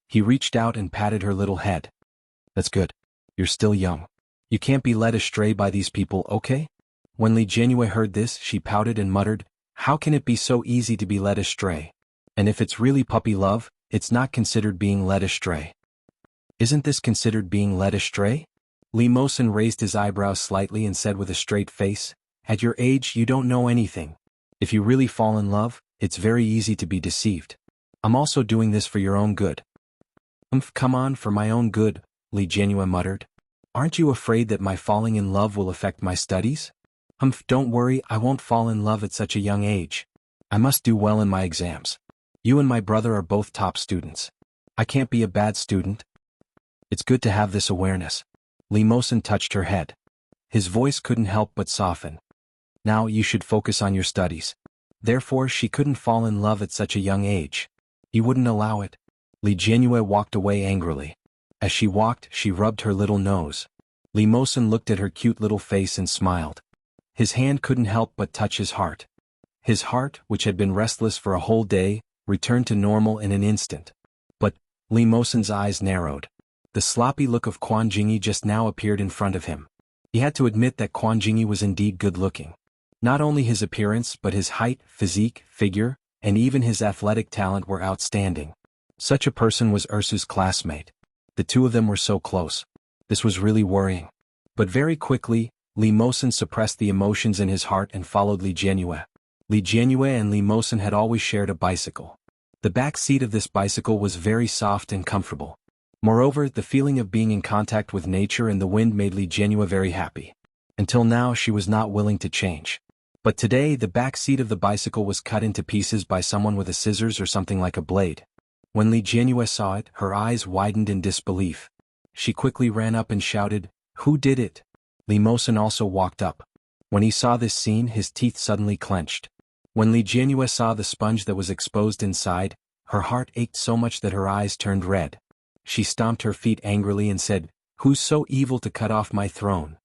He reached out and patted her little head. "That's good. You're still young. You can't be led astray by these people, okay?" When Li Jianyue heard this, she pouted and muttered, "How can it be so easy to be led astray? And if it's really puppy love, it's not considered being led astray." "Isn't this considered being led astray?" Li Mosen raised his eyebrows slightly and said with a straight face, "At your age you don't know anything. If you really fall in love, it's very easy to be deceived. I'm also doing this for your own good." Come on, for my own good," Li Jianyue muttered. "Aren't you afraid that my falling in love will affect my studies?" Don't worry, I won't fall in love at such a young age. I must do well in my exams. You and my brother are both top students. I can't be a bad student." "It's good to have this awareness." Li Mosen touched her head. His voice couldn't help but soften. "Now you should focus on your studies." Therefore she couldn't fall in love at such a young age. He wouldn't allow it. Li Jianyue walked away angrily. As she walked, she rubbed her little nose. Li Mosen looked at her cute little face and smiled. His hand couldn't help but touch his heart. His heart, which had been restless for a whole day, returned to normal in an instant. But Li Mosen's eyes narrowed. The sloppy look of Quan Jingyi just now appeared in front of him. He had to admit that Quan Jingyi was indeed good-looking. Not only his appearance but his height, physique, figure, and even his athletic talent were outstanding. Such a person was Ursu's classmate. The two of them were so close. This was really worrying. But very quickly, Li Mosen suppressed the emotions in his heart and followed Li Jianyue. Li Jianyue and Li Mosen had always shared a bicycle. The back seat of this bicycle was very soft and comfortable. Moreover, the feeling of being in contact with nature and the wind made Li Jianyue very happy. Until now she was not willing to change. But today the back seat of the bicycle was cut into pieces by someone with a scissors or something like a blade. When Li Jianyue saw it, her eyes widened in disbelief. She quickly ran up and shouted, "Who did it?" Li Mosen also walked up. When he saw this scene, his teeth suddenly clenched. When Li Jianyue saw the sponge that was exposed inside, Her heart ached so much that her eyes turned red. She stomped her feet angrily and said, "Who's so evil to cut off my throne?"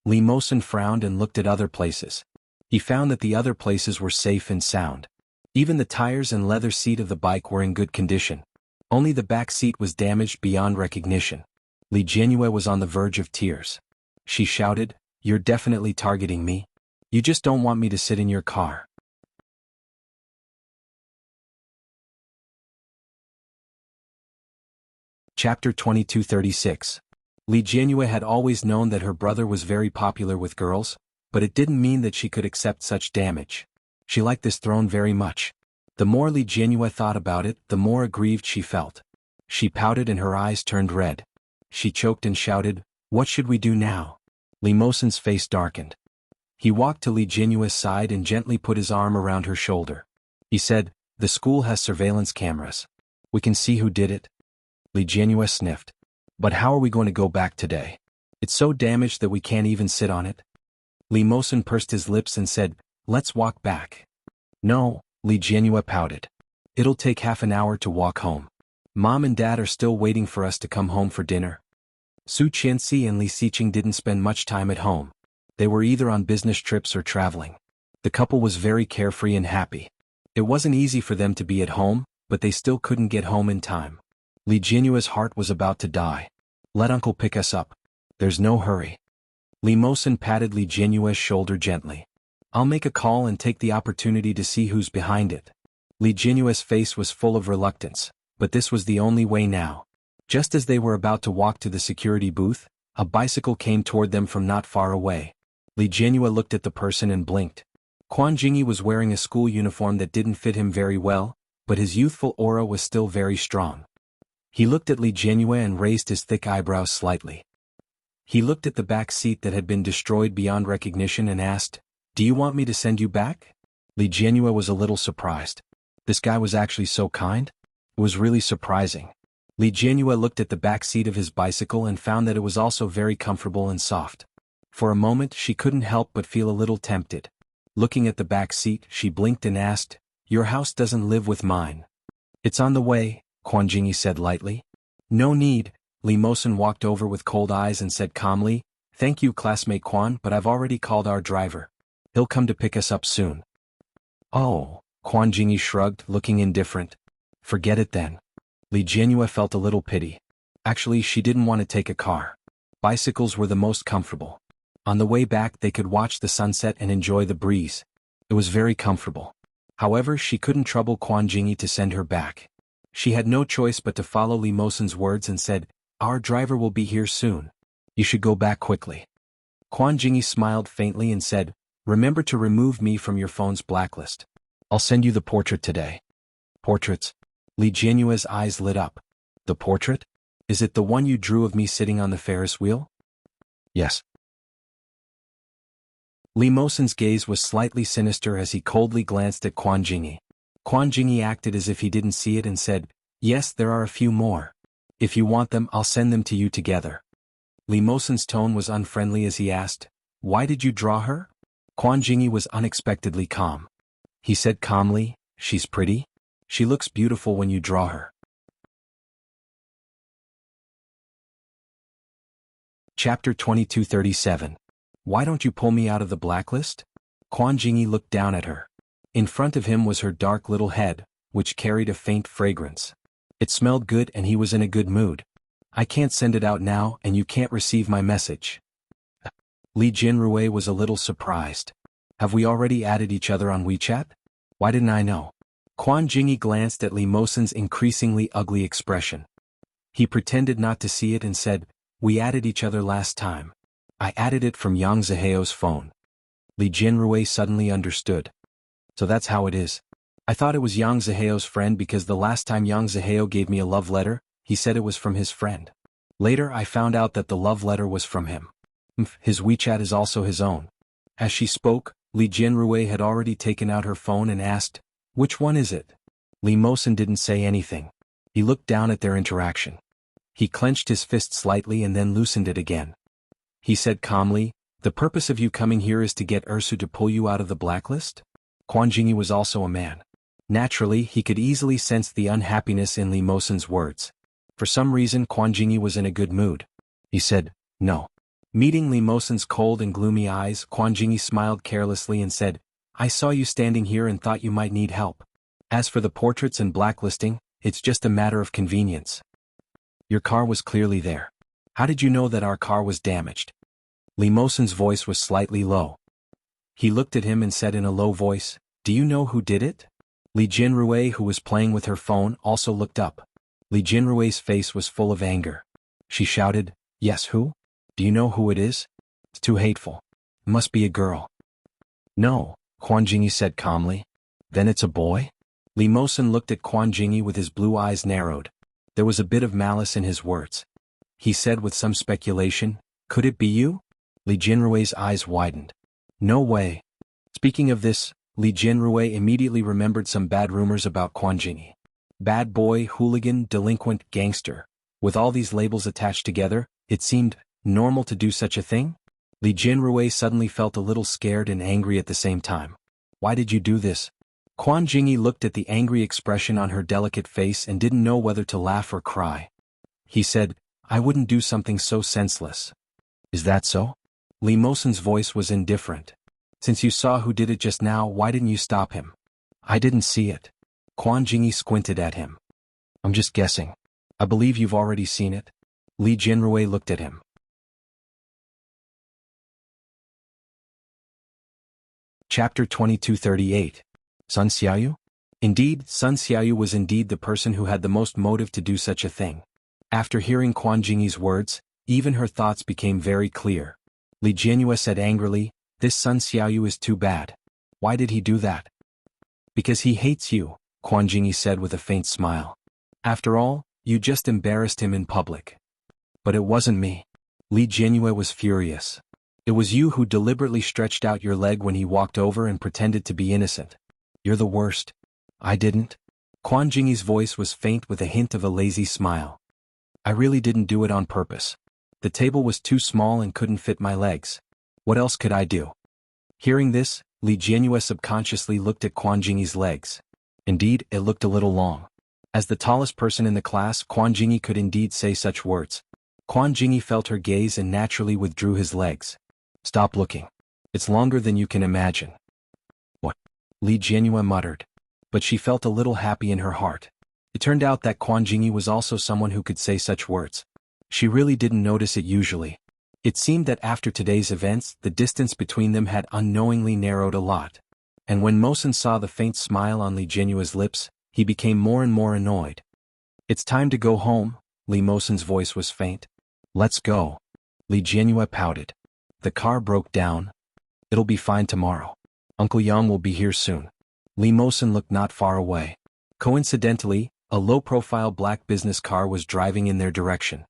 Li Mosen frowned and looked at other places. He found that the other places were safe and sound. Even the tires and leather seat of the bike were in good condition. Only the back seat was damaged beyond recognition. Li Jianyue was on the verge of tears. She shouted, "You're definitely targeting me. You just don't want me to sit in your car." Chapter 2236. Li Jianyue had always known that her brother was very popular with girls, but it didn't mean that she could accept such damage. She liked this throne very much. The more Li Jianyue thought about it, the more aggrieved she felt. She pouted and her eyes turned red. She choked and shouted, "What should we do now?" Li Mosen's face darkened. He walked to Li Jianyue's side and gently put his arm around her shoulder. He said, "The school has surveillance cameras. We can see who did it." Li Jianyue sniffed. "But how are we going to go back today? It's so damaged that we can't even sit on it." Li Mosen pursed his lips and said, "Let's walk back." "No," Li Jianyue pouted. "It'll take half an hour to walk home. Mom and Dad are still waiting for us to come home for dinner." Su Qianxi and Li Xiqing didn't spend much time at home. They were either on business trips or traveling. The couple was very carefree and happy. It wasn't easy for them to be at home, but they still couldn't get home in time. Li Jianyue's heart was about to die. "Let Uncle pick us up. There's no hurry." Li Mosen patted Li Jianyue's shoulder gently. "I'll make a call and take the opportunity to see who's behind it." Li Jianyue's face was full of reluctance, but this was the only way now. Just as they were about to walk to the security booth, a bicycle came toward them from not far away. Li Jianyue looked at the person and blinked. Quan Jingyi was wearing a school uniform that didn't fit him very well, but his youthful aura was still very strong. He looked at Li Jianyue and raised his thick eyebrows slightly. He looked at the back seat that had been destroyed beyond recognition and asked, "Do you want me to send you back?" Li Jianyue was a little surprised. This guy was actually so kind? It was really surprising. Li Jianyue looked at the back seat of his bicycle and found that it was also very comfortable and soft. For a moment she couldn't help but feel a little tempted. Looking at the back seat, she blinked and asked, "Your house doesn't live with mine." "It's on the way," Quan Jingyi said lightly. "No need." Li Mosen walked over with cold eyes and said calmly, "Thank you, classmate Quan, but I've already called our driver. He'll come to pick us up soon." "Oh," Quan Jingyi shrugged, looking indifferent. "Forget it then." Li Jianyue felt a little pity. Actually, she didn't want to take a car. Bicycles were the most comfortable. On the way back they could watch the sunset and enjoy the breeze. It was very comfortable. However, she couldn't trouble Quan Jingyi to send her back. She had no choice but to follow Li Mosen's words and said, "Our driver will be here soon. You should go back quickly." Quan Jingyi smiled faintly and said, "Remember to remove me from your phone's blacklist. I'll send you the portrait today." "Portraits?" Li Jianyue's eyes lit up. "The portrait? Is it the one you drew of me sitting on the Ferris wheel?" "Yes." Li Mosen's gaze was slightly sinister as he coldly glanced at Quan Jingyi. Quan Jingyi acted as if he didn't see it and said, "Yes, there are a few more. If you want them, I'll send them to you together." Li Mosen's tone was unfriendly as he asked, "Why did you draw her?" Quan Jingyi was unexpectedly calm. He said calmly, "She's pretty. She looks beautiful when you draw her." Chapter 2237. Why don't you pull me out of the blacklist? Quan Jingyi looked down at her. In front of him was her dark little head, which carried a faint fragrance. It smelled good and he was in a good mood. "I can't send it out now and you can't receive my message." Li Jianrui was a little surprised. "Have we already added each other on WeChat? Why didn't I know?" Quan Jingyi glanced at Li Mosen's increasingly ugly expression. He pretended not to see it and said, "We added each other last time. I added it from Yang Ziheo's phone." Li Jianrui suddenly understood. "So that's how it is. I thought it was Yang Ziheo's friend because the last time Yang Ziheo gave me a love letter, he said it was from his friend. Later I found out that the love letter was from him. His WeChat is also his own." As she spoke, Li Jianrui had already taken out her phone and asked, "Which one is it?" Li Mosen didn't say anything. He looked down at their interaction. He clenched his fist slightly and then loosened it again. He said calmly, "The purpose of you coming here is to get Ursu to pull you out of the blacklist?" Quan Jingyi was also a man. Naturally, he could easily sense the unhappiness in Li Mosen's words. For some reason, Quan Jingyi was in a good mood. He said, "No." Meeting Li Mosen's cold and gloomy eyes, Quan Jingyi smiled carelessly and said, "I saw you standing here and thought you might need help. As for the portraits and blacklisting, it's just a matter of convenience. Your car was clearly there. How did you know that our car was damaged?" Li Mosen's voice was slightly low. He looked at him and said in a low voice, "Do you know who did it?" Li Jinrui, who was playing with her phone, also looked up. Li Jinrui's face was full of anger. She shouted, "Yes, who? Do you know who it is? It's too hateful. It must be a girl." "No," Quan Jingyi said calmly. "Then it's a boy?" Li Mosen looked at Quan Jingyi with his blue eyes narrowed. There was a bit of malice in his words. He said with some speculation, "Could it be you?" Li Jinrui's eyes widened. "No way." Speaking of this, Li Jinrui immediately remembered some bad rumors about Quan Jingyi. Bad boy, hooligan, delinquent, gangster. With all these labels attached together, it seemed normal to do such a thing? Li Jinrui suddenly felt a little scared and angry at the same time. "Why did you do this?" Quan Jingyi looked at the angry expression on her delicate face and didn't know whether to laugh or cry. He said, "I wouldn't do something so senseless." "Is that so?" Li Mosen's voice was indifferent. "Since you saw who did it just now, why didn't you stop him?" "I didn't see it." Quan Jingyi squinted at him. "I'm just guessing. I believe you've already seen it." Li Jinrui looked at him. Chapter 2238. Sun Xiaoyu? Indeed, Sun Xiaoyu was indeed the person who had the most motive to do such a thing. After hearing Quan Jingyi's words, even her thoughts became very clear. Li Jinrui said angrily, "This Sun Xiaoyu is too bad. Why did he do that?" "Because he hates you," Quan Jingyi said with a faint smile. "After all, you just embarrassed him in public." "But it wasn't me." Li Jinrui was furious. "It was you who deliberately stretched out your leg when he walked over and pretended to be innocent. You're the worst." "I didn't." Quan Jingyi's voice was faint with a hint of a lazy smile. "I really didn't do it on purpose. The table was too small and couldn't fit my legs. What else could I do?" Hearing this, Li Jinrui subconsciously looked at Quan Jingyi's legs. Indeed, it looked a little long. As the tallest person in the class, Quan Jingyi could indeed say such words. Quan Jingyi felt her gaze and naturally withdrew his legs. "Stop looking. It's longer than you can imagine." "What?" Li Jinrui muttered. But she felt a little happy in her heart. It turned out that Quan Jingyi was also someone who could say such words. She really didn't notice it usually. It seemed that after today's events, the distance between them had unknowingly narrowed a lot. And when Mosen saw the faint smile on Li Jinyue's lips, he became more and more annoyed. "It's time to go home," Li Mosen's voice was faint. "Let's go." Li Jinyue pouted. "The car broke down. It'll be fine tomorrow. Uncle Yang will be here soon." Li Mosen looked not far away. Coincidentally, a low-profile black business car was driving in their direction.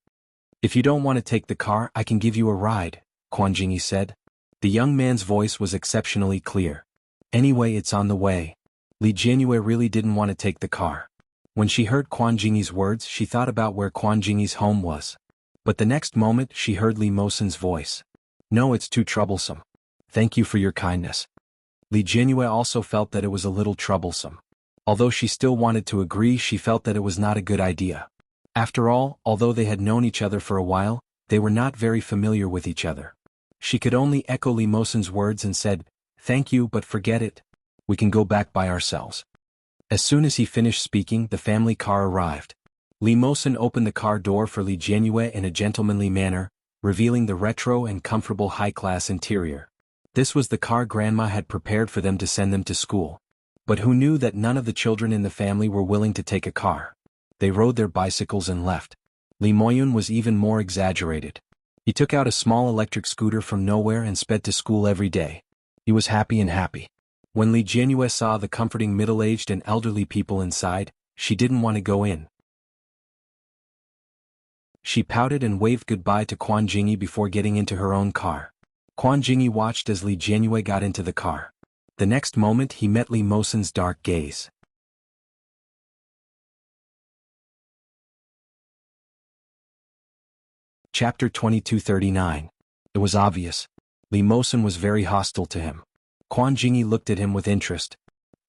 "If you don't want to take the car, I can give you a ride," Quan Jingyi said. The young man's voice was exceptionally clear. "Anyway, it's on the way." Li Jinyue really didn't want to take the car. When she heard Quan Jingyi's words, she thought about where Quan Jingyi's home was. But the next moment she heard Li Mosen's voice. "No, it's too troublesome. Thank you for your kindness." Li Jinyue also felt that it was a little troublesome. Although she still wanted to agree, she felt that it was not a good idea. After all, although they had known each other for a while, they were not very familiar with each other. She could only echo Li Mosen's words and said, "Thank you, but forget it. We can go back by ourselves." As soon as he finished speaking, the family car arrived. Li Mosen opened the car door for Li Jinyue in a gentlemanly manner, revealing the retro and comfortable high-class interior. This was the car Grandma had prepared for them to send them to school. But who knew that none of the children in the family were willing to take a car? They rode their bicycles and left. Li Moyun was even more exaggerated. He took out a small electric scooter from nowhere and sped to school every day. He was happy and happy. When Li Jinyue saw the comforting middle-aged and elderly people inside, she didn't want to go in. She pouted and waved goodbye to Quan Jingyi before getting into her own car. Quan Jingyi watched as Li Jinyue got into the car. The next moment he met Li Mosen's dark gaze. Chapter 2239. It was obvious. Li Mosen was very hostile to him. Quan Jingyi looked at him with interest.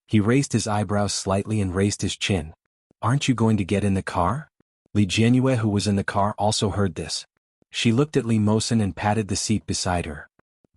He raised his eyebrows slightly and raised his chin. Aren't you going to get in the car? Li Jianyue, who was in the car, also heard this. She looked at Li Mosen and patted the seat beside her.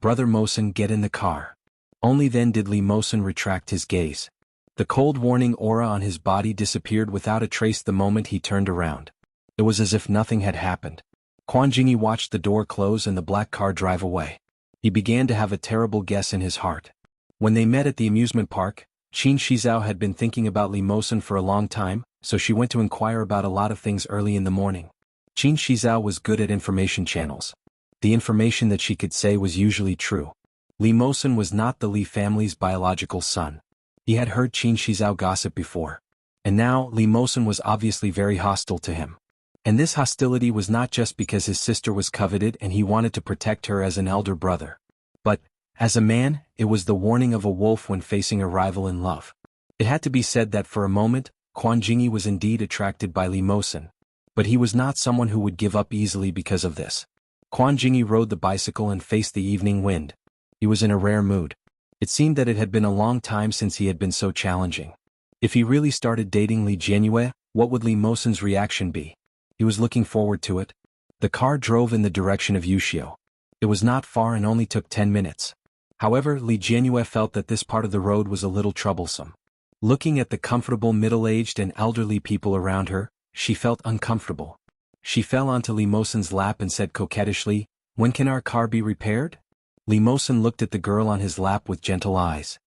Brother Mosen, get in the car. Only then did Li Mosen retract his gaze. The cold warning aura on his body disappeared without a trace the moment he turned around. It was as if nothing had happened. Quan Jingyi watched the door close and the black car drive away. He began to have a terrible guess in his heart. When they met at the amusement park, Qin Shizhao had been thinking about Li Mosen for a long time, so she went to inquire about a lot of things early in the morning. Qin Shizhao was good at information channels. The information that she could say was usually true. Li Mosen was not the Li family's biological son. He had heard Qin Shizhao gossip before. And now, Li Mosen was obviously very hostile to him. And this hostility was not just because his sister was coveted and he wanted to protect her as an elder brother. But, as a man, it was the warning of a wolf when facing a rival in love. It had to be said that for a moment, Quan Jingyi was indeed attracted by Li Mosen. But he was not someone who would give up easily because of this. Quan Jingyi rode the bicycle and faced the evening wind. He was in a rare mood. It seemed that it had been a long time since he had been so challenging. If he really started dating Li Jianyue, what would Li Mosen's reaction be? He was looking forward to it. The car drove in the direction of Wuxia. It was not far and only took 10 minutes. However, Li Jianyue felt that this part of the road was a little troublesome. Looking at the comfortable middle-aged and elderly people around her, she felt uncomfortable. She fell onto Li Mosen's lap and said coquettishly, "When can our car be repaired?" Li Mosen looked at the girl on his lap with gentle eyes.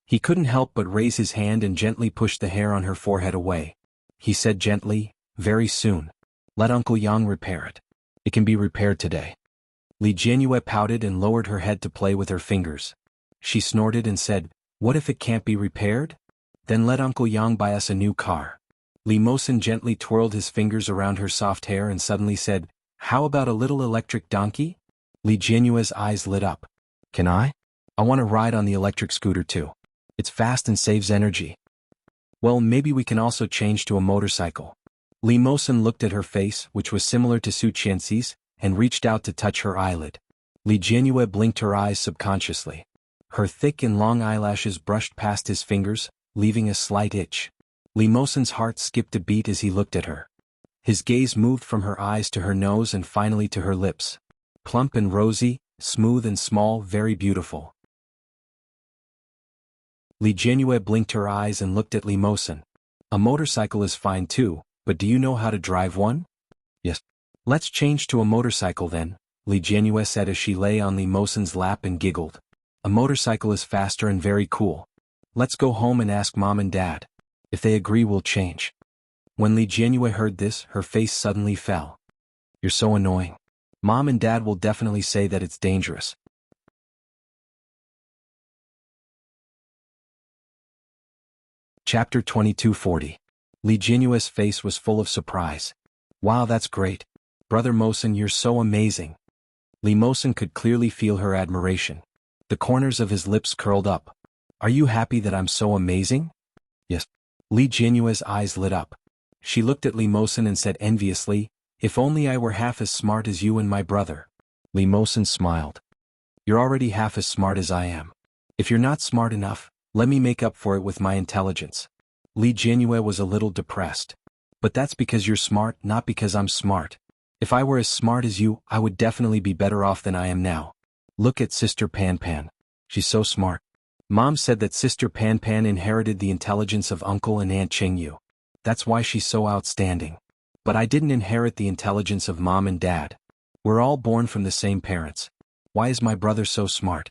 He couldn't help but raise his hand and gently push the hair on her forehead away. He said gently, "Very soon. Let Uncle Yang repair it. It can be repaired today." Li Jianyue pouted and lowered her head to play with her fingers. She snorted and said, "What if it can't be repaired? Then let Uncle Yang buy us a new car." Li Mosen gently twirled his fingers around her soft hair and suddenly said, "How about a little electric donkey?" Li Jianyue's eyes lit up. "Can I? I want to ride on the electric scooter too. It's fast and saves energy." "Well, maybe we can also change to a motorcycle." Li Mosen looked at her face, which was similar to Su Qianxi's, and reached out to touch her eyelid. Li Jianyue blinked her eyes subconsciously. Her thick and long eyelashes brushed past his fingers, leaving a slight itch. Li Mosen's heart skipped a beat as he looked at her. His gaze moved from her eyes to her nose and finally to her lips. Plump and rosy, smooth and small, very beautiful. Li Jianyue blinked her eyes and looked at Li Mosen. "A motorcycle is fine too, but do you know how to drive one?" "Yes." "Let's change to a motorcycle then," Li Jianyue said as she lay on Li Mosen's lap and giggled. "A motorcycle is faster and very cool. Let's go home and ask Mom and Dad. If they agree, we'll change." When Li Jianyue heard this, her face suddenly fell. "You're so annoying. Mom and Dad will definitely say that it's dangerous." Chapter 2240. Li Jianyue's face was full of surprise. "Wow, that's great. Brother Mosen, you're so amazing." Li Mosen could clearly feel her admiration. The corners of his lips curled up. "Are you happy that I'm so amazing?" "Yes." Li Jianyue's eyes lit up. She looked at Li Mosen and said enviously, "If only I were half as smart as you and my brother." Li Mosen smiled. "You're already half as smart as I am. If you're not smart enough, let me make up for it with my intelligence." Li Jianyue was a little depressed. "But that's because you're smart, not because I'm smart. If I were as smart as you, I would definitely be better off than I am now. Look at Sister Pan Pan. She's so smart. Mom said that Sister Pan Pan inherited the intelligence of Uncle and Aunt Qingyu. That's why she's so outstanding. But I didn't inherit the intelligence of Mom and Dad. We're all born from the same parents. Why is my brother so smart?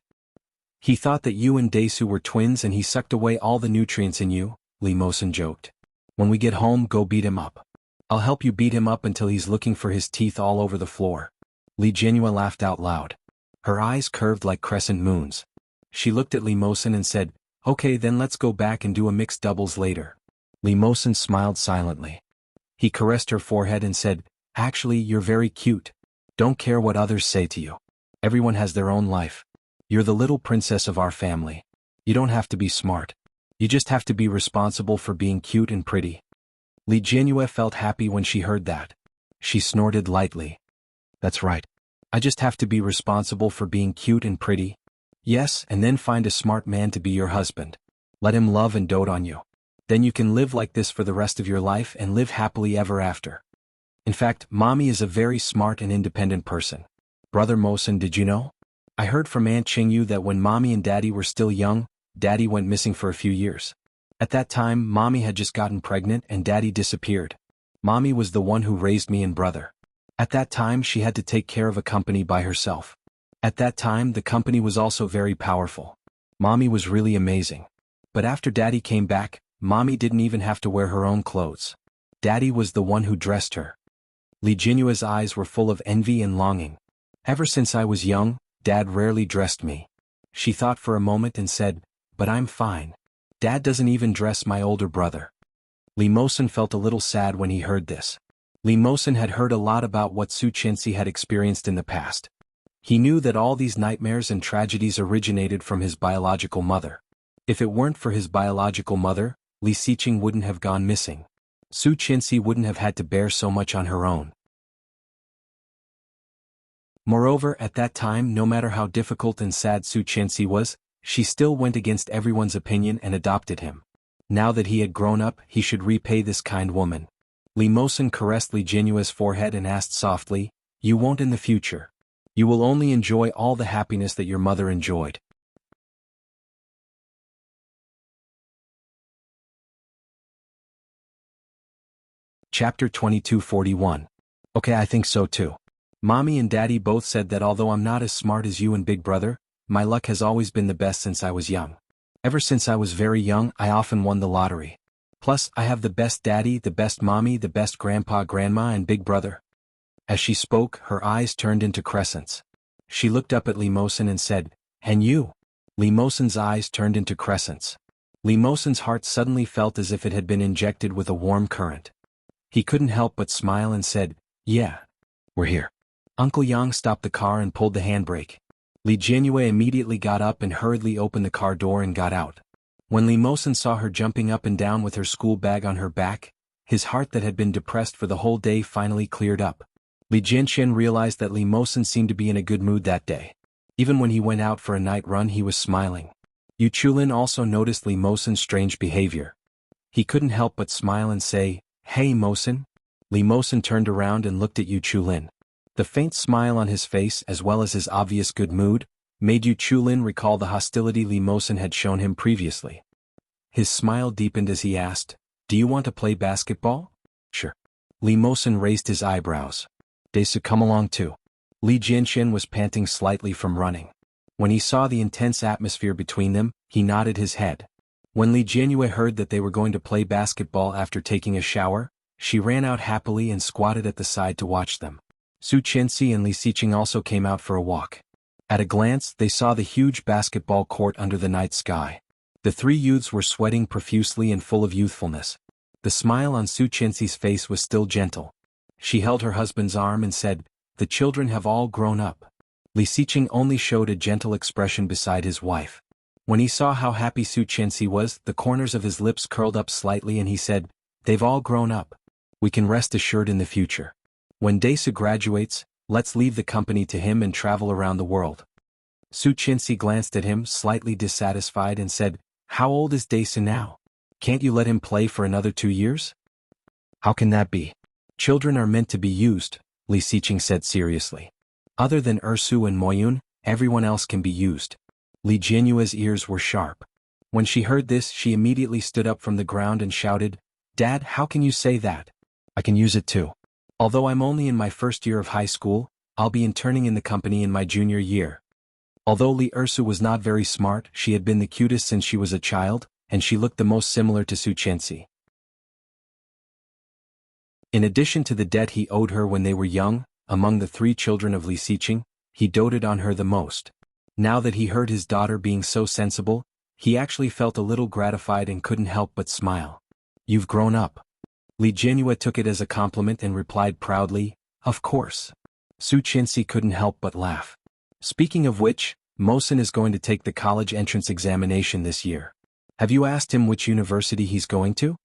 He thought that you and Daesu were twins and he sucked away all the nutrients in you," Li Mosen joked. "When we get home, go beat him up. I'll help you beat him up until he's looking for his teeth all over the floor." Li Jianyue laughed out loud. Her eyes curved like crescent moons. She looked at Li Mosen and said, "Okay, then let's go back and do a mixed doubles later." Li Mosen smiled silently. He caressed her forehead and said, "Actually, you're very cute. Don't care what others say to you. Everyone has their own life. You're the little princess of our family. You don't have to be smart. You just have to be responsible for being cute and pretty." Li Jianyue felt happy when she heard that. She snorted lightly. "That's right. I just have to be responsible for being cute and pretty." "Yes, and then find a smart man to be your husband." Let him love and dote on you. Then you can live like this for the rest of your life and live happily ever after. In fact, Mommy is a very smart and independent person. Brother Mosin, did you know? I heard from Aunt Qingyu that when Mommy and Daddy were still young, Daddy went missing for a few years. At that time, Mommy had just gotten pregnant and Daddy disappeared. Mommy was the one who raised me and brother. At that time, she had to take care of a company by herself. At that time, the company was also very powerful. Mommy was really amazing. But after Daddy came back, Mommy didn't even have to wear her own clothes. Daddy was the one who dressed her. Li Jinyue's eyes were full of envy and longing. Ever since I was young, Dad rarely dressed me. She thought for a moment and said, "But I'm fine. Dad doesn't even dress my older brother." Li Mosin felt a little sad when he heard this. Li Mosin had heard a lot about what Su Qianxi had experienced in the past. He knew that all these nightmares and tragedies originated from his biological mother. If it weren't for his biological mother, Li Xiqing wouldn't have gone missing. Su Qianxi wouldn't have had to bear so much on her own. Moreover, at that time, no matter how difficult and sad Su Qianxi was, she still went against everyone's opinion and adopted him. Now that he had grown up, he should repay this kind woman. Li Mosin caressed Li Jinyue's forehead and asked softly, "You won't in the future. You will only enjoy all the happiness that your mother enjoyed." Chapter 2241. Okay, I think so too. Mommy and Daddy both said that although I'm not as smart as you and Big Brother, my luck has always been the best since I was young. Ever since I was very young, I often won the lottery. Plus, I have the best daddy, the best mommy, the best grandpa, grandma, and Big Brother. As she spoke, her eyes turned into crescents. She looked up at Li Mosin and said, "And you?" Li Mosin's eyes turned into crescents. Li Mosin's heart suddenly felt as if it had been injected with a warm current. He couldn't help but smile and said, "Yeah. We're here." Uncle Yang stopped the car and pulled the handbrake. Li Jinyue immediately got up and hurriedly opened the car door and got out. When Li Mosin saw her jumping up and down with her school bag on her back, his heart that had been depressed for the whole day finally cleared up. Li Jianxian realized that Li Mosin seemed to be in a good mood that day. Even when he went out for a night run, he was smiling. Yu Chulin also noticed Li Mosin's strange behavior. He couldn't help but smile and say, "Hey Mosin." Li Mosin turned around and looked at Yu Chulin. The faint smile on his face as well as his obvious good mood made Yu Chulin recall the hostility Li Mosin had shown him previously. His smile deepened as he asked, "Do you want to play basketball?" "Sure." Li Mosin raised his eyebrows. "Desu, come along too." Li Jianxian was panting slightly from running. When he saw the intense atmosphere between them, he nodded his head. When Li Jianyue heard that they were going to play basketball after taking a shower, she ran out happily and squatted at the side to watch them. Su Qianxi and Li Xiqing also came out for a walk. At a glance, they saw the huge basketball court under the night sky. The three youths were sweating profusely and full of youthfulness. The smile on Su Qianxi's face was still gentle. She held her husband's arm and said, "The children have all grown up." Li Xiqing only showed a gentle expression beside his wife. When he saw how happy Su Qianxi was, the corners of his lips curled up slightly and he said, "They've all grown up. We can rest assured in the future. When Desu graduates, let's leave the company to him and travel around the world." Su Qianxi glanced at him, slightly dissatisfied, and said, "How old is Desu now? Can't you let him play for another 2 years?" "How can that be? Children are meant to be used," Li Xiqing said seriously. "Other than Ersu and Moyun, everyone else can be used." Li Jianyue's ears were sharp. When she heard this, she immediately stood up from the ground and shouted, "Dad, how can you say that? I can use it too. Although I'm only in my first year of high school, I'll be interning in the company in my junior year." Although Li Ersu was not very smart, she had been the cutest since she was a child, and she looked the most similar to Su Qianxi. In addition to the debt he owed her when they were young, among the 3 children of Li Xiqing, he doted on her the most. Now that he heard his daughter being so sensible, he actually felt a little gratified and couldn't help but smile. "You've grown up." Li Jianyue took it as a compliment and replied proudly, "Of course." Su Qianxi couldn't help but laugh. "Speaking of which, Mosin is going to take the college entrance examination this year. Have you asked him which university he's going to?"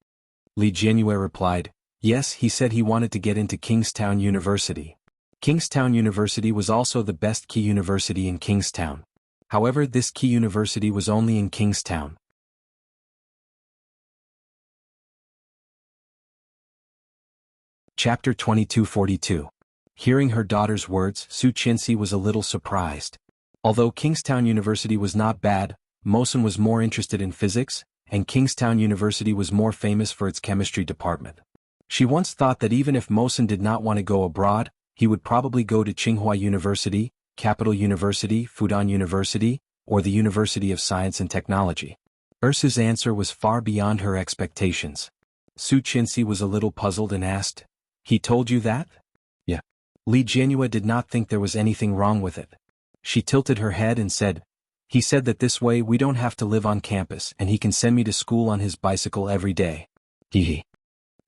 Li Jianyue replied, "Yes, he said he wanted to get into Kingstown University." Kingstown University was also the best key university in Kingstown. However, this key university was only in Kingstown. Chapter 2242. Hearing her daughter's words, Su Qinxi was a little surprised. Although Kingstown University was not bad, Mosen was more interested in physics, and Kingstown University was more famous for its chemistry department. She once thought that even if Mosen did not want to go abroad, he would probably go to Tsinghua University, Capital University, Fudan University, or the University of Science and Technology. Ursu's answer was far beyond her expectations. Su Qinxi was a little puzzled and asked, "He told you that?" "Yeah." Li Jianhua did not think there was anything wrong with it. She tilted her head and said, "He said that this way we don't have to live on campus and he can send me to school on his bicycle every day." Hee.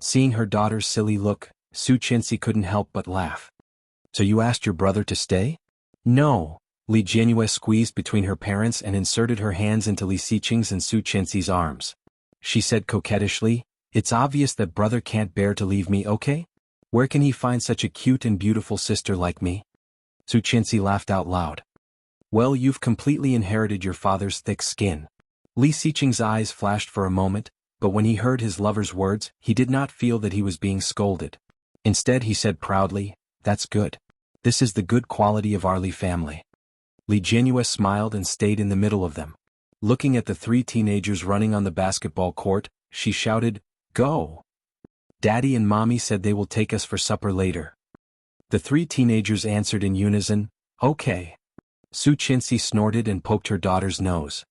Seeing her daughter's silly look, Su Qinxi couldn't help but laugh. "So you asked your brother to stay?" "No." Li Jianhua squeezed between her parents and inserted her hands into Li Xiqing's and Su Qinxi's arms. She said coquettishly, "It's obvious that brother can't bear to leave me, okay? Where can he find such a cute and beautiful sister like me?" Su Qinxi laughed out loud. "Well, you've completely inherited your father's thick skin." Li Xiqing's eyes flashed for a moment, but when he heard his lover's words, he did not feel that he was being scolded. Instead he said proudly, "That's good. This is the good quality of our Li family." Li Jianhua smiled and stayed in the middle of them. Looking at the three teenagers running on the basketball court, she shouted, "Go! Daddy and Mommy said they will take us for supper later." The three teenagers answered in unison, "Okay." Su Qinxi snorted and poked her daughter's nose.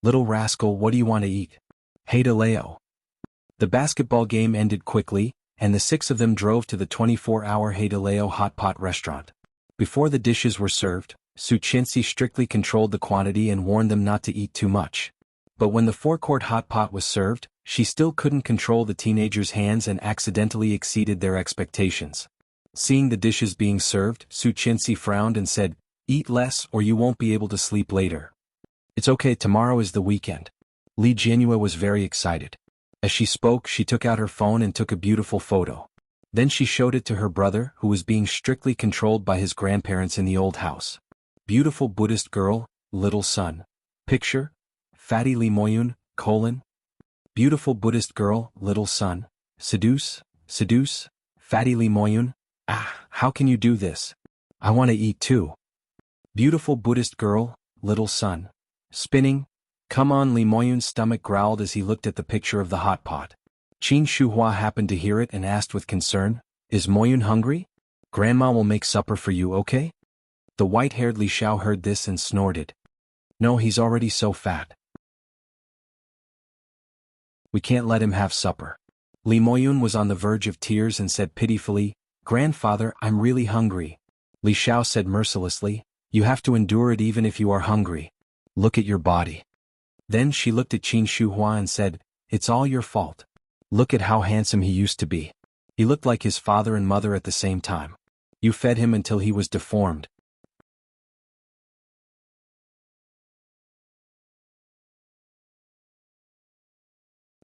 "Little rascal, what do you want to eat?" "Hey Leo." The basketball game ended quickly, and the six of them drove to the 24-hour Hey Leo hot pot restaurant. Before the dishes were served, Su Qinxi strictly controlled the quantity and warned them not to eat too much. But when the forecourt hot pot was served, she still couldn't control the teenagers' hands and accidentally exceeded their expectations. Seeing the dishes being served, Su Qinxi frowned and said, "Eat less or you won't be able to sleep later." "It's okay, tomorrow is the weekend." Li Jianhua was very excited. As she spoke, she took out her phone and took a beautiful photo. Then she showed it to her brother, who was being strictly controlled by his grandparents in the old house. "Beautiful Buddhist girl, little son. Picture, Fatty Li Moyun, colon. Beautiful Buddhist girl, little son. Seduce, Fatty Li Moyun. Ah, how can you do this? I want to eat too. Beautiful Buddhist girl, little son. Spinning. Come on." Li Moyun's stomach growled as he looked at the picture of the hot pot. Qin Shuhua happened to hear it and asked with concern, "Is Moyun hungry? Grandma will make supper for you, okay?" The white-haired Li Xiao heard this and snorted. "No, he's already so fat. We can't let him have supper." Li Moyun was on the verge of tears and said pitifully, "Grandfather, I'm really hungry." Li Xiao said mercilessly, "You have to endure it even if you are hungry. Look at your body." Then she looked at Qin Shuhua and said, "It's all your fault. Look at how handsome he used to be. He looked like his father and mother at the same time. You fed him until he was deformed."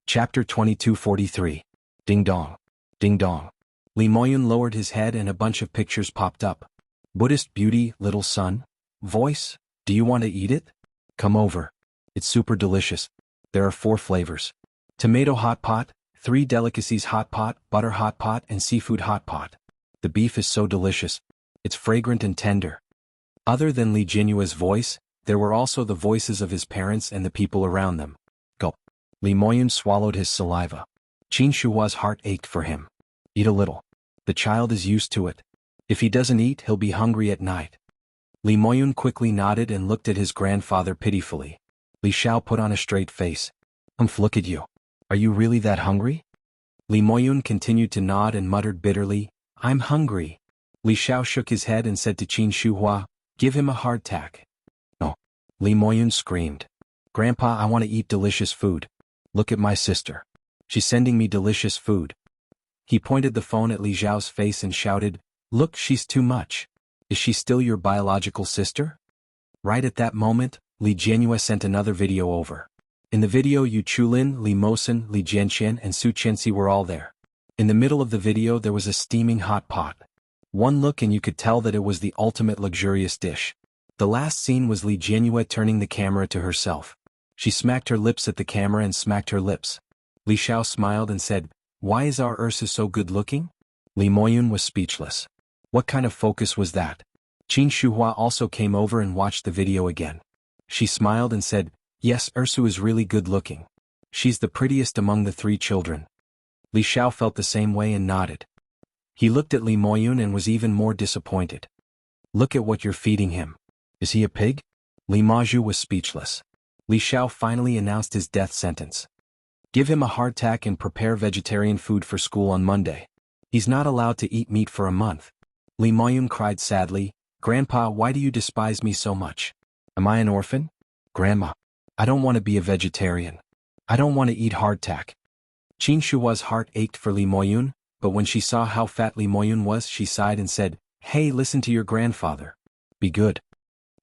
Chapter 2243. Ding dong. Ding dong. Li Moyun lowered his head and a bunch of pictures popped up. "Buddhist beauty, little son. Voice, do you want to eat it? Come over. It's super delicious. There are 4 flavors. Tomato hot pot, 3 delicacies hot pot, butter hot pot and seafood hot pot. The beef is so delicious. It's fragrant and tender." Other than Li Jianhua's voice, there were also the voices of his parents and the people around them. Gulp. Li Moyun swallowed his saliva. Qin Shuhua's heart ached for him. "Eat a little. The child is used to it. If he doesn't eat, he'll be hungry at night." Li Moyun quickly nodded and looked at his grandfather pitifully. Li Xiao put on a straight face. Look at you. Are you really that hungry?" Li Moyun continued to nod and muttered bitterly, "I'm hungry." Li Xiao shook his head and said to Qin Shuhua, "Give him a hardtack." "No." Li Moyun screamed. "Grandpa, I want to eat delicious food. Look at my sister. She's sending me delicious food." He pointed the phone at Li Xiao's face and shouted, "Look, she's too much. Is she still your biological sister?" Right at that moment, Li Jianhua sent another video over. In the video, Yu Chulin, Li Mosen, Li Jianqian and Su Qinxi were all there. In the middle of the video there was a steaming hot pot. One look and you could tell that it was the ultimate luxurious dish. The last scene was Li Jianhua turning the camera to herself. She smacked her lips at the camera and smacked her lips. Li Xiao smiled and said, "Why is our Ursa so good looking?" Li Moyun was speechless. What kind of focus was that? Qin Shuhua also came over and watched the video again. She smiled and said, "Yes, Ursu is really good looking. She's the prettiest among the 3 children." Li Xiao felt the same way and nodded. He looked at Li Moyun and was even more disappointed. "Look at what you're feeding him. Is he a pig?" Li Maju was speechless. Li Xiao finally announced his death sentence. "Give him a hardtack and prepare vegetarian food for school on Monday. He's not allowed to eat meat for a month." Li Moyun cried sadly, "Grandpa, why do you despise me so much? Am I an orphan? Grandma, I don't want to be a vegetarian. I don't want to eat hardtack." Qin Shua's heart ached for Li Moyun, but when she saw how fat Li Moyun was, she sighed and said, "Hey, listen to your grandfather. Be good."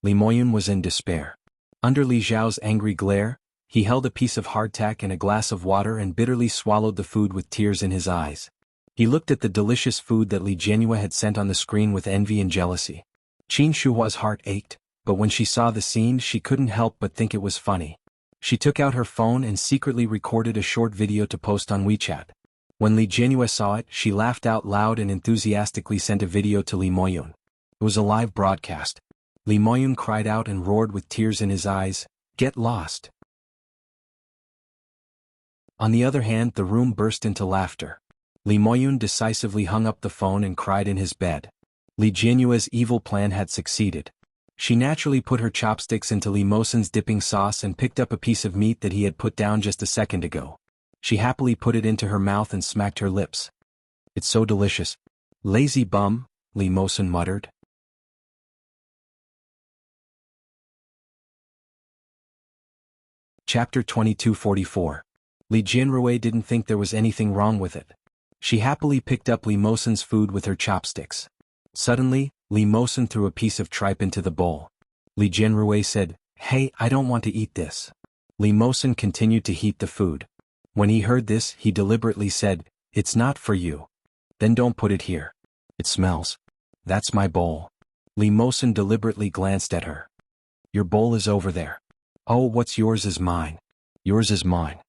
Li Moyun was in despair. Under Li Zhao's angry glare, he held a piece of hardtack and a glass of water and bitterly swallowed the food with tears in his eyes. He looked at the delicious food that Li Jianhua had sent on the screen with envy and jealousy. Qin Shua's heart ached, but when she saw the scene she couldn't help but think it was funny. She took out her phone and secretly recorded a short video to post on WeChat. When Li Jianhua saw it, she laughed out loud and enthusiastically sent a video to Li Moyun. It was a live broadcast. Li Moyun cried out and roared with tears in his eyes, "Get lost!" On the other hand, the room burst into laughter. Li Moyun decisively hung up the phone and cried in his bed. Li Jianhua's evil plan had succeeded. She naturally put her chopsticks into Li Mosen's dipping sauce and picked up a piece of meat that he had put down just a second ago. She happily put it into her mouth and smacked her lips. "It's so delicious." "Lazy bum," Li Mosen muttered. Chapter 2244. Li Jianrui didn't think there was anything wrong with it. She happily picked up Li Mosen's food with her chopsticks. Suddenly, Li Mosen threw a piece of tripe into the bowl. Li Jianrui said, "Hey, I don't want to eat this." Li Mosen continued to heat the food. When he heard this, he deliberately said, "It's not for you." "Then don't put it here. It smells." "That's my bowl." Li Mosen deliberately glanced at her. "Your bowl is over there." "Oh, what's yours is mine." "Yours is mine."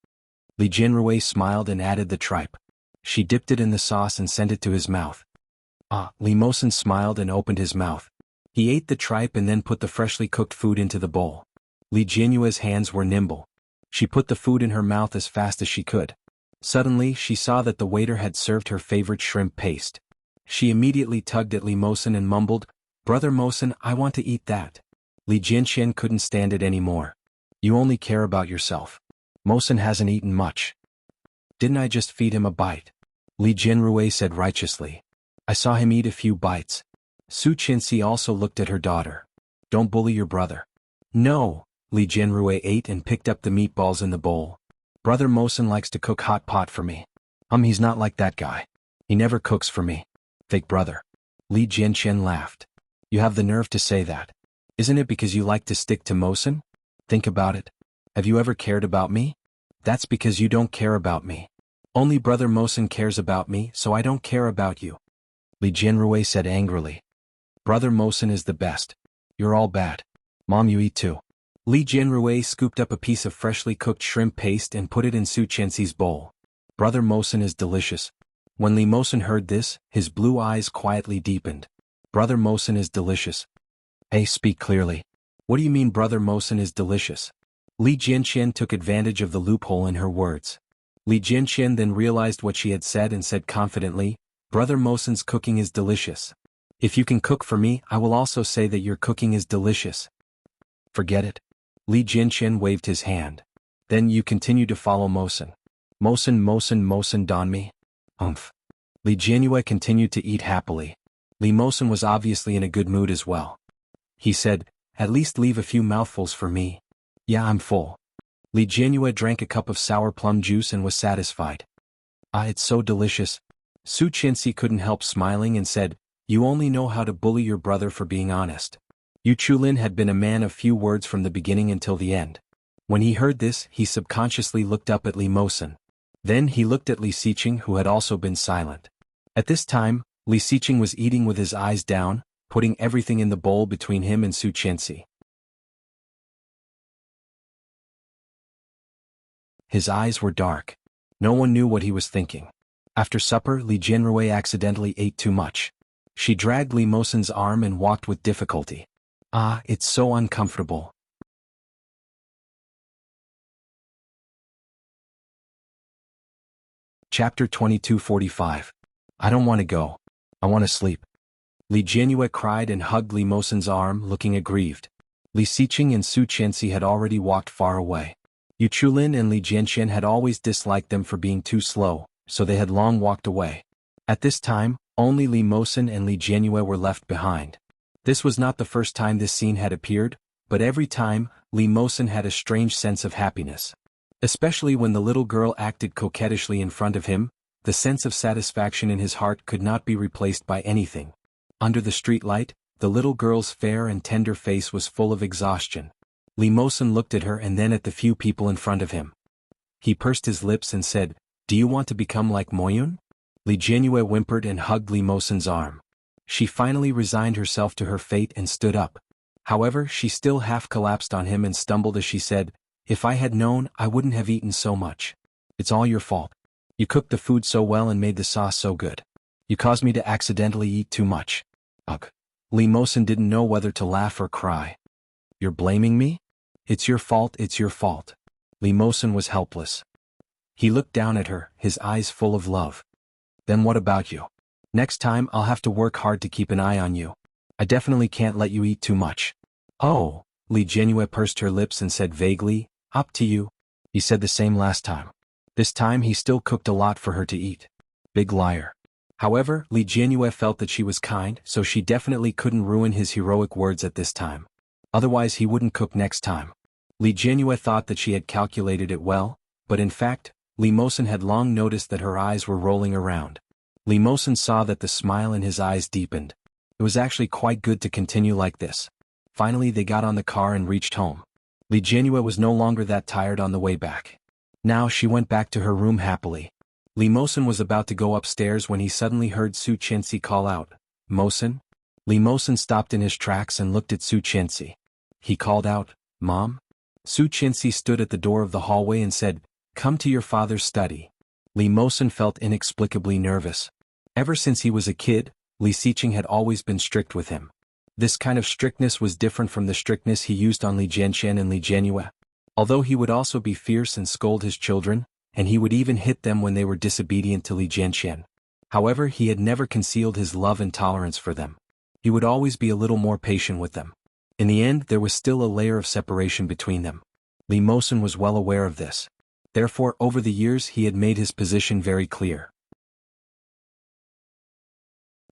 Li Jianrui smiled and added the tripe. She dipped it in the sauce and sent it to his mouth. "Ah," Li Mosen smiled and opened his mouth. He ate the tripe and then put the freshly cooked food into the bowl. Li Jianhua's hands were nimble. She put the food in her mouth as fast as she could. Suddenly, she saw that the waiter had served her favorite shrimp paste. She immediately tugged at Li Mosen and mumbled, "Brother Mosen, I want to eat that." Li Jianxian couldn't stand it anymore. "You only care about yourself. Mosen hasn't eaten much. Didn't I just feed him a bite?" Li Jianrui said righteously. "I saw him eat a few bites." Su Qinxi also looked at her daughter. "Don't bully your brother." "No." Li Jianrui ate and picked up the meatballs in the bowl. "Brother Mosen likes to cook hot pot for me." He's not like that guy. He never cooks for me." "Fake brother." Li Jianxian laughed. "You have the nerve to say that. Isn't it because you like to stick to Mosen? Think about it. Have you ever cared about me? That's because you don't care about me. Only Brother Mosen cares about me, so I don't care about you." Li Jianrui said angrily. "Brother Mosen is the best. You're all bad. Mom, you eat too." Li Jianrui scooped up a piece of freshly cooked shrimp paste and put it in Su Qianxi's bowl. "Brother Mosen is delicious." When Li Mosen heard this, his blue eyes quietly deepened. "Brother Mosen is delicious." "Hey, speak clearly. What do you mean Brother Mosen is delicious?" Li Jianxian took advantage of the loophole in her words. Li Jianxian then realized what she had said and said confidently, "Brother Mosen's cooking is delicious. If you can cook for me, I will also say that your cooking is delicious." "Forget it." Li Jianxian waved his hand. "Then you continue to follow Mosen. Mosen don me." Li Jianhua continued to eat happily. Li Mosen was obviously in a good mood as well. He said, "At least leave a few mouthfuls for me." "Yeah, I'm full." Li Jianhua drank a cup of sour plum juice and was satisfied. "Ah, it's so delicious." Su Qinxi couldn't help smiling and said, "You only know how to bully your brother for being honest." Yu Chulin had been a man of few words from the beginning until the end. When he heard this, he subconsciously looked up at Li Mosen. Then he looked at Li Xiqing, who had also been silent. At this time, Li Xiqing was eating with his eyes down, putting everything in the bowl between him and Su Qinxi. His eyes were dark. No one knew what he was thinking. After supper, Li Jianrui accidentally ate too much. She dragged Li Mosen's arm and walked with difficulty. Ah, it's so uncomfortable. Chapter 22:45. I don't want to go. I want to sleep. Li Jianrui cried and hugged Li Mosen's arm, looking aggrieved. Li Xiqing and Su Qianxi had already walked far away. Yu Chulin and Li Jianxian had always disliked them for being too slow, so they had long walked away. At this time, only Li Mosen and Li Jianrui were left behind. This was not the first time this scene had appeared, but every time, Li Mosen had a strange sense of happiness. Especially when the little girl acted coquettishly in front of him, the sense of satisfaction in his heart could not be replaced by anything. Under the street light, the little girl's fair and tender face was full of exhaustion. Li Mosen looked at her and then at the few people in front of him. He pursed his lips and said, "Do you want to become like Moyun?" Li Jianrui whimpered and hugged Li Mosen's arm. She finally resigned herself to her fate and stood up. However, she still half collapsed on him and stumbled as she said, "If I had known, I wouldn't have eaten so much. It's all your fault. You cooked the food so well and made the sauce so good. You caused me to accidentally eat too much." Ugh. Li Mosen didn't know whether to laugh or cry. "You're blaming me? It's your fault, it's your fault." Li Mosen was helpless. He looked down at her, his eyes full of love. "Then what about you? Next time I'll have to work hard to keep an eye on you. I definitely can't let you eat too much." "Oh," Li Jianrui pursed her lips and said vaguely, "Up to you. You said the same last time." This time he still cooked a lot for her to eat. Big liar. However, Li Jianrui felt that she was kind, so she definitely couldn't ruin his heroic words at this time. Otherwise he wouldn't cook next time. Li Jianrui thought that she had calculated it well, but in fact, Li Mosen had long noticed that her eyes were rolling around. Li Mosen saw that the smile in his eyes deepened. It was actually quite good to continue like this. Finally they got on the car and reached home. Li Jianrui was no longer that tired on the way back. Now she went back to her room happily. Li Mosen was about to go upstairs when he suddenly heard Su Qianxi call out, "Mosen?" Li Mosen stopped in his tracks and looked at Su Qianxi. He called out, "Mom?" Su Qianxi stood at the door of the hallway and said, "Come to your father's study." Li Mosen felt inexplicably nervous. Ever since he was a kid, Li Xiqing had always been strict with him. This kind of strictness was different from the strictness he used on Li Jianxian and Li Jianrui. Although he would also be fierce and scold his children, and he would even hit them when they were disobedient to Li Jianxian. However, he had never concealed his love and tolerance for them. He would always be a little more patient with them. In the end, there was still a layer of separation between them. Li Mosen was well aware of this. Therefore, over the years he had made his position very clear.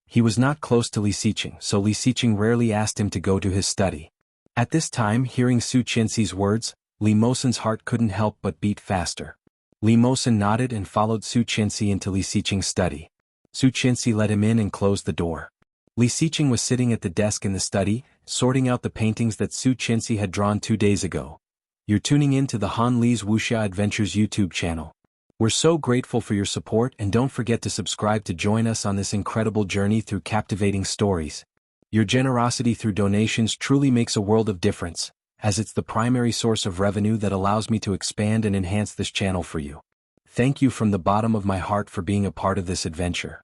He was not close to Li Xiqing, so Li Xiqing rarely asked him to go to his study. At this time, hearing Su Qianxi's words, Li Mosen's heart couldn't help but beat faster. Li Mosen nodded and followed Su Qianxi into Li Xiqing's study. Su Qianxi let him in and closed the door. Li Xiqing was sitting at the desk in the study, sorting out the paintings that Su Qianxi had drawn 2 days ago. You're tuning in to the Han Li's Wuxia Adventures YouTube channel. We're so grateful for your support, and don't forget to subscribe to join us on this incredible journey through captivating stories. Your generosity through donations truly makes a world of difference, as it's the primary source of revenue that allows me to expand and enhance this channel for you. Thank you from the bottom of my heart for being a part of this adventure.